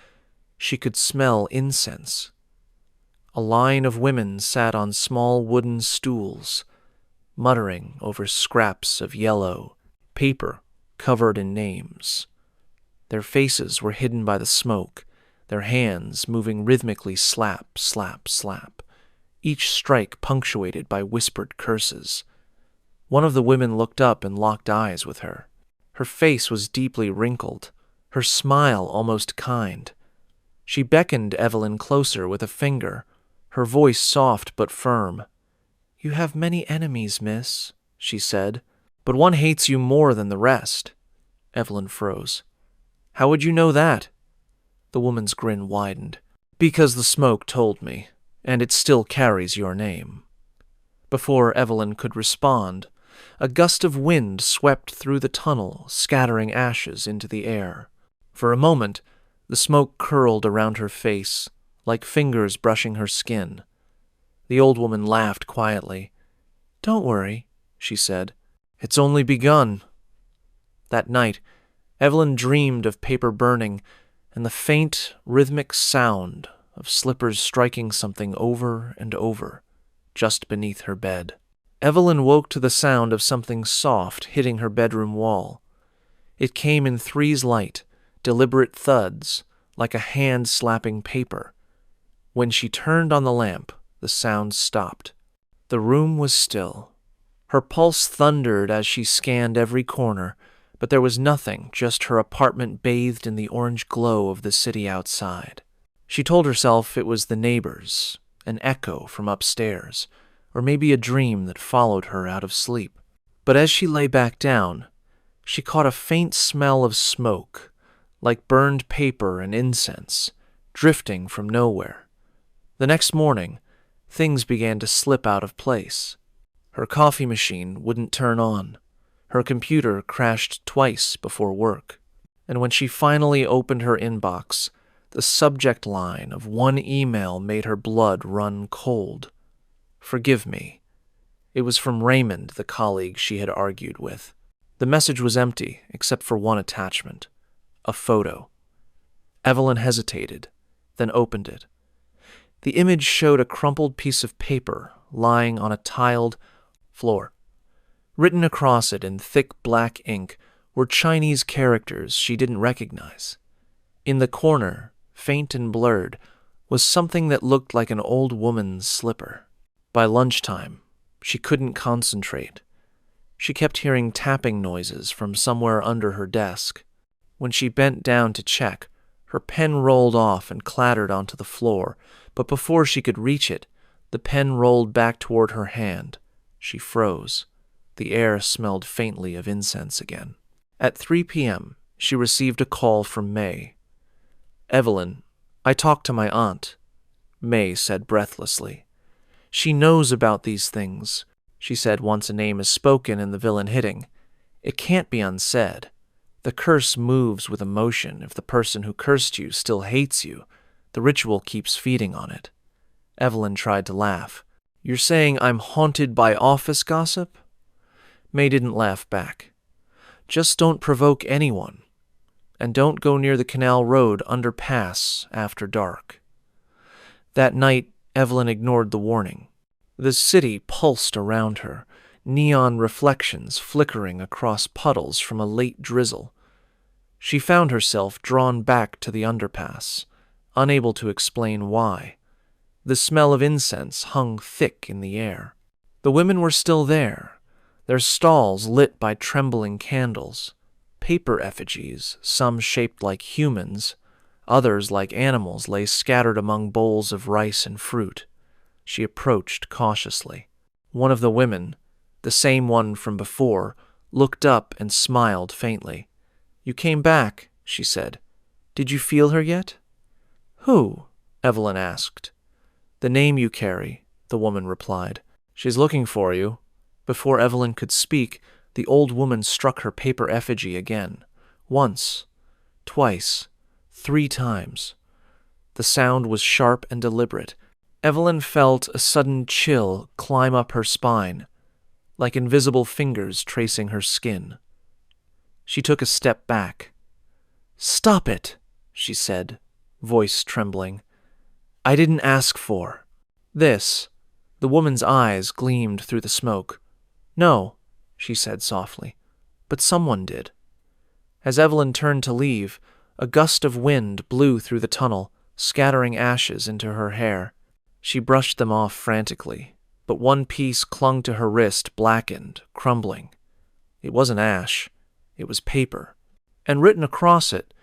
she could smell incense. A line of women sat on small wooden stools, muttering over scraps of yellow paper covered in names. Their faces were hidden by the smoke, their hands moving rhythmically slap, slap, slap, each strike punctuated by whispered curses. One of the women looked up and locked eyes with her. Her face was deeply wrinkled, her smile almost kind. She beckoned Evelyn closer with a finger, her voice soft but firm. "You have many enemies, miss," she said, "but one hates you more than the rest." Evelyn froze. "How would you know that?" The woman's grin widened. "Because the smoke told me, and it still carries your name." Before Evelyn could respond, a gust of wind swept through the tunnel, scattering ashes into the air. For a moment, the smoke curled around her face, like fingers brushing her skin. The old woman laughed quietly. "Don't worry," she said. "It's only begun." That night, Evelyn dreamed of paper burning and the faint, rhythmic sound of slippers striking something over and over, just beneath her bed. Evelyn woke to the sound of something soft hitting her bedroom wall. It came in threes light, deliberate thuds, like a hand slapping paper. When she turned on the lamp, the sound stopped. The room was still. Her pulse thundered as she scanned every corner, but there was nothing, just her apartment bathed in the orange glow of the city outside. She told herself it was the neighbors, an echo from upstairs, or maybe a dream that followed her out of sleep. But as she lay back down, She caught a faint smell of smoke, like burned paper and incense, drifting from nowhere. The next morning, things began to slip out of place. Her coffee machine wouldn't turn on. Her computer crashed twice before work. And when she finally opened her inbox, the subject line of one email made her blood run cold. "Forgive me." It was from Raymond, the colleague she had argued with. The message was empty, except for one attachment: a photo. Evelyn hesitated, then opened it. The image showed a crumpled piece of paper lying on a tiled floor. Written across it in thick black ink were Chinese characters she didn't recognize. In the corner, faint and blurred, was something that looked like an old woman's slipper. By lunchtime, she couldn't concentrate. She kept hearing tapping noises from somewhere under her desk. When she bent down to check, her pen rolled off and clattered onto the floor, but before she could reach it, the pen rolled back toward her hand. She froze. The air smelled faintly of incense again. At 3 p.m., she received a call from May. "Evelyn, I talked to my aunt," May said breathlessly. "She knows about these things," she said once a name is spoken in the villain hitting. "It can't be unsaid. The curse moves with emotion. If the person who cursed you still hates you, the ritual keeps feeding on it." Evelyn tried to laugh. "You're saying I'm haunted by office gossip?" May didn't laugh back. "Just don't provoke anyone. And don't go near the Canal Road underpass after dark." That night, Evelyn ignored the warning. The city pulsed around her, neon reflections flickering across puddles from a late drizzle. She found herself drawn back to the underpass, unable to explain why. The smell of incense hung thick in the air. The women were still there, their stalls lit by trembling candles. Paper effigies, some shaped like humans, others like animals, lay scattered among bowls of rice and fruit. She approached cautiously. One of the women, the same one from before, looked up and smiled faintly. "You came back," she said. "Did you feel her yet?" "Who?" Evelyn asked. "The name you carry," the woman replied. "She's looking for you." Before Evelyn could speak, the old woman struck her paper effigy again. Once, twice, 3 times. The sound was sharp and deliberate. Evelyn felt a sudden chill climb up her spine, like invisible fingers tracing her skin. She took a step back. "Stop it," she said, voice trembling. "I didn't ask for this." The woman's eyes gleamed through the smoke. "No," she said softly, "but someone did." As Evelyn turned to leave, a gust of wind blew through the tunnel, scattering ashes into her hair. She brushed them off frantically, but one piece clung to her wrist, blackened, crumbling. It wasn't ash, it was paper, and written across it,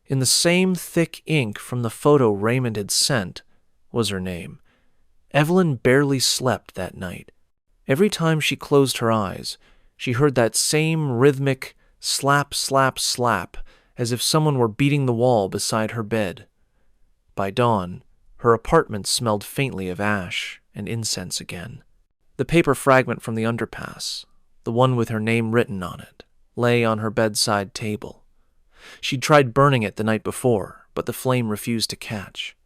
in the same thick ink from the photo Raymond had sent, was her name. Evelyn barely slept that night. Every time she closed her eyes, she heard that same rhythmic slap, slap, slap, as if someone were beating the wall beside her bed. By dawn, her apartment smelled faintly of ash and incense again. The paper fragment from the underpass, the one with her name written on it, lay on her bedside table. She'd tried burning it the night before, but the flame refused to catch.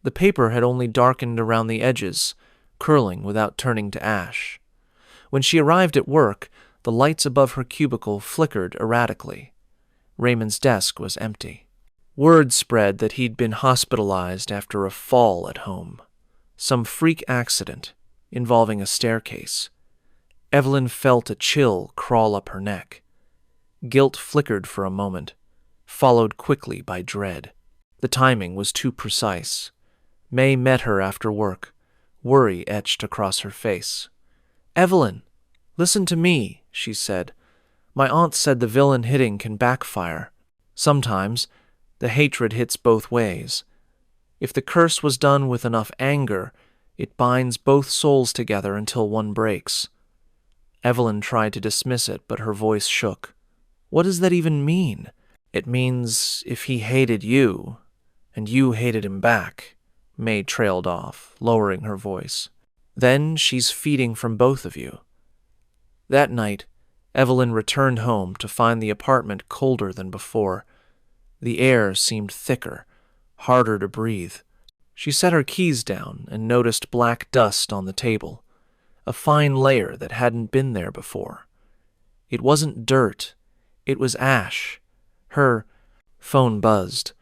The paper had only darkened around the edges, curling without turning to ash. When she arrived at work, the lights above her cubicle flickered erratically. Raymond's desk was empty. Word spread that he'd been hospitalized after a fall at home. Some freak accident involving a staircase. Evelyn felt a chill crawl up her neck. Guilt flickered for a moment, followed quickly by dread. The timing was too precise. May met her after work, worry etched across her face. "Evelyn, listen to me," she said. "My aunt said the villain hitting can backfire. Sometimes the hatred hits both ways. If the curse was done with enough anger, it binds both souls together until one breaks." Evelyn tried to dismiss it, but her voice shook. What does that even mean? It means if he hated you, and you hated him back, May trailed off, lowering her voice. Then she's feeding from both of you. That night, Evelyn returned home to find the apartment colder than before. The air seemed thicker, harder to breathe. She set her keys down and noticed black dust on the table, a fine layer that hadn't been there before. It wasn't dirt, it was ash. Her phone buzzed.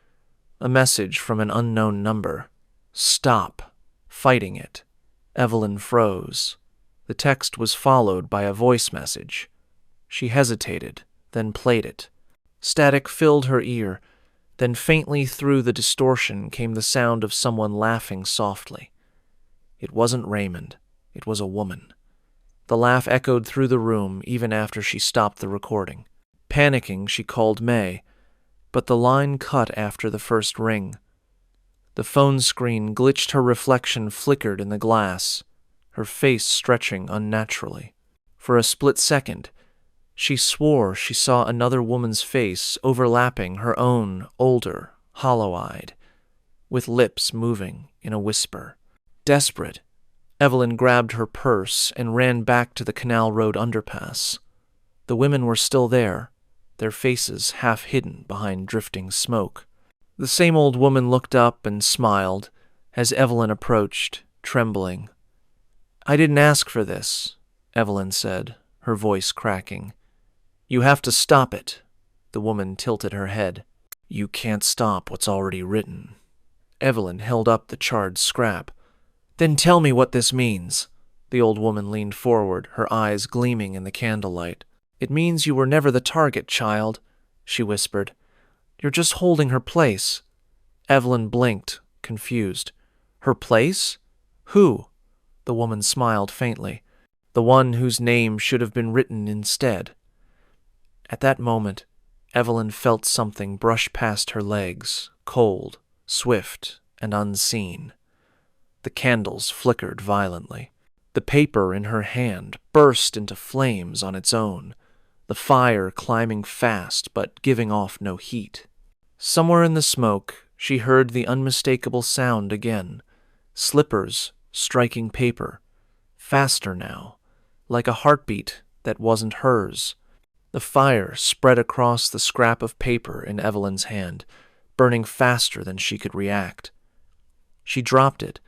A message from an unknown number. Stop fighting it. Evelyn froze. The text was followed by a voice message. She hesitated, then played it. Static filled her ear. Then faintly through the distortion came the sound of someone laughing softly. It wasn't Raymond. It was a woman. The laugh echoed through the room even after she stopped the recording. Panicking, she called May, but the line cut after the first ring. The phone screen glitched, her reflection flickered in the glass, her face stretching unnaturally. For a split second, she swore she saw another woman's face overlapping her own, older, hollow-eyed, with lips moving in a whisper. Desperate, Evelyn grabbed her purse and ran back to the Canal Road underpass. The women were still there, their faces half hidden behind drifting smoke. The same old woman looked up and smiled as Evelyn approached, trembling. "I didn't ask for this," Evelyn said, her voice cracking. "You have to stop it." The woman tilted her head. "You can't stop what's already written." Evelyn held up the charred scrap. "Then tell me what this means." The old woman leaned forward, her eyes gleaming in the candlelight. "It means you were never the target, child," she whispered. "You're just holding her place." Evelyn blinked, confused. "Her place? Who?" The woman smiled faintly. "The one whose name should have been written instead." At that moment, Evelyn felt something brush past her legs, cold, swift, and unseen. The candles flickered violently. The paper in her hand burst into flames on its own, the fire climbing fast but giving off no heat. Somewhere in the smoke, she heard the unmistakable sound again, slippers striking paper, faster now, like a heartbeat that wasn't hers. The fire spread across the scrap of paper in Evelyn's hand, burning faster than she could react. She dropped it,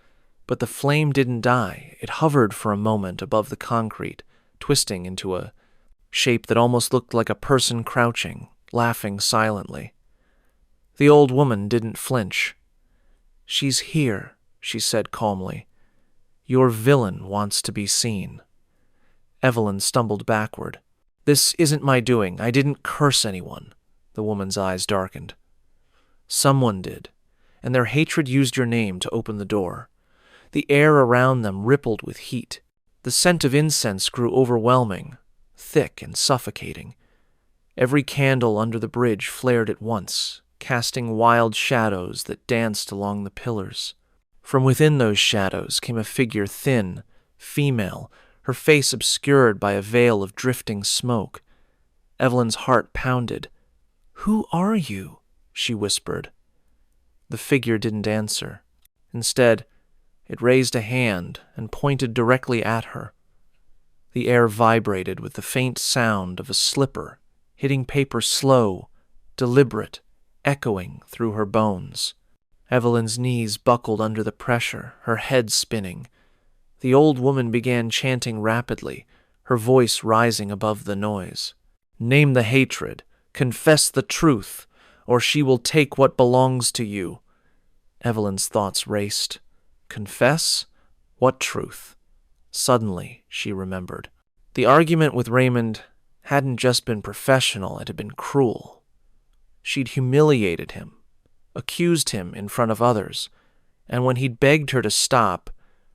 but the flame didn't die. It hovered for a moment above the concrete, twisting into a shape that almost looked like a person crouching, laughing silently. The old woman didn't flinch. "She's here," she said calmly. "Your villain wants to be seen." Evelyn stumbled backward. "This isn't my doing. I didn't curse anyone." The woman's eyes darkened. "Someone did, and their hatred used your name to open the door." The air around them rippled with heat. The scent of incense grew overwhelming, thick and suffocating. Every candle under the bridge flared at once, casting wild shadows that danced along the pillars. From within those shadows came a figure thin, female, her face obscured by a veil of drifting smoke. Evelyn's heart pounded. "Who are you?" she whispered. The figure didn't answer. Instead, it raised a hand and pointed directly at her. The air vibrated with the faint sound of a slipper hitting paper, slow, deliberate, echoing through her bones. Evelyn's knees buckled under the pressure, her head spinning. The old woman began chanting rapidly, her voice rising above the noise. "Name the hatred, confess the truth, or she will take what belongs to you." Evelyn's thoughts raced. Confess? What truth? Suddenly, she remembered. The argument with Raymond hadn't just been professional, it had been cruel. She'd humiliated him, accused him in front of others, and when he'd begged her to stop,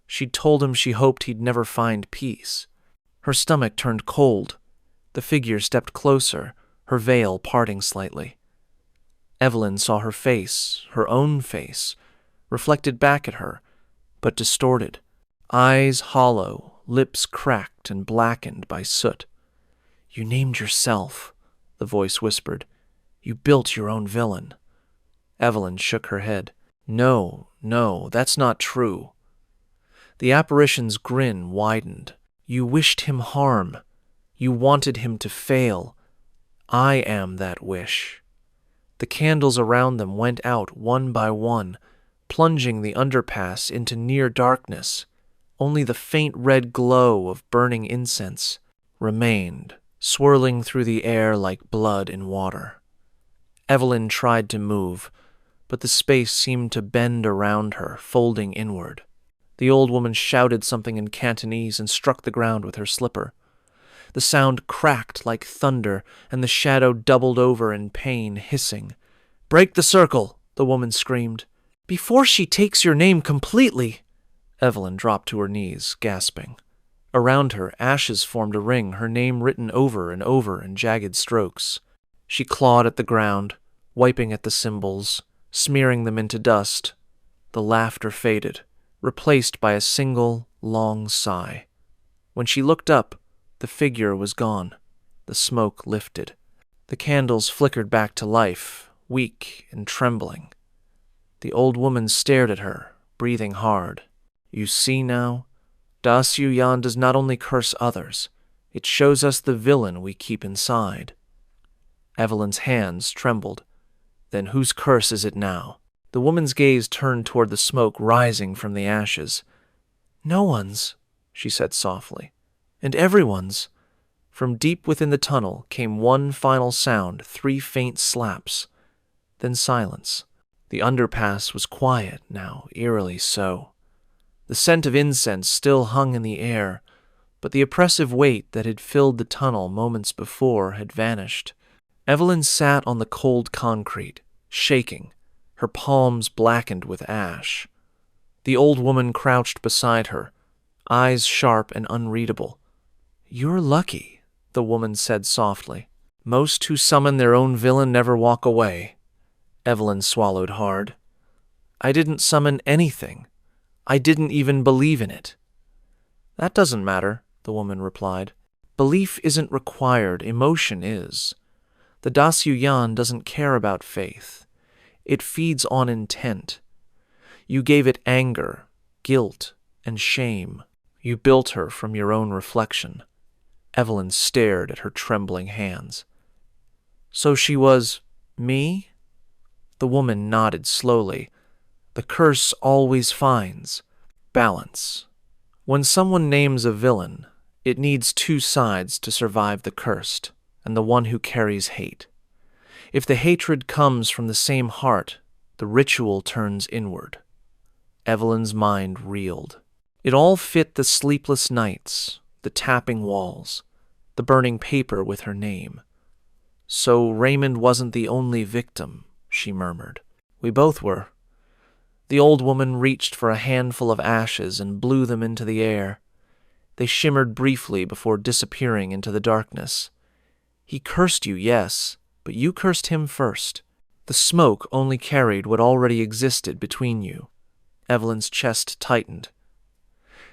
she'd told him she hoped he'd never find peace. Her stomach turned cold. The figure stepped closer, her veil parting slightly. Evelyn saw her face, her own face, reflected back at her, but distorted. Eyes hollow, lips cracked and blackened by soot. "You named yourself," the voice whispered. "You built your own villain." Evelyn shook her head. No, that's not true." The apparition's grin widened. "You wished him harm. You wanted him to fail. I am that wish." The candles around them went out one by one, plunging the underpass into near darkness. Only the faint red glow of burning incense remained, swirling through the air like blood in water. Evelyn tried to move, but the space seemed to bend around her, folding inward. The old woman shouted something in Cantonese and struck the ground with her slipper. The sound cracked like thunder, and the shadow doubled over in pain, hissing. "Break the circle!" the woman screamed. "Before she takes your name completely!" Evelyn dropped to her knees, gasping. Around her, ashes formed a ring, her name written over and over in jagged strokes. She clawed at the ground, wiping at the symbols, smearing them into dust. The laughter faded, replaced by a single, long sigh. When she looked up, the figure was gone. The smoke lifted. The candles flickered back to life, weak and trembling. The old woman stared at her, breathing hard. "You see now? Da Xiu Yan does not only curse others, it shows us the villain we keep inside." Evelyn's hands trembled. "Then whose curse is it now?" The woman's gaze turned toward the smoke rising from the ashes. "No one's," she said softly. "And everyone's." From deep within the tunnel came one final sound, 3 faint slaps. Then silence. The underpass was quiet now, eerily so. The scent of incense still hung in the air, but the oppressive weight that had filled the tunnel moments before had vanished. Evelyn sat on the cold concrete, shaking, her palms blackened with ash. The old woman crouched beside her, eyes sharp and unreadable. "You're lucky," the woman said softly. "Most who summon their own villain never walk away." Evelyn swallowed hard. "I didn't summon anything. I didn't even believe in it." "That doesn't matter," the woman replied. "Belief isn't required, emotion is. The Da Xiu Yan doesn't care about faith. It feeds on intent. You gave it anger, guilt, and shame. You built her from your own reflection." Evelyn stared at her trembling hands. "So she was me?" The woman nodded slowly. "The curse always finds balance. When someone names a villain, it needs 2 sides to survive the cursed, and the one who carries hate. If the hatred comes from the same heart, the ritual turns inward." Evelyn's mind reeled. It all fit the sleepless nights, the tapping walls, the burning paper with her name. "So Raymond wasn't the only victim," she murmured. "We both were." The old woman reached for a handful of ashes and blew them into the air. They shimmered briefly before disappearing into the darkness. "He cursed you, yes, but you cursed him first. The smoke only carried what already existed between you." Evelyn's chest tightened.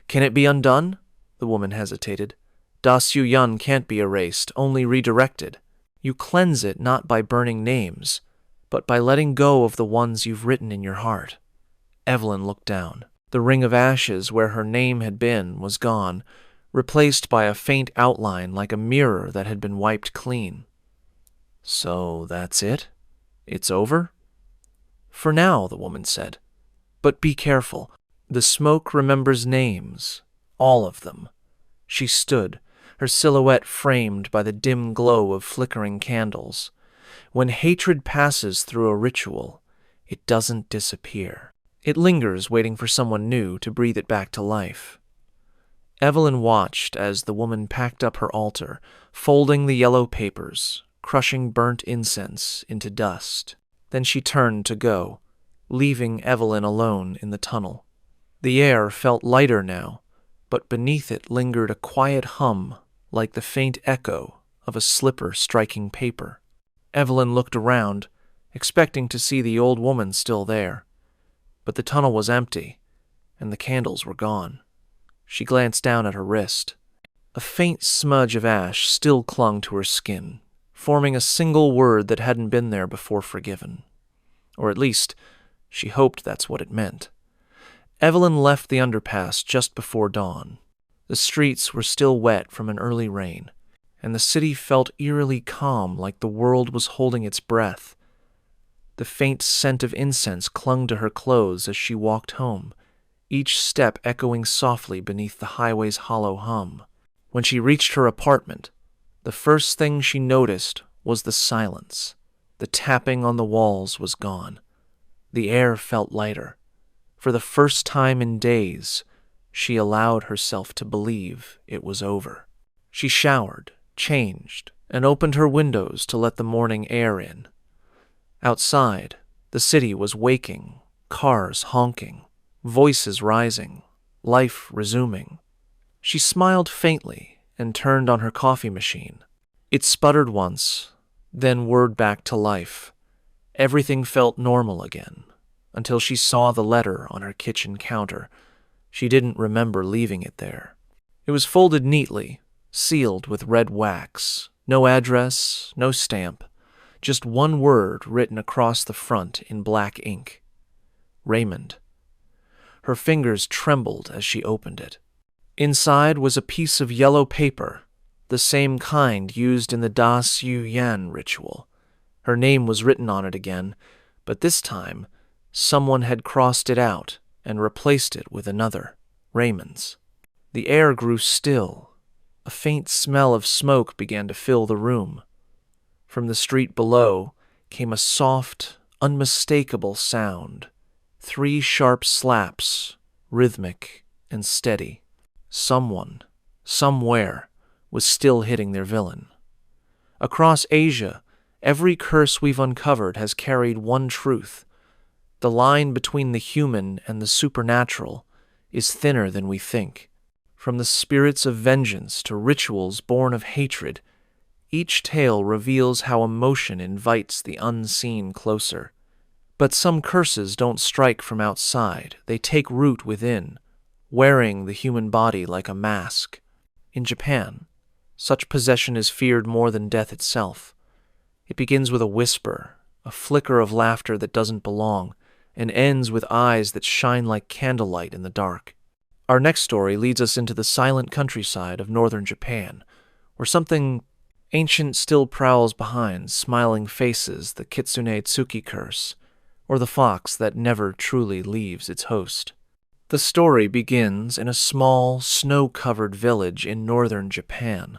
"Can it be undone?" The woman hesitated. "Da Xiu Yan can't be erased, only redirected. You cleanse it not by burning names, but by letting go of the ones you've written in your heart." Evelyn looked down. The ring of ashes where her name had been was gone, replaced by a faint outline like a mirror that had been wiped clean. "So that's it? It's over?" "For now," the woman said. "But be careful. The smoke remembers names. All of them." She stood, her silhouette framed by the dim glow of flickering candles. When hatred passes through a ritual, it doesn't disappear. It lingers, waiting for someone new to breathe it back to life. Evelyn watched as the woman packed up her altar, folding the yellow papers, crushing burnt incense into dust. Then she turned to go, leaving Evelyn alone in the tunnel. The air felt lighter now, but beneath it lingered a quiet hum, like the faint echo of a slipper striking paper. Evelyn looked around, expecting to see the old woman still there. But the tunnel was empty, and the candles were gone. She glanced down at her wrist. A faint smudge of ash still clung to her skin, forming a single word that hadn't been there before forgiven. Or at least, she hoped that's what it meant. Evelyn left the underpass just before dawn. The streets were still wet from an early rain, and the city felt eerily calm, like the world was holding its breath. The faint scent of incense clung to her clothes as she walked home, each step echoing softly beneath the highway's hollow hum. When she reached her apartment, the first thing she noticed was the silence. The tapping on the walls was gone. The air felt lighter. For the first time in days, she allowed herself to believe it was over. She showered, changed, and opened her windows to let the morning air in. Outside, the city was waking, cars honking, voices rising, life resuming. She smiled faintly and turned on her coffee machine. It sputtered once, then whirred back to life. Everything felt normal again, until she saw the letter on her kitchen counter. She didn't remember leaving it there. It was folded neatly, sealed with red wax. No address, no stamp, just one word written across the front in black ink. Raymond. Her fingers trembled as she opened it. Inside was a piece of yellow paper, the same kind used in the Da Siu Yan ritual. Her name was written on it again, but this time someone had crossed it out and replaced it with another, Raymond's. The air grew still. A faint smell of smoke began to fill the room. From the street below came a soft, unmistakable sound. 3 sharp slaps, rhythmic and steady. Someone, somewhere, was still hitting their villain. Across Asia, every curse we've uncovered has carried one truth. The line between the human and the supernatural is thinner than we think. From the spirits of vengeance to rituals born of hatred, each tale reveals how emotion invites the unseen closer. But some curses don't strike from outside, they take root within, wearing the human body like a mask. In Japan, such possession is feared more than death itself. It begins with a whisper, a flicker of laughter that doesn't belong, and ends with eyes that shine like candlelight in the dark. Our next story leads us into the silent countryside of northern Japan, where something ancient still prowls behind smiling faces, the Kitsune-Tsuki curse, or the fox that never truly leaves its host. The story begins in a small, snow-covered village in northern Japan,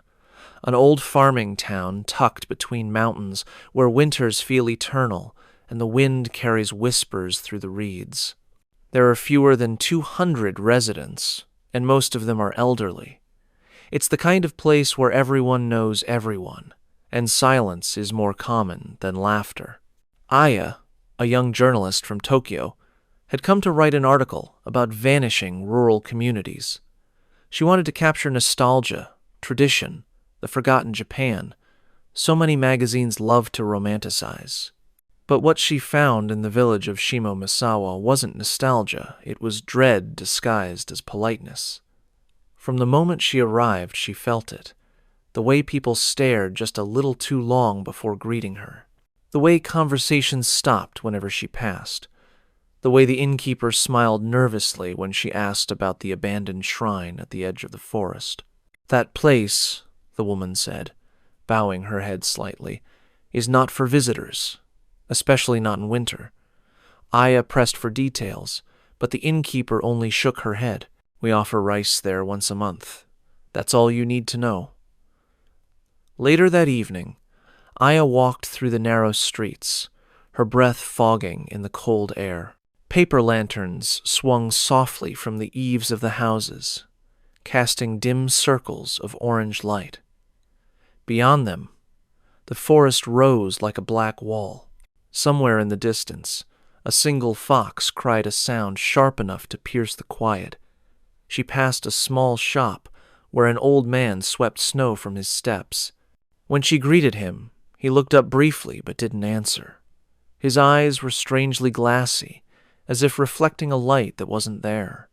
an old farming town tucked between mountains where winters feel eternal and the wind carries whispers through the reeds. There are fewer than 200 residents, and most of them are elderly. It's the kind of place where everyone knows everyone, and silence is more common than laughter. Aya, a young journalist from Tokyo, had come to write an article about vanishing rural communities. She wanted to capture nostalgia, tradition, the forgotten Japan. So many magazines love to romanticize. But what she found in the village of Shimomisawa wasn't nostalgia, it was dread disguised as politeness. From the moment she arrived, she felt it. The way people stared just a little too long before greeting her. The way conversations stopped whenever she passed. The way the innkeeper smiled nervously when she asked about the abandoned shrine at the edge of the forest. That place, the woman said, bowing her head slightly, is not for visitors, especially not in winter. Aya pressed for details, but the innkeeper only shook her head. We offer rice there once a month. That's all you need to know. Later that evening, Aya walked through the narrow streets, her breath fogging in the cold air. Paper lanterns swung softly from the eaves of the houses, casting dim circles of orange light. Beyond them, the forest rose like a black wall. Somewhere in the distance, a single fox cried a sound sharp enough to pierce the quiet. She passed a small shop where an old man swept snow from his steps. When she greeted him, he looked up briefly but didn't answer. His eyes were strangely glassy, as if reflecting a light that wasn't there.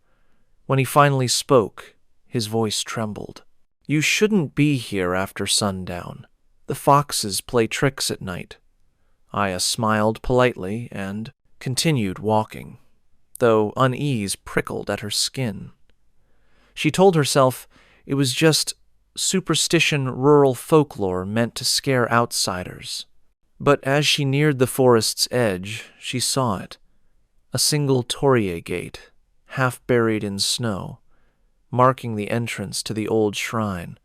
When he finally spoke, his voice trembled. "You shouldn't be here after sundown. The foxes play tricks at night." Aya smiled politely and continued walking, though unease prickled at her skin. She told herself it was just superstition rural folklore meant to scare outsiders. But as she neared the forest's edge, she saw it. A single torii gate, half buried in snow, marking the entrance to the old shrine.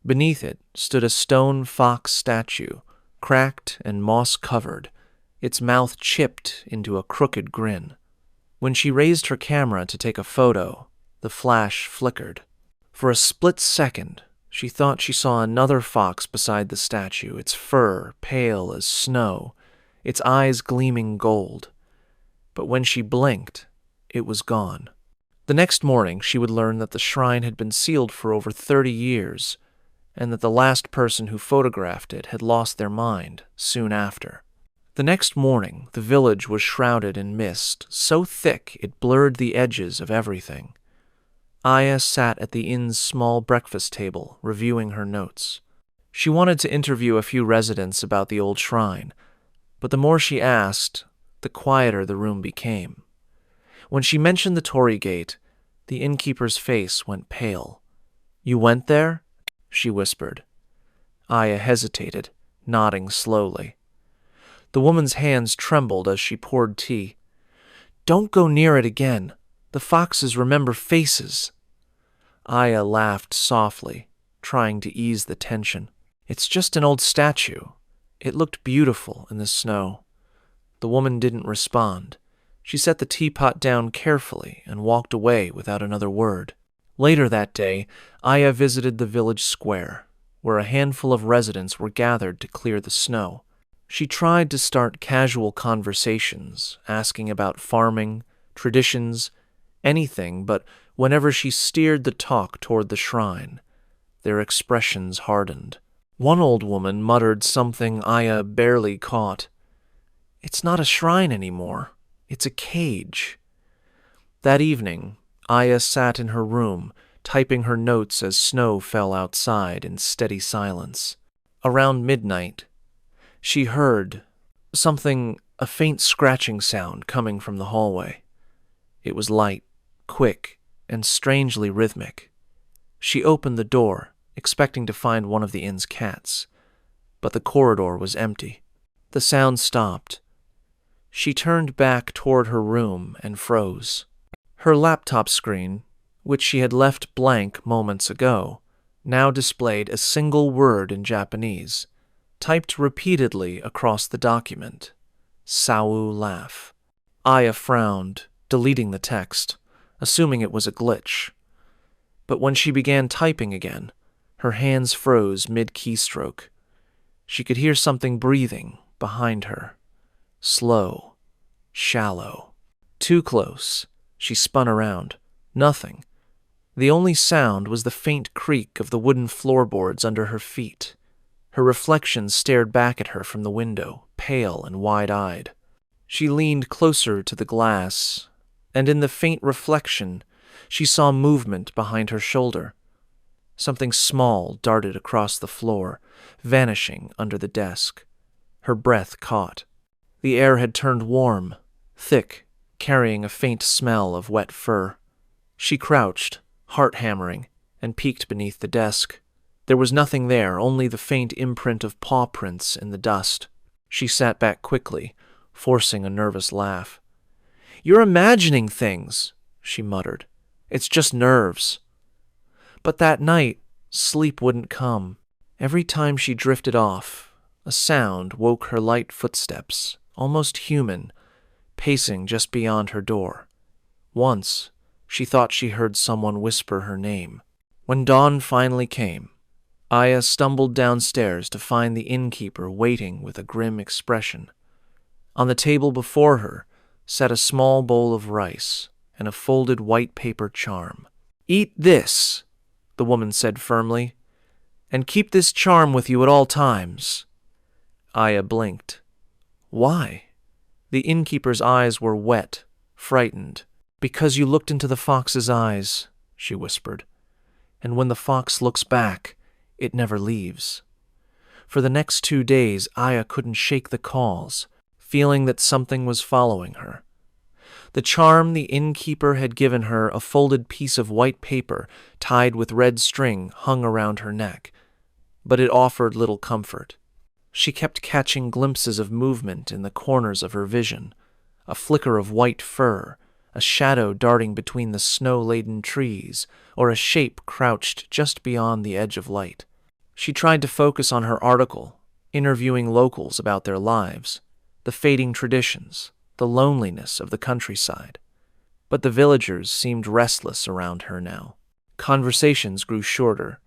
Beneath it stood a stone fox statue, cracked and moss-covered, its mouth chipped into a crooked grin. When she raised her camera to take a photo, the flash flickered. For a split second, she thought she saw another fox beside the statue, its fur pale as snow, its eyes gleaming gold. But when she blinked, it was gone. The next morning, she would learn that the shrine had been sealed for over 30 years, and that the last person who photographed it had lost their mind soon after. The next morning, the village was shrouded in mist, so thick it blurred the edges of everything. Aya sat at the inn's small breakfast table, reviewing her notes. She wanted to interview a few residents about the old shrine, but the more she asked, the quieter the room became. When she mentioned the torii gate, the innkeeper's face went pale. "You went there?" she whispered. Aya hesitated, nodding slowly. The woman's hands trembled as she poured tea. "Don't go near it again. The foxes remember faces." Aya laughed softly, trying to ease the tension. "It's just an old statue. It looked beautiful in the snow." The woman didn't respond. She set the teapot down carefully and walked away without another word. Later that day, Aya visited the village square, where a handful of residents were gathered to clear the snow. She tried to start casual conversations, asking about farming, traditions, anything, but whenever she steered the talk toward the shrine, their expressions hardened. One old woman muttered something Aya barely caught. "It's not a shrine anymore. It's a cage." That evening, Aya sat in her room, typing her notes as snow fell outside in steady silence. Around midnight, she heard something, a faint scratching sound coming from the hallway. It was light, quick, and strangely rhythmic. She opened the door, expecting to find one of the inn's cats, but the corridor was empty. The sound stopped. She turned back toward her room and froze. Her laptop screen, which she had left blank moments ago, now displayed a single word in Japanese, typed repeatedly across the document: "Sau laugh." Aya frowned, deleting the text, assuming it was a glitch. But when she began typing again, her hands froze mid-keystroke. She could hear something breathing behind her. Slow, shallow. Too close. She spun around. Nothing. The only sound was the faint creak of the wooden floorboards under her feet. Her reflection stared back at her from the window, pale and wide-eyed. She leaned closer to the glass, and in the faint reflection, she saw movement behind her shoulder. Something small darted across the floor, vanishing under the desk. Her breath caught. The air had turned warm, thick, carrying a faint smell of wet fur. She crouched, heart hammering, and peeked beneath the desk. There was nothing there, only the faint imprint of paw prints in the dust. She sat back quickly, forcing a nervous laugh. "You're imagining things," she muttered. "It's just nerves." But that night, sleep wouldn't come. Every time she drifted off, a sound woke her light footsteps, almost human, pacing just beyond her door. Once, she thought she heard someone whisper her name. When dawn finally came, Aya stumbled downstairs to find the innkeeper waiting with a grim expression. On the table before her sat a small bowl of rice and a folded white paper charm. "Eat this," the woman said firmly, "and keep this charm with you at all times." Aya blinked. "Why?" The innkeeper's eyes were wet, frightened. "Because you looked into the fox's eyes," she whispered. "And when the fox looks back, it never leaves." For the next 2 days, Aya couldn't shake the calls, feeling that something was following her. The charm the innkeeper had given her, a folded piece of white paper tied with red string, hung around her neck, but it offered little comfort. She kept catching glimpses of movement in the corners of her vision, a flicker of white fur, a shadow darting between the snow-laden trees, or a shape crouched just beyond the edge of light. She tried to focus on her article, interviewing locals about their lives, the fading traditions, the loneliness of the countryside. But the villagers seemed restless around her now. Conversations grew shorter.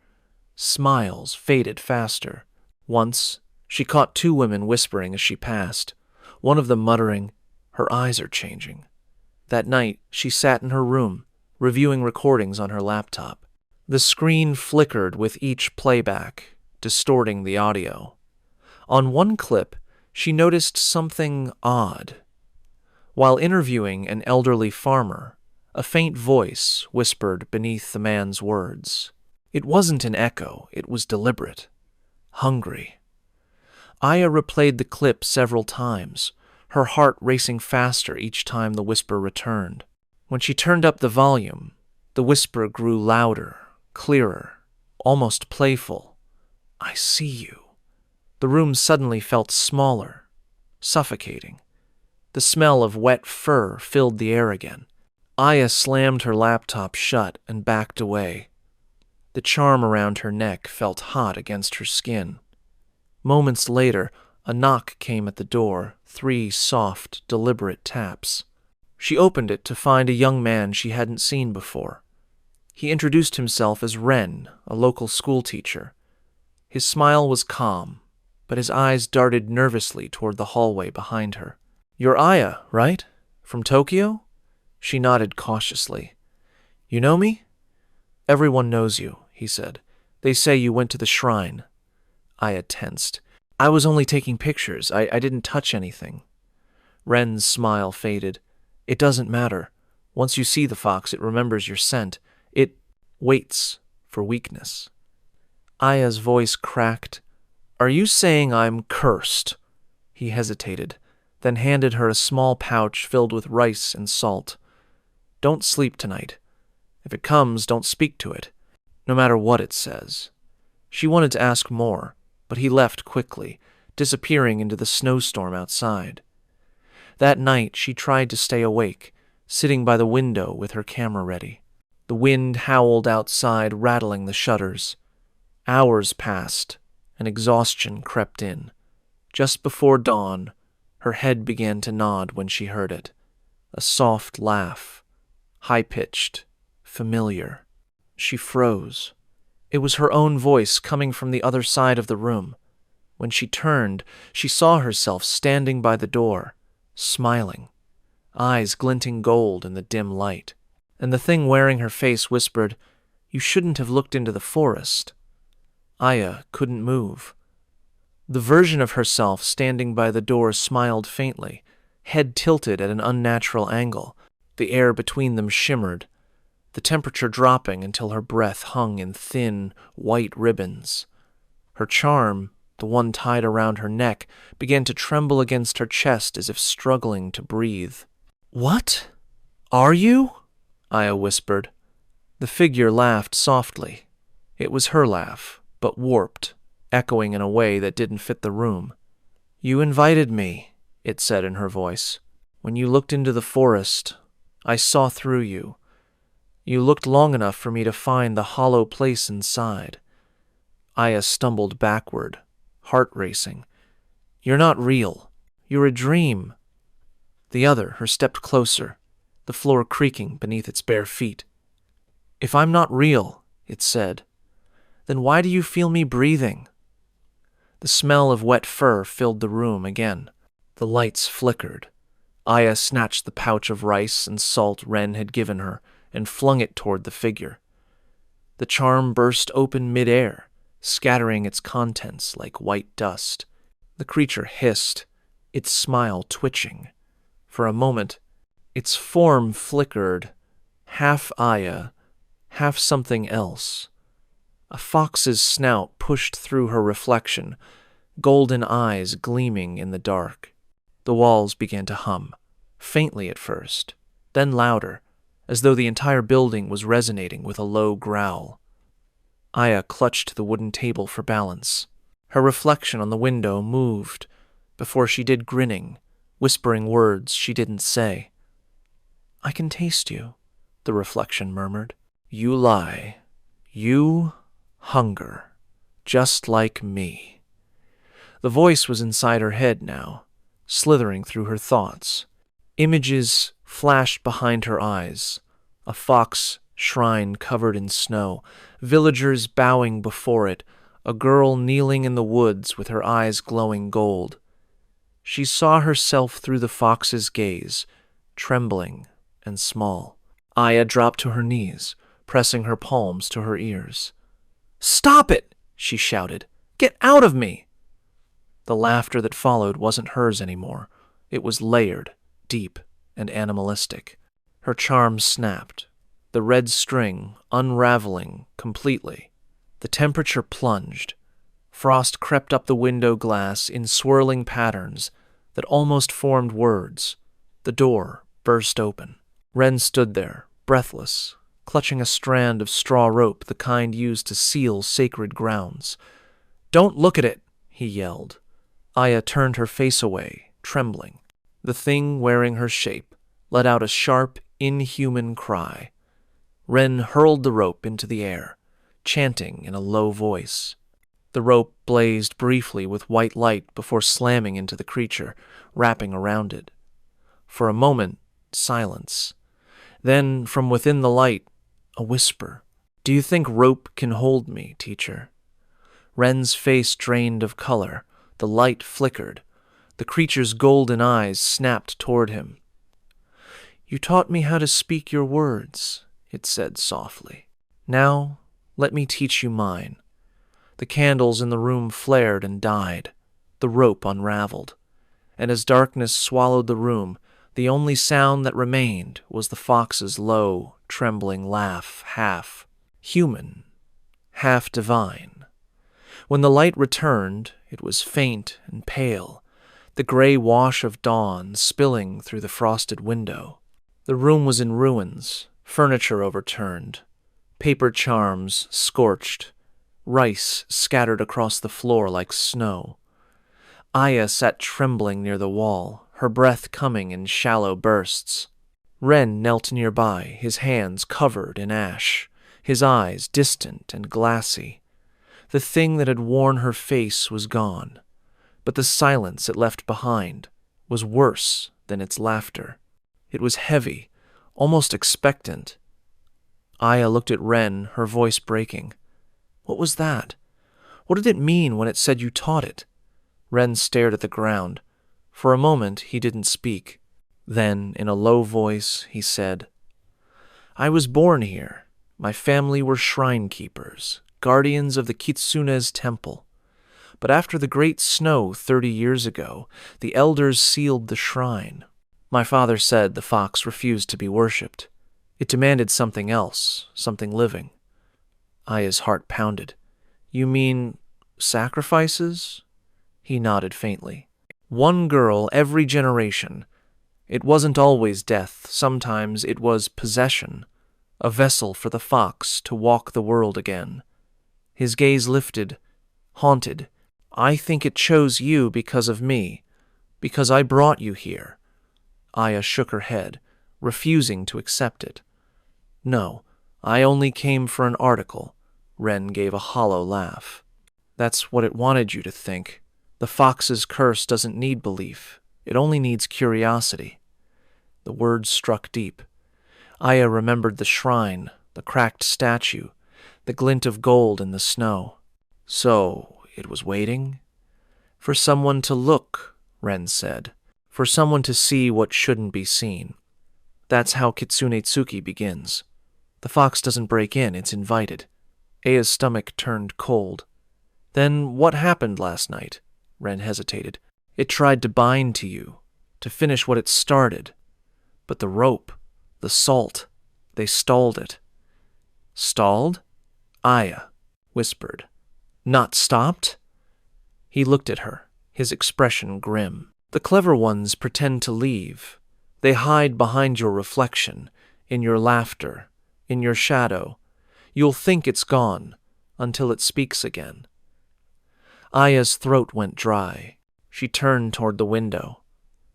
Smiles faded faster. Once, she caught 2 women whispering as she passed, one of them muttering, "Her eyes are changing." That night, she sat in her room, reviewing recordings on her laptop. The screen flickered with each playback, distorting the audio. On one clip, she noticed something odd. While interviewing an elderly farmer, a faint voice whispered beneath the man's words. It wasn't an echo, it was deliberate. Hungry. Aya replayed the clip several times, her heart racing faster each time the whisper returned. When she turned up the volume, the whisper grew louder, clearer, almost playful. "I see you." The room suddenly felt smaller, suffocating. The smell of wet fur filled the air again. Aya slammed her laptop shut and backed away. The charm around her neck felt hot against her skin. Moments later, a knock came at the door, 3 soft, deliberate taps. She opened it to find a young man she hadn't seen before. He introduced himself as Ren, a local schoolteacher. His smile was calm, but his eyes darted nervously toward the hallway behind her. "You're Aya, right? From Tokyo?" She nodded cautiously. "You know me?" "Everyone knows you," he said. "They say you went to the shrine." Aya tensed. "I was only taking pictures. I didn't touch anything." Ren's smile faded. "It doesn't matter. Once you see the fox, it remembers your scent. It waits for weakness." Aya's voice cracked. "Are you saying I'm cursed?" He hesitated, then handed her a small pouch filled with rice and salt. "Don't sleep tonight. If it comes, don't speak to it, no matter what it says." She wanted to ask more, but he left quickly, disappearing into the snowstorm outside. That night she tried to stay awake, sitting by the window with her camera ready. The wind howled outside, rattling the shutters. Hours passed, and exhaustion crept in. Just before dawn, her head began to nod when she heard it. A soft laugh, high-pitched, familiar. She froze. It was her own voice coming from the other side of the room. When she turned, she saw herself standing by the door, smiling, eyes glinting gold in the dim light. And the thing wearing her face whispered, "You shouldn't have looked into the forest." Aya couldn't move. The version of herself standing by the door smiled faintly, head tilted at an unnatural angle. The air between them shimmered, the temperature dropping until her breath hung in thin, white ribbons. Her charm, the one tied around her neck, began to tremble against her chest as if struggling to breathe. "What? Are you?" Aya whispered. The figure laughed softly. It was her laugh, but warped, echoing in a way that didn't fit the room. "You invited me," it said in her voice. "When you looked into the forest, I saw through you. You looked long enough for me to find the hollow place inside." Aya stumbled backward, heart racing. "You're not real. You're a dream." The other, her stepped closer, the floor creaking beneath its bare feet. "If I'm not real," it said, "then why do you feel me breathing?" The smell of wet fur filled the room again. The lights flickered. Aya snatched the pouch of rice and salt Ren had given her and flung it toward the figure. The charm burst open mid-air, scattering its contents like white dust. The creature hissed, its smile twitching. For a moment, its form flickered, half Aya, half something else. A fox's snout pushed through her reflection, golden eyes gleaming in the dark. The walls began to hum, faintly at first, then louder, as though the entire building was resonating with a low growl. Aya clutched the wooden table for balance. Her reflection on the window moved, before she did grinning, whispering words she didn't say. "I can taste you," the reflection murmured. "You lie. You hunger, just like me." The voice was inside her head now, slithering through her thoughts. Images flashed behind her eyes. A fox shrine covered in snow, villagers bowing before it, a girl kneeling in the woods with her eyes glowing gold. She saw herself through the fox's gaze, trembling and small. Aya dropped to her knees, pressing her palms to her ears. "Stop it!" she shouted. "Get out of me!" The laughter that followed wasn't hers anymore. It was layered, deep, and animalistic. Her charm snapped, the red string unraveling completely. The temperature plunged. Frost crept up the window glass in swirling patterns that almost formed words. The door burst open. Ren stood there, breathless, clutching a strand of straw rope, the kind used to seal sacred grounds. "Don't look at it!" he yelled. Aya turned her face away, trembling. The thing wearing her shape let out a sharp, inhuman cry. Ren hurled the rope into the air, chanting in a low voice. The rope blazed briefly with white light before slamming into the creature, wrapping around it. For a moment, silence. Then, from within the light, a whisper. "Do you think rope can hold me, teacher?" Ren's face drained of color. The light flickered. The creature's golden eyes snapped toward him. "You taught me how to speak your words," it said softly. "Now, let me teach you mine." The candles in the room flared and died. The rope unraveled. And as darkness swallowed the room, the only sound that remained was the fox's low, trembling laugh, half human, half divine. When the light returned, it was faint and pale, the gray wash of dawn spilling through the frosted window. The room was in ruins, furniture overturned, paper charms scorched, rice scattered across the floor like snow. Aya sat trembling near the wall, her breath coming in shallow bursts. Ren knelt nearby, his hands covered in ash, his eyes distant and glassy. The thing that had worn her face was gone, but the silence it left behind was worse than its laughter. It was heavy, almost expectant. Aya looked at Ren, her voice breaking. "What was that? What did it mean when it said you taught it?" Ren stared at the ground. For a moment he didn't speak. Then, in a low voice, he said, "I was born here. My family were shrine keepers, guardians of the Kitsune's temple. But after the great snow 30 years ago, the elders sealed the shrine. My father said the fox refused to be worshipped. It demanded something else, something living." Aya's heart pounded. "You mean sacrifices?" He nodded faintly. "One girl every generation. It wasn't always death. Sometimes it was possession, a vessel for the fox to walk the world again." His gaze lifted, haunted. "I think it chose you because of me, because I brought you here." Aya shook her head, refusing to accept it. "No, I only came for an article." Ren gave a hollow laugh. "That's what it wanted you to think. The fox's curse doesn't need belief. It only needs curiosity." The words struck deep. Aya remembered the shrine, the cracked statue, the glint of gold in the snow. So, it was waiting? "For someone to look," Ren said. "For someone to see what shouldn't be seen. That's how Kitsune-Tsuki begins. The fox doesn't break in, it's invited." Aya's stomach turned cold. "Then what happened last night?" Ren hesitated. "It tried to bind to you, to finish what it started. But the rope, the salt, they stalled it." "Stalled?" Aya whispered. "Not stopped?" He looked at her, his expression grim. The clever ones pretend to leave. They hide behind your reflection, in your laughter, in your shadow. You'll think it's gone, until it speaks again. Aya's throat went dry. She turned toward the window.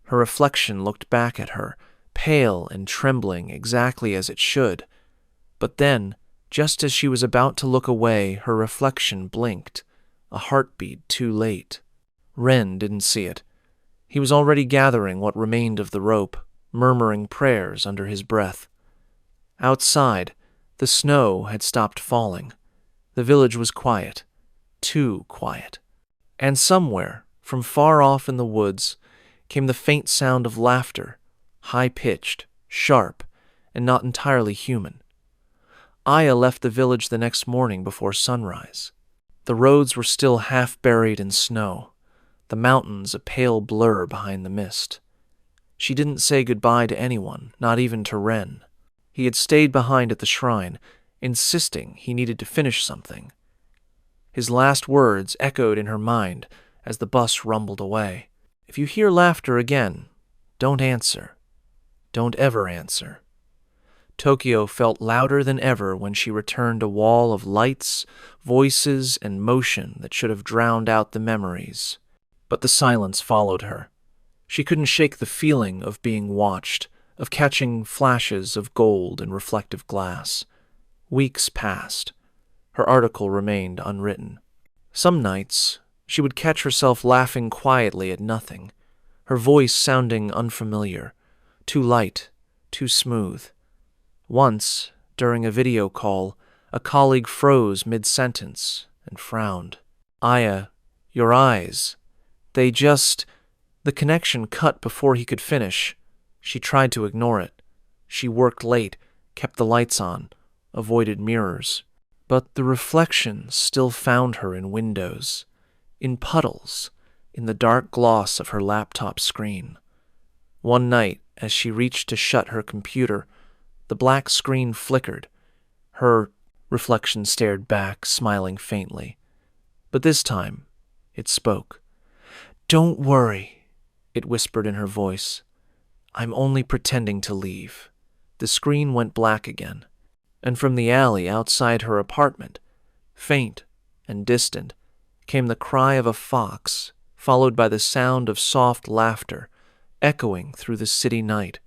Her reflection looked back at her, pale and trembling exactly as it should. But then, just as she was about to look away, her reflection blinked, a heartbeat too late. Ren didn't see it. He was already gathering what remained of the rope, murmuring prayers under his breath. Outside, the snow had stopped falling. The village was quiet, too quiet. And somewhere, from far off in the woods, came the faint sound of laughter, high-pitched, sharp, and not entirely human. Aya left the village the next morning before sunrise. The roads were still half buried in snow, the mountains a pale blur behind the mist. She didn't say goodbye to anyone, not even to Ren. He had stayed behind at the shrine, insisting he needed to finish something. His last words echoed in her mind as the bus rumbled away. If you hear laughter again, don't answer. Don't ever answer. Tokyo felt louder than ever when she returned a wall of lights, voices, and motion that should have drowned out the memories. But the silence followed her. She couldn't shake the feeling of being watched, of catching flashes of gold and reflective glass. Weeks passed. Her article remained unwritten. Some nights, she would catch herself laughing quietly at nothing, her voice sounding unfamiliar, too light, too smooth. Once, during a video call, a colleague froze mid-sentence and frowned. Aya, your eyes, they just... The connection cut before he could finish. She tried to ignore it. She worked late, kept the lights on, avoided mirrors. But the reflection still found her in windows, in puddles, in the dark gloss of her laptop screen. One night, as she reached to shut her computer, the black screen flickered. Her reflection stared back, smiling faintly. But this time, it spoke. "Don't worry," it whispered in her voice. "I'm only pretending to leave." The screen went black again, and from the alley outside her apartment, faint and distant, came the cry of a fox, followed by the sound of soft laughter, echoing through the city night.